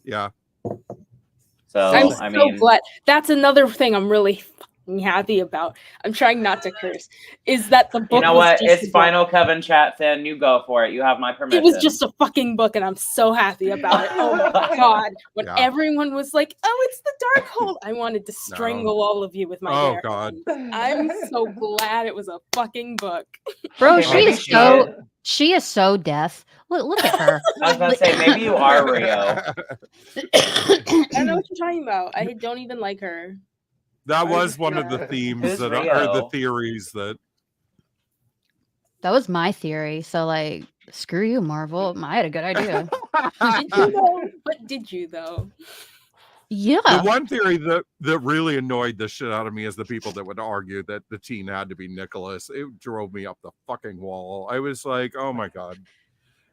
Speaker 4: Yeah.
Speaker 1: So
Speaker 2: I'm
Speaker 1: I
Speaker 2: so
Speaker 1: mean,
Speaker 2: glad. That's another thing I'm really fucking happy about. I'm trying not to curse. Is that the book?
Speaker 1: you know
Speaker 2: was
Speaker 1: what?
Speaker 2: just a
Speaker 1: It's
Speaker 2: book.
Speaker 1: final Coven Chat, Finn. You go for it. You have my permission.
Speaker 2: It was just a fucking book, and I'm so happy about it. Oh my god! When
Speaker 4: Yeah.
Speaker 2: everyone was like, "Oh, it's the Darkhold," I wanted to strangle all of you with my
Speaker 4: Oh,
Speaker 2: bare
Speaker 4: God.
Speaker 2: hands. I'm so glad it was a fucking book.
Speaker 8: Bro,
Speaker 1: Okay,
Speaker 8: she
Speaker 1: maybe
Speaker 8: is
Speaker 1: she
Speaker 8: so
Speaker 1: did.
Speaker 8: she is so deaf. Look at her.
Speaker 1: I was about to say maybe you are Rio.
Speaker 2: I don't know what you're talking about. I don't even like her.
Speaker 4: That was one of the themes
Speaker 1: Who's
Speaker 4: that are
Speaker 1: Rio?
Speaker 4: the theories that
Speaker 8: That was my theory. So like, screw you, Marvel. I had a good idea.
Speaker 2: Did you though? But did you though?
Speaker 8: Yeah.
Speaker 4: the one theory that really annoyed the shit out of me is the people that would argue that the teen had to be Nicholas. It drove me up the fucking wall. I was like, oh my god.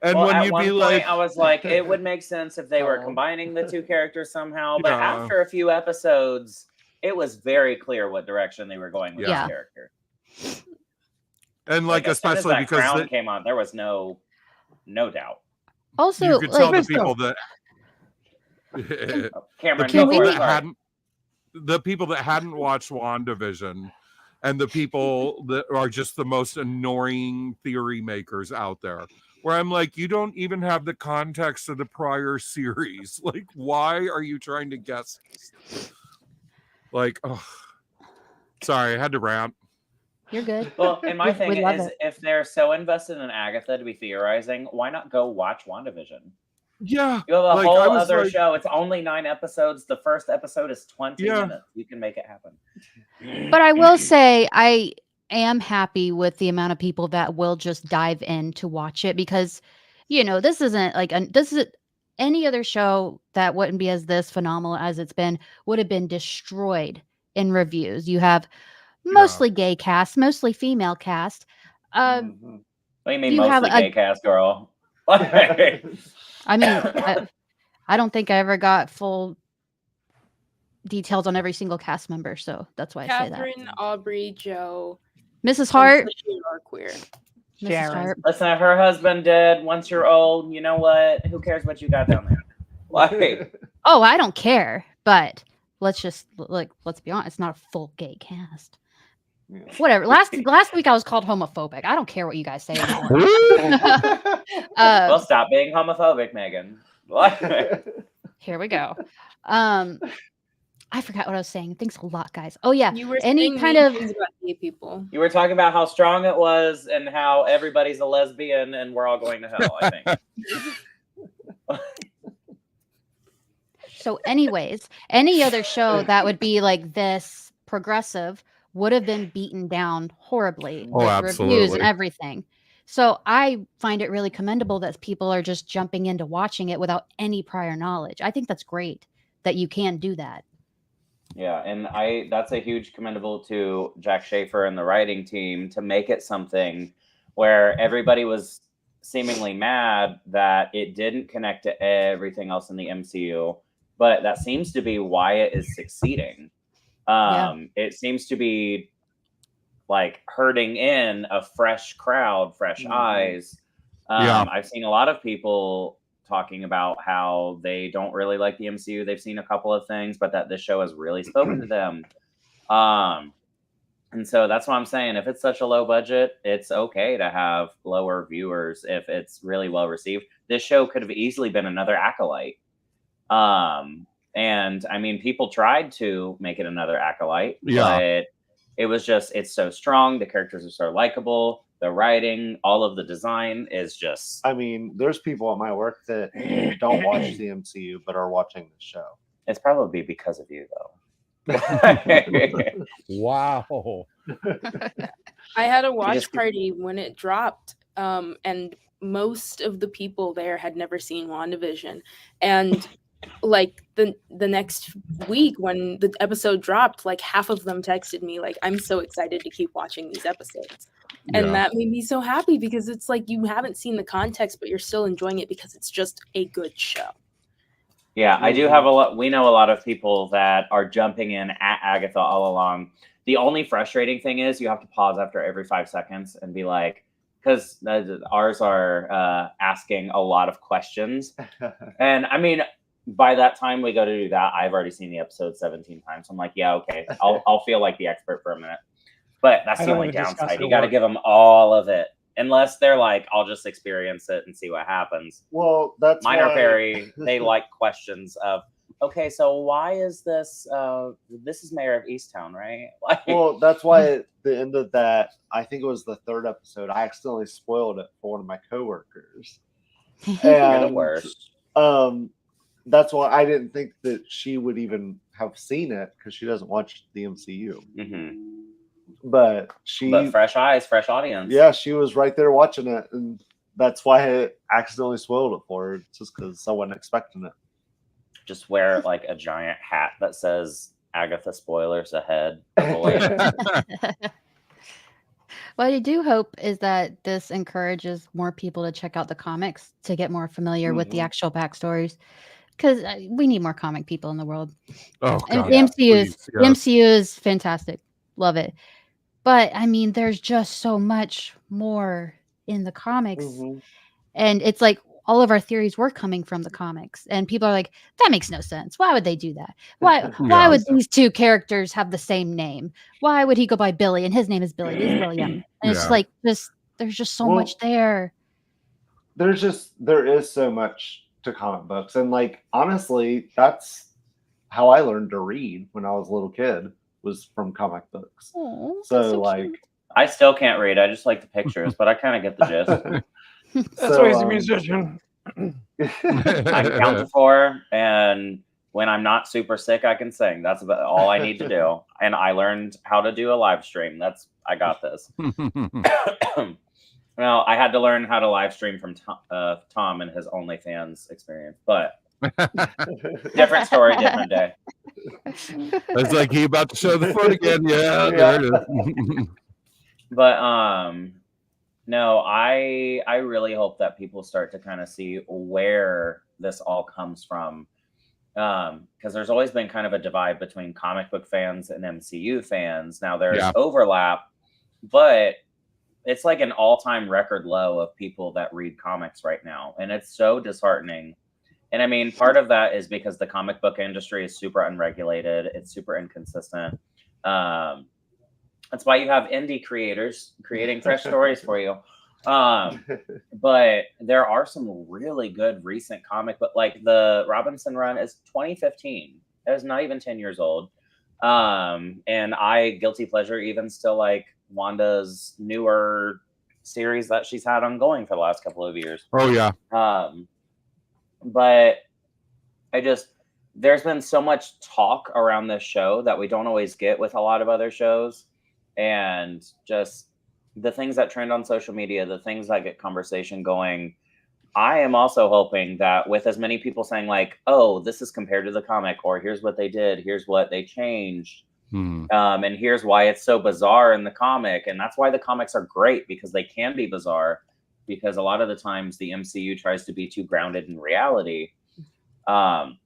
Speaker 4: And
Speaker 1: Well,
Speaker 4: when
Speaker 1: at
Speaker 4: you'd
Speaker 1: one
Speaker 4: be
Speaker 1: point,
Speaker 4: like,
Speaker 1: I was like, it would make sense if they were
Speaker 3: Oh.
Speaker 1: combining the two characters somehow. But
Speaker 4: Yeah.
Speaker 1: after a few episodes, it was very clear what direction they were going with
Speaker 8: Yeah.
Speaker 1: this character.
Speaker 4: and like
Speaker 1: as soon as
Speaker 4: especially
Speaker 1: that
Speaker 4: because
Speaker 1: crown
Speaker 4: the,
Speaker 1: came on, there was no doubt.
Speaker 8: Also,
Speaker 4: you could tell
Speaker 8: like,
Speaker 4: the people that the
Speaker 1: Cameron,
Speaker 4: people
Speaker 1: go for it.
Speaker 4: that
Speaker 1: Sorry.
Speaker 4: hadn't watched WandaVision and the people that are just the most annoying theory makers out there, where I'm like, you don't even have the context of the prior series. Like, why are you trying to guess this? Like, oh, sorry, I had to rant.
Speaker 8: you're good.
Speaker 1: Well, and my
Speaker 8: We
Speaker 1: thing
Speaker 8: love
Speaker 1: is,
Speaker 8: it.
Speaker 1: if they're so invested in Agatha to be theorizing, why not go watch WandaVision?
Speaker 4: Yeah,
Speaker 1: You have a
Speaker 4: like,
Speaker 1: whole
Speaker 4: I was
Speaker 1: other
Speaker 4: like-
Speaker 1: show. It's only 9 episodes. The first episode is 20
Speaker 4: Yeah.
Speaker 1: minutes. You can make it happen.
Speaker 8: But I will say I am happy with the amount of people that will just dive in to watch it, because this isn't like this is any other show that wouldn't be as this phenomenal as it's been would have been destroyed in reviews. You have mostly gay cast, mostly female cast.
Speaker 1: What do you mean
Speaker 8: You have
Speaker 1: mostly
Speaker 8: a-
Speaker 1: gay cast, girl?
Speaker 8: I mean, I don't think I ever got full details on every single cast member, so that's why I say that.
Speaker 2: Catherine, Aubrey, Joe,
Speaker 8: Mrs. Hart,
Speaker 2: Especially are queer.
Speaker 8: Mrs.
Speaker 3: Sharon.
Speaker 8: Hart.
Speaker 1: Listen, if her husband dead, once you're old, you know what? Who cares what you got down there? Like,
Speaker 8: Oh, I don't care, but let's be honest, it's not a full gay cast.
Speaker 6: Yeah.
Speaker 8: Whatever. Last week I was called homophobic. I don't care what you guys say anymore.
Speaker 1: well, stop being homophobic, Megan. Like,
Speaker 8: Here we go. I forgot what I was saying. Thanks a lot, guys. Oh yeah,
Speaker 2: You were
Speaker 8: any
Speaker 2: saying
Speaker 8: kind
Speaker 2: mean
Speaker 8: of
Speaker 2: things about gay people.
Speaker 1: you were talking about how strong it was and how everybody's a lesbian and we're all going to hell, I think.
Speaker 8: So anyways, any other show that would be like this progressive would have been beaten down horribly
Speaker 4: Oh,
Speaker 8: with reviews
Speaker 4: absolutely.
Speaker 8: and everything. So I find it really commendable that people are just jumping into watching it without any prior knowledge. I think that's great that you can do that.
Speaker 1: Yeah, and that's a huge commendable to Jack Schaefer and the writing team to make it something where everybody was seemingly mad that it didn't connect to everything else in the MCU, but that seems to be why it is succeeding. It seems to be like herding in a fresh crowd, fresh eyes. I've seen a lot of people talking about how they don't really like the MCU. They've seen a couple of things, but that this show has really spoken to them. And so that's what I'm saying. If it's such a low budget, it's okay to have lower viewers if it's really well received. This show could have easily been another Acolyte. And I mean, people tried to make it another Acolyte, but it was just, it's so strong. The characters are so likable. The writing, all of the design is just...
Speaker 6: I mean, there's people at my work that don't watch the MCU but are watching the show.
Speaker 1: It's probably because of you, though.
Speaker 3: Wow.
Speaker 2: I had a watch party when it dropped, and most of the people there had never seen WandaVision. And like the next week when the episode dropped, like half of them texted me like, I'm so excited to keep watching these episodes. And that made me so happy because it's like you haven't seen the context, but you're still enjoying it because it's just a good show.
Speaker 1: Yeah, I do have a lot. We know a lot of people that are jumping in at Agatha All Along. The only frustrating thing is you have to pause after every 5 seconds and be like, because ours are asking a lot of questions. And I mean, by that time we go to do that, I've already seen the episode 17 times. I'm like, yeah, okay, I'll feel like the expert for a minute. But that's the only downside. You got to give them all of it. Unless they're like, I'll just experience it and see what happens.
Speaker 6: Well, that's
Speaker 1: mine are very. They like questions of, okay, so why is this? This is Mayor of Easttown, right? Like,
Speaker 6: well, that's why at the end of that, I think it was the 3rd episode, I accidentally spoiled it for one of my coworkers.
Speaker 1: You're the worst.
Speaker 6: That's why I didn't think that she would even have seen it because she doesn't watch the MCU.
Speaker 1: Mm-hmm.
Speaker 6: But
Speaker 1: fresh eyes, fresh audience.
Speaker 6: Yeah, she was right there watching it, and that's why I accidentally spoiled it for her, just because I wasn't expecting it.
Speaker 1: Just wear like a giant hat that says Agatha spoilers ahead.
Speaker 8: What I do hope is that this encourages more people to check out the comics to get more familiar with the actual backstories, because we need more comic people in the world.
Speaker 4: Oh,
Speaker 8: and
Speaker 4: God,
Speaker 8: the MCU is fantastic. Love it. But I mean, there's just so much more in the comics. And it's like all of our theories were coming from the comics. And people are like, that makes no sense. Why would they do that? Why would these two characters have the same name? Why would he go by Billy and his name is Billy? He's William. And it's like there's just so much there.
Speaker 6: There is so much to comic books. And like, honestly, that's how I learned to read when I was a little kid. Was from comic books. So like,
Speaker 1: cute. I still can't read. I just like the pictures, but I kind of get the gist.
Speaker 3: That's why he's a musician.
Speaker 1: I count to 4, and when I'm not super sick, I can sing. That's about all I need to do. And I learned how to do a live stream. I got this. Well, I had to learn how to live stream from Tom and his OnlyFans experience, but different story, different day.
Speaker 4: It's like he about to show the foot again. Yeah, there it is.
Speaker 1: But no, I really hope that people start to kind of see where this all comes from, because there's always been kind of a divide between comic book fans and MCU fans. Now there's overlap, but it's like an all-time record low of people that read comics right now, and it's so disheartening. And I mean, part of that is because the comic book industry is super unregulated. It's super inconsistent. That's why you have indie creators creating fresh stories for you. But there are some really good recent comic book, like the Robinson run is 2015. It was not even 10 years old. And I, guilty pleasure, even still like Wanda's newer series that she's had ongoing for the last couple of years.
Speaker 4: Oh, yeah.
Speaker 1: But there's been so much talk around this show that we don't always get with a lot of other shows. And just the things that trend on social media, the things that get conversation going. I am also hoping that with as many people saying like, oh, this is compared to the comic, or here's what they did, here's what they changed. And here's why it's so bizarre in the comic. And that's why the comics are great, because they can be bizarre. Because a lot of the times the MCU tries to be too grounded in reality. And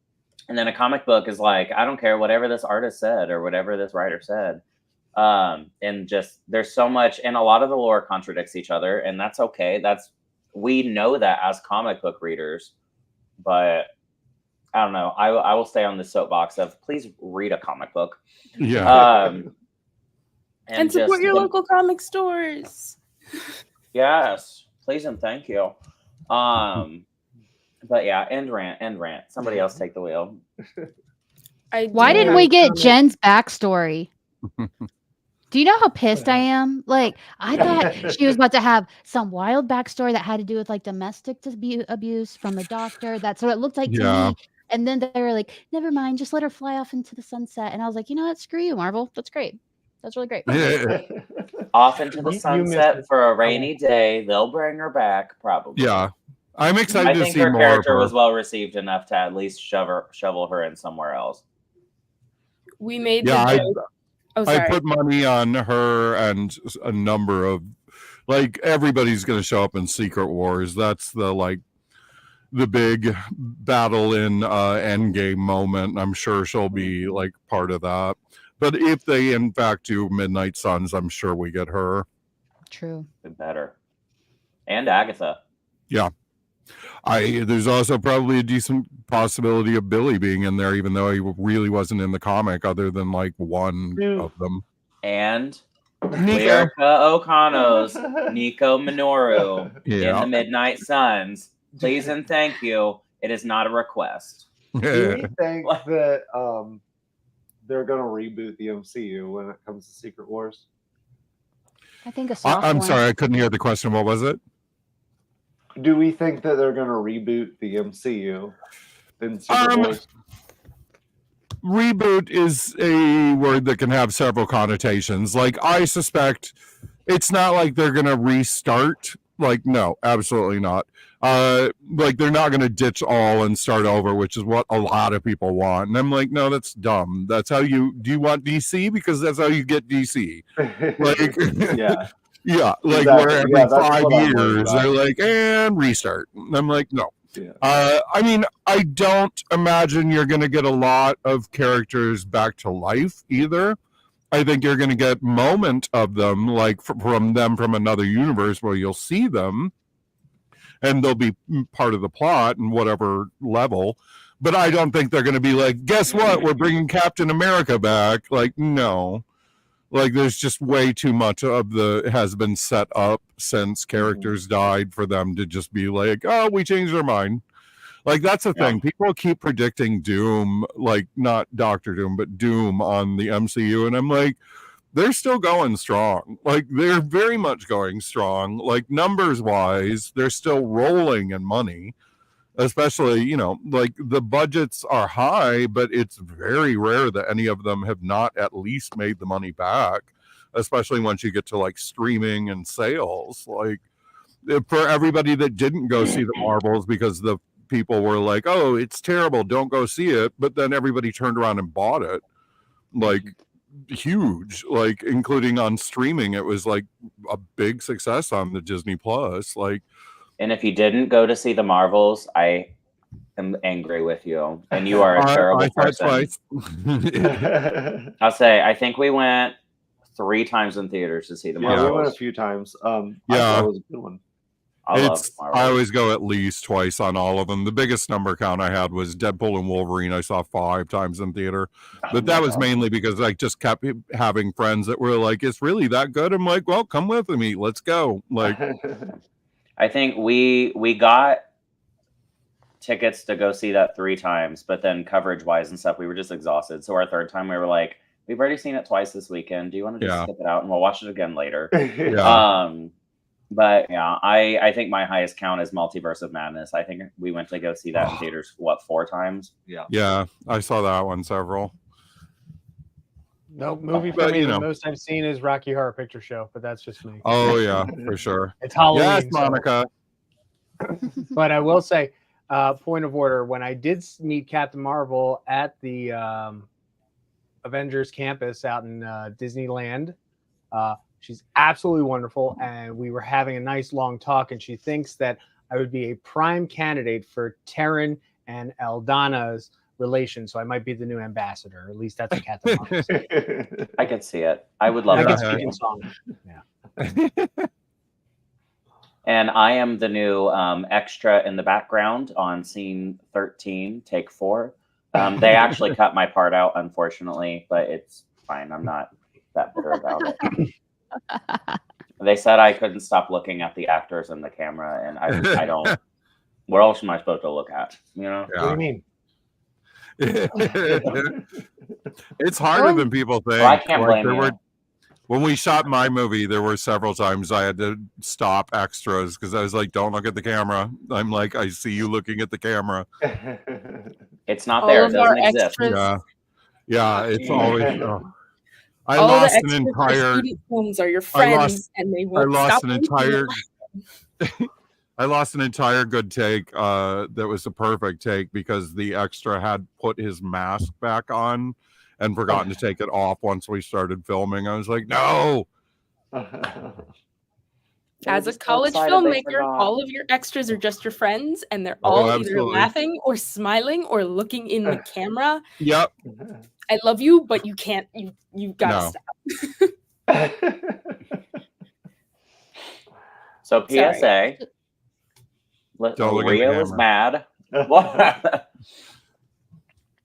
Speaker 1: then a comic book is like, I don't care whatever this artist said or whatever this writer said. And just there's so much, and a lot of the lore contradicts each other, and that's okay. We know that as comic book readers, but I don't know. I will stay on the soapbox of please read a comic book.
Speaker 4: Yeah.
Speaker 2: And support your local comic stores.
Speaker 1: Yes. Please and thank you. But yeah, end rant. Somebody else take the wheel.
Speaker 8: Why didn't we get Jen's backstory? Do you know how pissed I am? Like, I thought she was about to have some wild backstory that had to do with like domestic abuse from the doctor. That's what it looked like to me. And then they were like, never mind, just let her fly off into the sunset. And I was like, you know what? Screw you, Marvel. That's great. That's really great.
Speaker 1: Off into the sunset for a rainy day. They'll bring her back, probably.
Speaker 4: Yeah. I'm excited to see more of her.
Speaker 1: I think her character was well received enough to at least shovel her in somewhere else.
Speaker 2: We made
Speaker 4: I put money on her and a number of, like, everybody's going to show up in Secret Wars. That's the, like, the big battle in Endgame moment. I'm sure she'll be like part of that. But if they in fact do Midnight Suns, I'm sure we get her.
Speaker 8: True.
Speaker 1: Better. And Agatha.
Speaker 4: Yeah. There's also probably a decent possibility of Billy being in there, even though he really wasn't in the comic other than like one of them.
Speaker 1: And
Speaker 4: Nico
Speaker 1: Okano's Nico Minoru in the Midnight Suns. Please and thank you. It is not a request.
Speaker 6: Do you think that they're going to reboot the MCU when it comes to Secret Wars?
Speaker 8: I think a soft
Speaker 4: I'm
Speaker 8: one.
Speaker 4: sorry, I couldn't hear the question. What was it?
Speaker 6: Do we think that they're going to reboot the MCU in Secret Wars?
Speaker 4: Reboot is a word that can have several connotations. Like, I suspect it's not like they're going to restart. Like, no, absolutely not. Like, they're not going to ditch all and start over, which is what a lot of people want. And I'm like, no, that's dumb. That's how do you want DC? Because that's how you get DC. Like,
Speaker 6: Yeah.
Speaker 4: Yeah, like
Speaker 6: Exactly.
Speaker 4: where every
Speaker 6: Yeah, that's
Speaker 4: 5
Speaker 6: what I'm worried
Speaker 4: years
Speaker 6: about.
Speaker 4: they're like, and restart. And I'm like, no.
Speaker 6: Yeah.
Speaker 4: I mean, I don't imagine you're going to get a lot of characters back to life either. I think you're going to get moment of them, like from them from another universe where you'll see them, and they'll be part of the plot and whatever level. But I don't think they're going to be like, guess what? We're bringing Captain America back. Like, no. Like, there's just way too much of has been set up since characters died for them to just be like, oh, we changed our mind. Like, that's the thing. People keep predicting Doom, like not Doctor Doom, but Doom on the MCU. And I'm like, they're still going strong. Like, they're very much going strong. Like, numbers wise, they're still rolling in money. Especially, you know, like the budgets are high, but it's very rare that any of them have not at least made the money back, especially once you get to like streaming and sales. Like, for everybody that didn't go see the Marvels because the people were like, oh, it's terrible, don't go see it. But then everybody turned around and bought it. Like, huge, like including on streaming. It was like a big success on the Disney Plus. Like,
Speaker 1: and if you didn't go to see the Marvels, I am angry with you. And you are a terrible person. I'll say, I think we went 3 times in theaters to see the Marvels.
Speaker 6: Yeah, we went a few times.
Speaker 4: Yeah.
Speaker 6: That was a good one.
Speaker 1: I
Speaker 4: always go at least twice on all of them. The biggest number count I had was Deadpool and Wolverine. I saw 5 times in theater. But that was mainly because I just kept having friends that were like, it's really that good? I'm like, well, come with me. Let's go. Like,
Speaker 1: I think we got tickets to go see that 3 times, but then coverage wise and stuff, we were just exhausted. So our 3rd time, we were like, we've already seen it twice this weekend. Do you want to just skip it out and we'll watch it again later? But yeah, I think my highest count is Multiverse of Madness. I think we went to go see that in theaters, 4 times?
Speaker 4: Yeah, I saw that one several.
Speaker 3: No movie for me. The most I've seen is Rocky Horror Picture Show, but that's just me.
Speaker 4: Oh yeah, for sure.
Speaker 3: It's Halloween.
Speaker 4: Yes, Monica.
Speaker 3: But I will say, point of order: when I did meet Captain Marvel at the Avengers campus out in Disneyland, she's absolutely wonderful, and we were having a nice long talk. And she thinks that I would be a prime candidate for Terran and Eldana's relation, so I might be the new ambassador. At least that's what Captain Marvel said.
Speaker 1: I could see it. I would love
Speaker 3: that.
Speaker 1: I
Speaker 3: can speak in song. Yeah.
Speaker 1: And I am the new extra in the background on scene 13, take 4. They actually cut my part out, unfortunately, but it's fine. I'm not that bitter about it. They said I couldn't stop looking at the actors and the camera, and I don't. What else am I supposed to look at? You know?
Speaker 3: What do you mean?
Speaker 4: It's harder than people think.
Speaker 1: Well, I can't blame you.
Speaker 4: When we shot my movie, there were several times I had to stop extras because I was like, don't look at the camera. I'm like, I see you looking at the camera.
Speaker 1: It's not there. It doesn't exist.
Speaker 4: Yeah, it's always... I
Speaker 2: all
Speaker 4: lost
Speaker 2: the
Speaker 4: an entire...
Speaker 2: Films are your friends, and they won't stop
Speaker 4: I lost an entire good take that was a perfect take because the extra had put his mask back on and forgotten to take it off once we started filming. I was like, no.
Speaker 2: As a college filmmaker, all of your extras are just your friends, and they're all either
Speaker 4: absolutely.
Speaker 2: laughing or smiling or looking in the camera.
Speaker 4: Yep.
Speaker 2: I love you, but you can't. You gotta stop.
Speaker 1: So PSA.
Speaker 4: Don't look at the
Speaker 1: Rio is
Speaker 4: camera.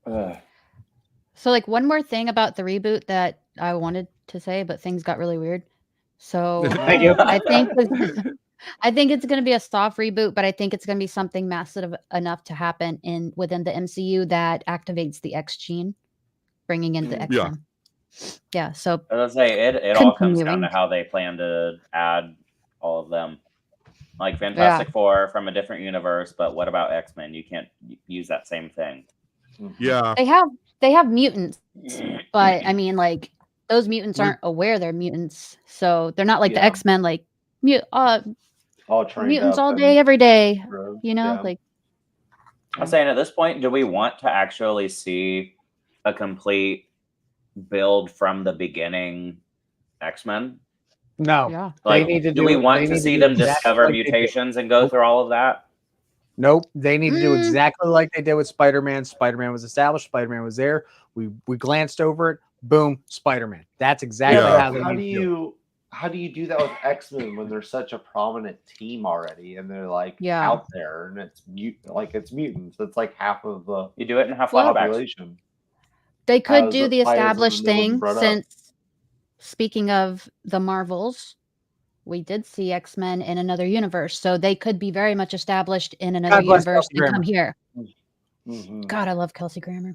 Speaker 1: mad.
Speaker 8: So, like, one more thing about the reboot that I wanted to say, but things got really weird. So,
Speaker 3: Thank you.
Speaker 8: I think it's going to be a soft reboot, but I think it's going to be something massive enough to happen within the MCU that activates the X gene, bringing in the X-Men. Yeah. So
Speaker 1: I was gonna say it all comes down to how they plan to add all of them. Like Fantastic Four from a different universe, but what about X-Men? You can't use that same thing.
Speaker 4: Yeah.
Speaker 8: They have mutants, but I mean, like, those mutants aren't aware they're mutants, so they're not like the X-Men, like
Speaker 6: all trained
Speaker 8: mutants
Speaker 6: up
Speaker 8: all day, every day. You know,
Speaker 6: yeah.
Speaker 8: like.
Speaker 1: I'm saying at this point, do we want to actually see a complete build from the beginning X-Men?
Speaker 3: No.
Speaker 8: Yeah.
Speaker 1: Like,
Speaker 3: They need to
Speaker 1: do we want to see them discover mutations and go through all of that?
Speaker 3: Nope. They need to do exactly like they did with Spider-Man. Spider-Man was established. Spider-Man was there. We glanced over it. Boom. Spider-Man. That's exactly how they need to do it.
Speaker 6: How do you do that with X-Men when they're such a prominent team already and they're like out there and it's mutants? It's like half of the
Speaker 1: you do it in half population.
Speaker 8: They could do the established thing since speaking of the Marvels, we did see X-Men in another universe, so they could be very much established in another universe and come here. God, I love Kelsey Grammer.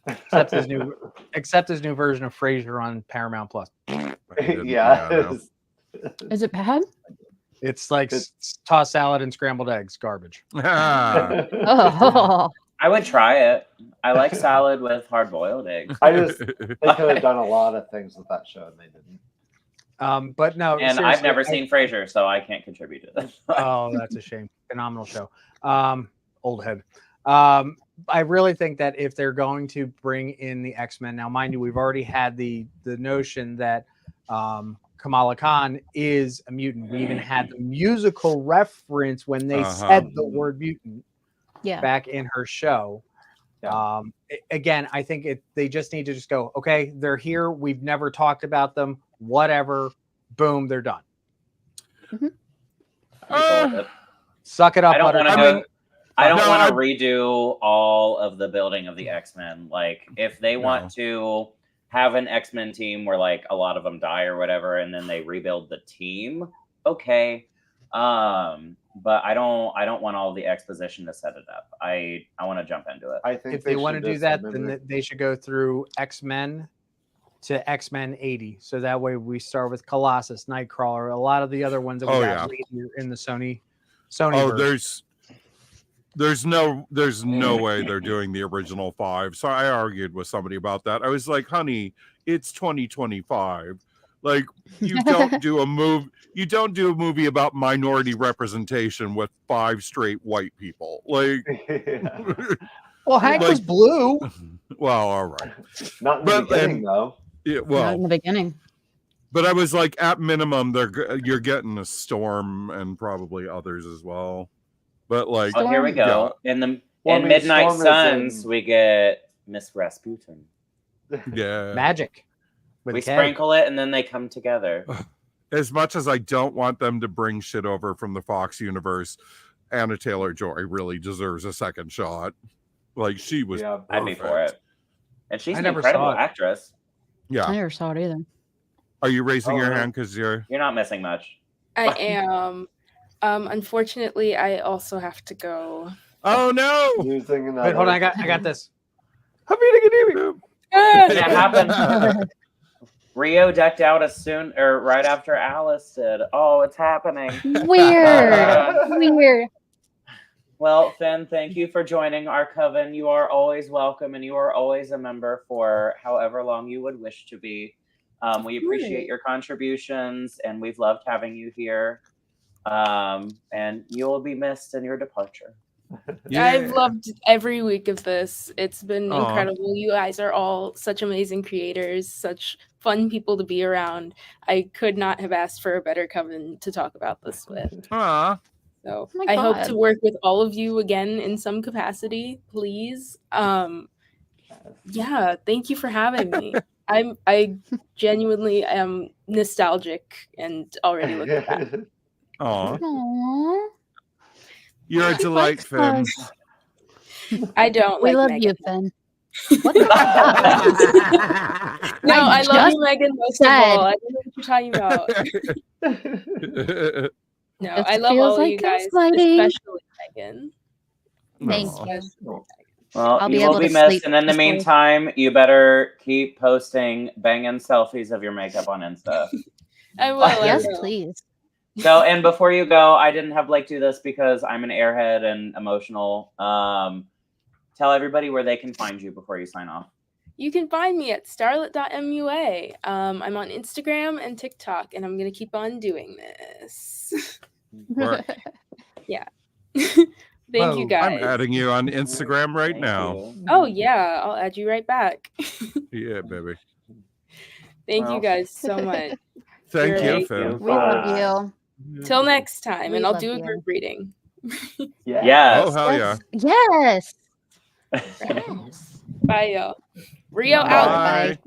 Speaker 3: Except his new version of Frasier on Paramount Plus.
Speaker 6: Yeah.
Speaker 8: Is it bad?
Speaker 3: It's like tossed salad and scrambled eggs, garbage.
Speaker 8: Oh.
Speaker 1: I would try it. I like salad with hard-boiled eggs.
Speaker 6: They could have done a lot of things with that show and they didn't.
Speaker 3: But no,
Speaker 1: and I've never seen Frasier, so I can't contribute to this.
Speaker 3: Oh, that's a shame. Phenomenal show. Old head. I really think that if they're going to bring in the X-Men, now mind you, we've already had the notion that Kamala Khan is a mutant. We even had the musical reference when they said the word mutant back in her show. Again, I think they just need to just go, okay, they're here. We've never talked about them. Whatever. Boom, they're done. Suck it up.
Speaker 1: I don't want to redo all of the building of the X-Men. Like, if they want to have an X-Men team where, like, a lot of them die or whatever, and then they rebuild the team, okay. But I don't want all the exposition to set it up. I want to jump into it.
Speaker 6: I think
Speaker 3: if they want to do that, then they should go through X-Men to X-Men 80. So that way we start with Colossus, Nightcrawler, a lot of the other ones that we got later in the Sony.
Speaker 4: Oh, version. There's no way they're doing the original 5. So I argued with somebody about that. I was like, honey, it's 2025. Like, you don't do a movie about minority representation with 5 straight white people. Like,
Speaker 3: well, Hank was blue.
Speaker 4: Well, all right.
Speaker 6: Not in the beginning, though.
Speaker 4: Yeah, well,
Speaker 8: not in the beginning.
Speaker 4: But I was like, at minimum, you're getting a Storm and probably others as well. But like,
Speaker 1: oh, here we go. In Midnight Suns, we get Miss Rasputin.
Speaker 4: Yeah,
Speaker 3: magic.
Speaker 1: We sprinkle it, and then they come together.
Speaker 4: As much as I don't want them to bring shit over from the Fox universe, Anna Taylor-Joy really deserves a second shot. Like, she was.
Speaker 1: Yeah, I'd be for it. And she's an incredible actress.
Speaker 4: Yeah,
Speaker 8: I never saw it either.
Speaker 4: Are you raising your hand because you're
Speaker 1: not missing much?
Speaker 2: I am. Unfortunately, I also have to go.
Speaker 4: Oh no!
Speaker 3: Wait, hold on. I got this.
Speaker 1: It happened. Rio decked out right after Alice did. Oh, it's happening.
Speaker 8: Weird.
Speaker 1: Well, Finn, thank you for joining our coven. You are always welcome, and you are always a member for however long you would wish to be. We appreciate your contributions, and we've loved having you here. And you will be missed in your departure.
Speaker 2: I've loved every week of this. It's been
Speaker 4: Aw.
Speaker 2: incredible. You guys are all such amazing creators, such fun people to be around. I could not have asked for a better coven to talk about this with.
Speaker 4: Aw.
Speaker 2: So
Speaker 8: Oh my
Speaker 2: I hope
Speaker 8: God.
Speaker 2: to work with all of you again in some capacity, please. Yeah, thank you for having me. I genuinely am nostalgic and already looking back.
Speaker 4: Aw.
Speaker 8: Aww.
Speaker 4: You're a
Speaker 8: She
Speaker 4: delight,
Speaker 8: likes
Speaker 4: Finn.
Speaker 8: us.
Speaker 2: I don't
Speaker 8: We
Speaker 2: like
Speaker 8: love
Speaker 2: Megan.
Speaker 8: you, Finn. What the fuck?
Speaker 2: No, I love
Speaker 8: just
Speaker 2: you, Megan, most
Speaker 8: said-
Speaker 2: of all. I don't know what you're talking about. No,
Speaker 8: This
Speaker 2: I love
Speaker 8: feels
Speaker 2: all of
Speaker 8: like
Speaker 2: you guys,
Speaker 8: gaslighting.
Speaker 2: especially Megan.
Speaker 8: Thank
Speaker 4: Aw.
Speaker 8: you.
Speaker 1: Well,
Speaker 8: I'll
Speaker 1: you
Speaker 8: be
Speaker 1: will
Speaker 8: able
Speaker 1: be
Speaker 8: to
Speaker 1: missed,
Speaker 8: sleep
Speaker 1: and in the
Speaker 8: peacefully.
Speaker 1: meantime, you better keep posting banging selfies of your makeup on Insta.
Speaker 2: I will. I
Speaker 8: Yes,
Speaker 2: will.
Speaker 8: please.
Speaker 1: So, and before you go, I didn't have Blake do this because I'm an airhead and emotional. Tell everybody where they can find you before you sign off.
Speaker 2: You can find me at starlet.mua. I'm on Instagram and TikTok, and I'm going to keep on doing this.
Speaker 4: Work.
Speaker 2: Thank you, guys.
Speaker 4: I'm adding you on Instagram right
Speaker 1: Thank
Speaker 4: now.
Speaker 1: you.
Speaker 2: Oh, yeah. I'll add you right back.
Speaker 4: Yeah, baby.
Speaker 2: Thank
Speaker 1: Well,
Speaker 2: you guys so much.
Speaker 4: Thank
Speaker 2: You're
Speaker 4: you,
Speaker 2: right.
Speaker 4: Finn.
Speaker 8: We love
Speaker 6: Bye.
Speaker 8: you.
Speaker 2: Till next time,
Speaker 8: We
Speaker 2: and I'll
Speaker 8: love
Speaker 2: do a
Speaker 8: you.
Speaker 2: group reading.
Speaker 1: Yes.
Speaker 4: Oh, hell yeah.
Speaker 8: Yes. Yes.
Speaker 2: Bye, y'all. Rio
Speaker 6: Bye.
Speaker 2: out.
Speaker 4: Bye.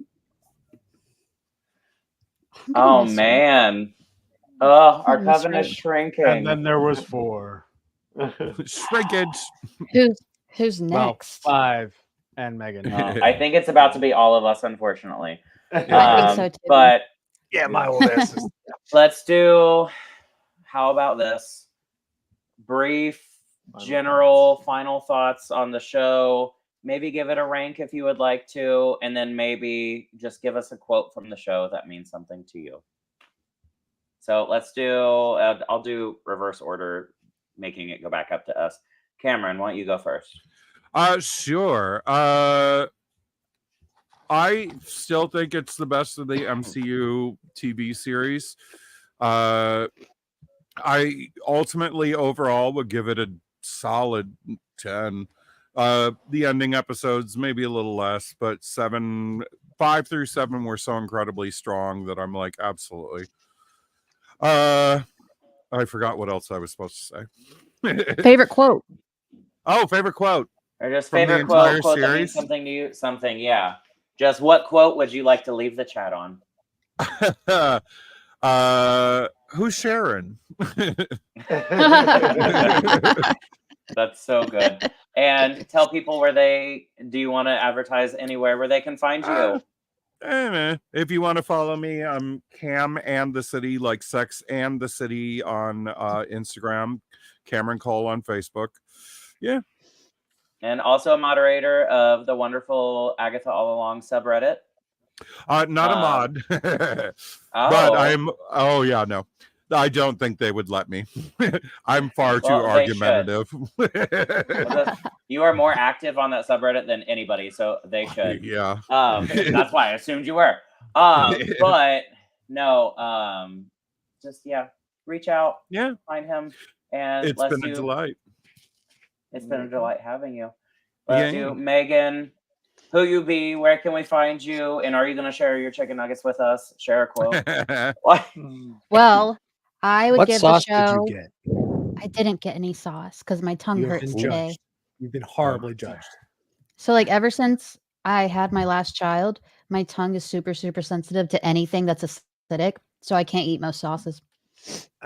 Speaker 8: I'm gonna
Speaker 1: Oh
Speaker 8: miss you.
Speaker 1: man. Oh, our
Speaker 8: I miss
Speaker 1: coven is
Speaker 8: Ray.
Speaker 1: shrinking.
Speaker 3: And then there was 4.
Speaker 4: Shrinkage.
Speaker 8: Who's
Speaker 3: Well,
Speaker 8: next?
Speaker 3: 5 and Megan.
Speaker 1: I think it's about to be all of us, unfortunately.
Speaker 8: I think so too.
Speaker 1: But
Speaker 3: Yeah, my old ass is.
Speaker 1: let's do. How about this? Brief, general, final thoughts on the show. Maybe give it a rank if you would like to, and then maybe just give us a quote from the show that means something to you. So let's do. I'll do reverse order, making it go back up to us. Cameron, why don't you go first?
Speaker 4: Sure. I still think it's the best of the MCU TV series. I ultimately overall would give it a solid 10. The ending episodes maybe a little less, but 5 through 7 were so incredibly strong that I'm like, absolutely. I forgot what else I was supposed to say.
Speaker 8: Favorite quote.
Speaker 4: Oh, favorite quote.
Speaker 1: Or just
Speaker 4: From the
Speaker 1: favorite
Speaker 4: entire
Speaker 1: quote that means
Speaker 4: series?
Speaker 1: something to you? Something, yeah. Just what quote would you like to leave the chat on?
Speaker 4: Who's Sharon?
Speaker 1: That's so good. And tell people do you want to advertise anywhere where they can find you?
Speaker 4: If you want to follow me, I'm Cam and the City, like Sex and the City on Instagram, Cameron Cole on Facebook. Yeah.
Speaker 1: And also a moderator of the wonderful Agatha All Along subreddit.
Speaker 4: Not a mod. But
Speaker 1: Oh,
Speaker 4: yeah, no. I don't think they would let me. I'm far too
Speaker 1: Well, they should.
Speaker 4: argumentative.
Speaker 1: you are more active on that subreddit than anybody, so they should.
Speaker 4: Yeah.
Speaker 1: That's why I assumed you were. But no, just reach out.
Speaker 4: Yeah.
Speaker 1: Find him, and
Speaker 4: It's been a delight.
Speaker 1: It's been a delight having you.
Speaker 4: Yeah.
Speaker 1: Let's do Megan. Who you be? Where can we find you? And are you going to share your chicken nuggets with us? Share a quote. What?
Speaker 8: Well, I would
Speaker 3: What
Speaker 8: give
Speaker 3: sauce
Speaker 8: the show.
Speaker 3: did you get?
Speaker 8: I didn't get any sauce because my tongue
Speaker 3: You have
Speaker 8: hurts
Speaker 3: been
Speaker 8: today.
Speaker 3: judged. You've been horribly judged.
Speaker 8: So, like, ever since I had my last child, my tongue is super, super sensitive to anything that's acidic. So I can't eat most sauces.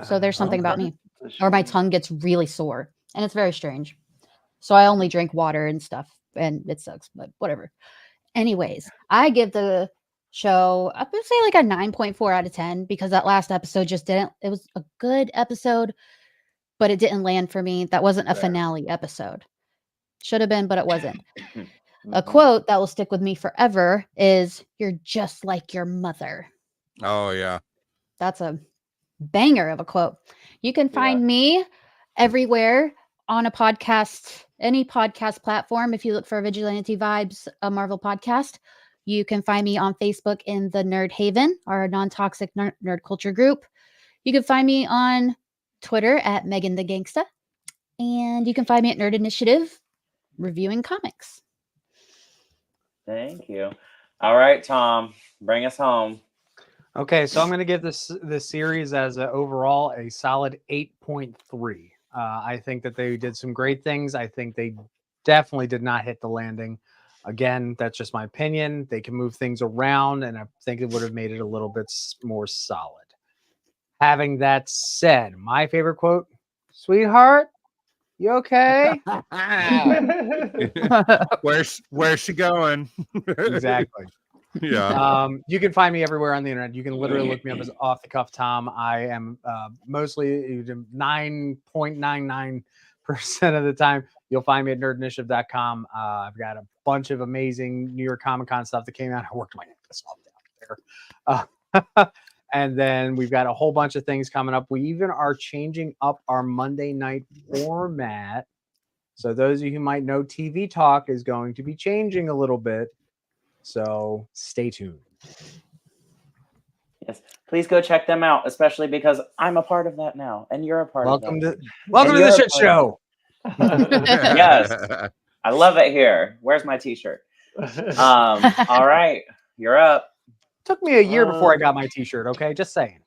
Speaker 8: So there's something about me. Or my tongue gets really sore. And it's very strange. So I only drink water and stuff. And it sucks, but whatever. Anyways, I give the show, I would say like a 9.4 out of 10 because that last episode just didn't. It was a good episode, but it didn't land for me. That wasn't a finale episode. Should have been, but it wasn't. A quote that will stick with me forever is, "You're just like your mother."
Speaker 4: Oh, yeah.
Speaker 8: That's a banger of a quote. You can find me everywhere on a podcast, any podcast platform. If you look for Vigilante Vibes, a Marvel podcast, you can find me on Facebook in the Nerd Haven, our non-toxic nerd culture group. You can find me on Twitter at Megan the Gangsta. And you can find me at Nerd Initiative reviewing comics.
Speaker 1: Thank you. All right, Tom, bring us home.
Speaker 3: Okay, so I'm going to give this series as overall a solid 8.3. I think that they did some great things. I think they definitely did not hit the landing. Again, that's just my opinion. They can move things around, and I think it would have made it a little bit more solid. Having that said, my favorite quote, "Sweetheart, you okay?"
Speaker 4: Where's she going?
Speaker 3: Exactly.
Speaker 4: Yeah.
Speaker 3: You can find me everywhere on the internet. You can literally look me up as Off the Cuff Tom. I am mostly 9.99% of the time you'll find me at nerdinitiative.com. I've got a bunch of amazing New York Comic Con stuff that came out. I worked my ass off down there. And then we've got a whole bunch of things coming up. We even are changing up our Monday night format. So those of you who might know, TV Talk is going to be changing a little bit. So stay tuned.
Speaker 1: Yes, please go check them out, especially because I'm a part of that now, and you're a part
Speaker 3: Welcome
Speaker 1: of that.
Speaker 3: Welcome to the shit show.
Speaker 1: Yes, I love it here. Where's my T-shirt? All right, you're up.
Speaker 3: Took me a year before I got my T-shirt. Okay, just saying.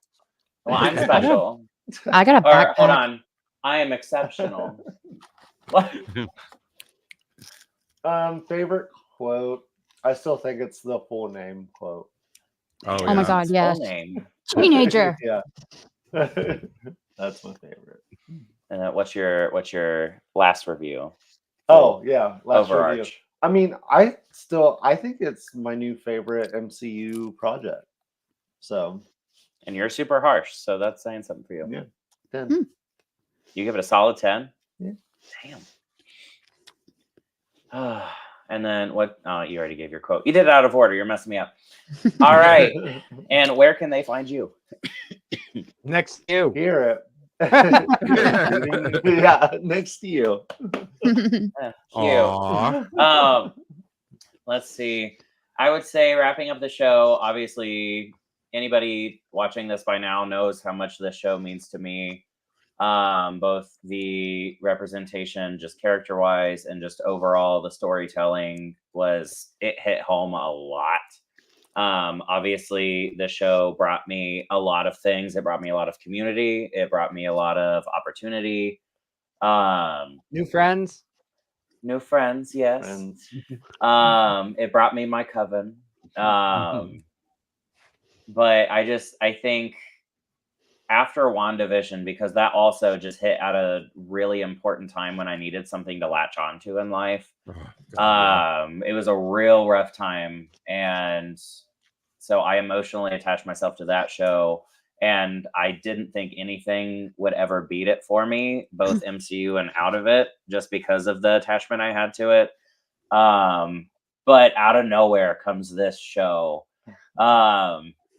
Speaker 1: Well, I'm special.
Speaker 8: I got a
Speaker 1: Or
Speaker 8: backpack.
Speaker 1: hold on, I am exceptional. What?
Speaker 6: Favorite quote. I still think it's the full name quote.
Speaker 8: Oh my God,
Speaker 1: Full
Speaker 8: yes.
Speaker 1: name.
Speaker 8: Teenager.
Speaker 6: Yeah. That's my favorite.
Speaker 1: And what's your last review?
Speaker 6: Oh yeah, last
Speaker 1: Overarch.
Speaker 6: review. I mean, I think it's my new favorite MCU project. So,
Speaker 1: And you're super harsh, so that's saying something for you.
Speaker 6: yeah, 10.
Speaker 1: You give it a solid 10?
Speaker 6: Yeah.
Speaker 1: Damn. And then what? Oh, you already gave your quote. You did it out of order. You're messing me up. All right. And where can they find you?
Speaker 3: Next to you.
Speaker 6: Hear it. Yeah, next to you.
Speaker 1: Cute.
Speaker 4: Aw.
Speaker 1: Let's see. I would say wrapping up the show, obviously anybody watching this by now knows how much this show means to me. Both the representation, just character wise, and just overall the storytelling it hit home a lot. Obviously the show brought me a lot of things. It brought me a lot of community. It brought me a lot of opportunity.
Speaker 3: New friends.
Speaker 1: New friends, yes.
Speaker 6: Friends.
Speaker 1: It brought me my coven. But I think after WandaVision, because that also just hit at a really important time when I needed something to latch onto in life. It was a real rough time. And so I emotionally attached myself to that show. And I didn't think anything would ever beat it for me, both MCU and out of it, just because of the attachment I had to it. But out of nowhere comes this show.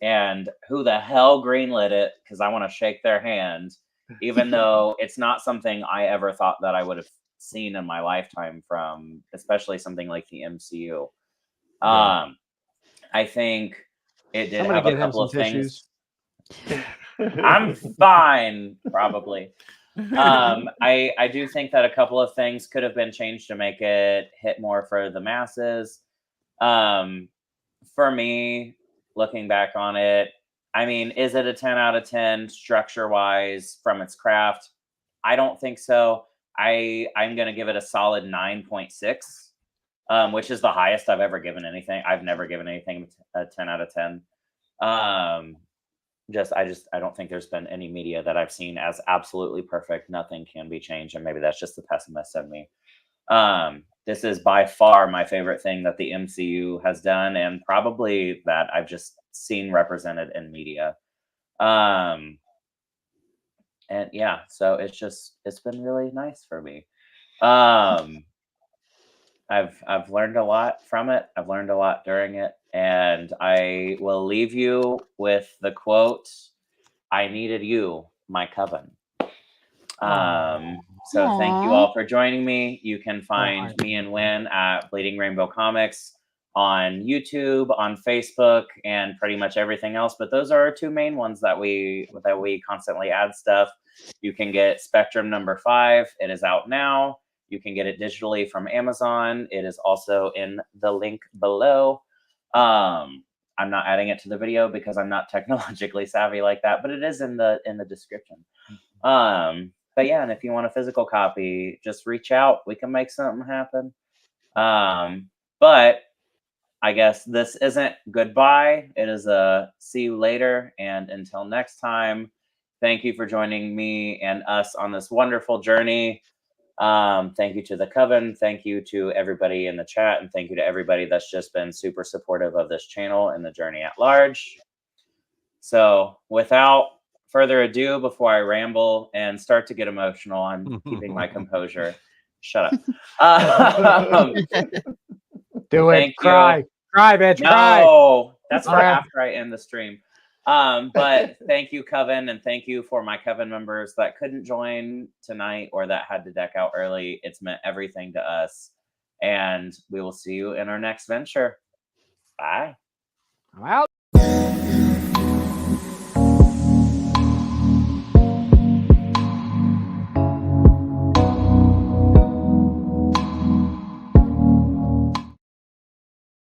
Speaker 1: And who the hell greenlit it? Because I want to shake their hand, even though it's not something I ever thought that I would have seen in my lifetime from, especially something like the MCU. I think it did have a couple of things. I'm fine, probably. I do think that a couple of things could have been changed to make it hit more for the masses. For me, looking back on it, I mean, is it a 10 out of 10 structure-wise from its craft? I don't think so. I'm going to give it a solid 9.6, which is the highest I've ever given anything. I've never given anything a 10 out of 10. I don't think there's been any media that I've seen as absolutely perfect. Nothing can be changed, and maybe that's just the pessimist in me. This is by far my favorite thing that the MCU has done, and probably that I've just seen represented in media. And yeah, so it's been really nice for me. I've learned a lot from it. I've learned a lot during it, and I will leave you with the quote, "I needed you, my coven." So thank you all for joining me. You can find me and Win at Bleeding Rainbow Comics on YouTube, on Facebook, and pretty much everything else. But those are our two main ones that we constantly add stuff. You can get Spectrum number 5. It is out now. You can get it digitally from Amazon. It is also in the link below. I'm not adding it to the video because I'm not technologically savvy like that, but it is in the description. But yeah, and if you want a physical copy, just reach out. We can make something happen. But I guess this isn't goodbye. It is a see you later. And until next time, thank you for joining me and us on this wonderful journey. Thank you to the Coven. Thank you to everybody in the chat. And thank you to everybody that's just been super supportive of this channel and the journey at large. So without further ado, before I ramble and start to get emotional, I'm keeping my composure. Shut up.
Speaker 3: Do it. Cry. Cry, bitch. Cry.
Speaker 1: No, that's for after I end the stream. But thank you, Coven, and thank you for my Coven members that couldn't join tonight or that had to deck out early. It's meant everything to us. And we will see you in our next venture. Bye.
Speaker 3: I'm out.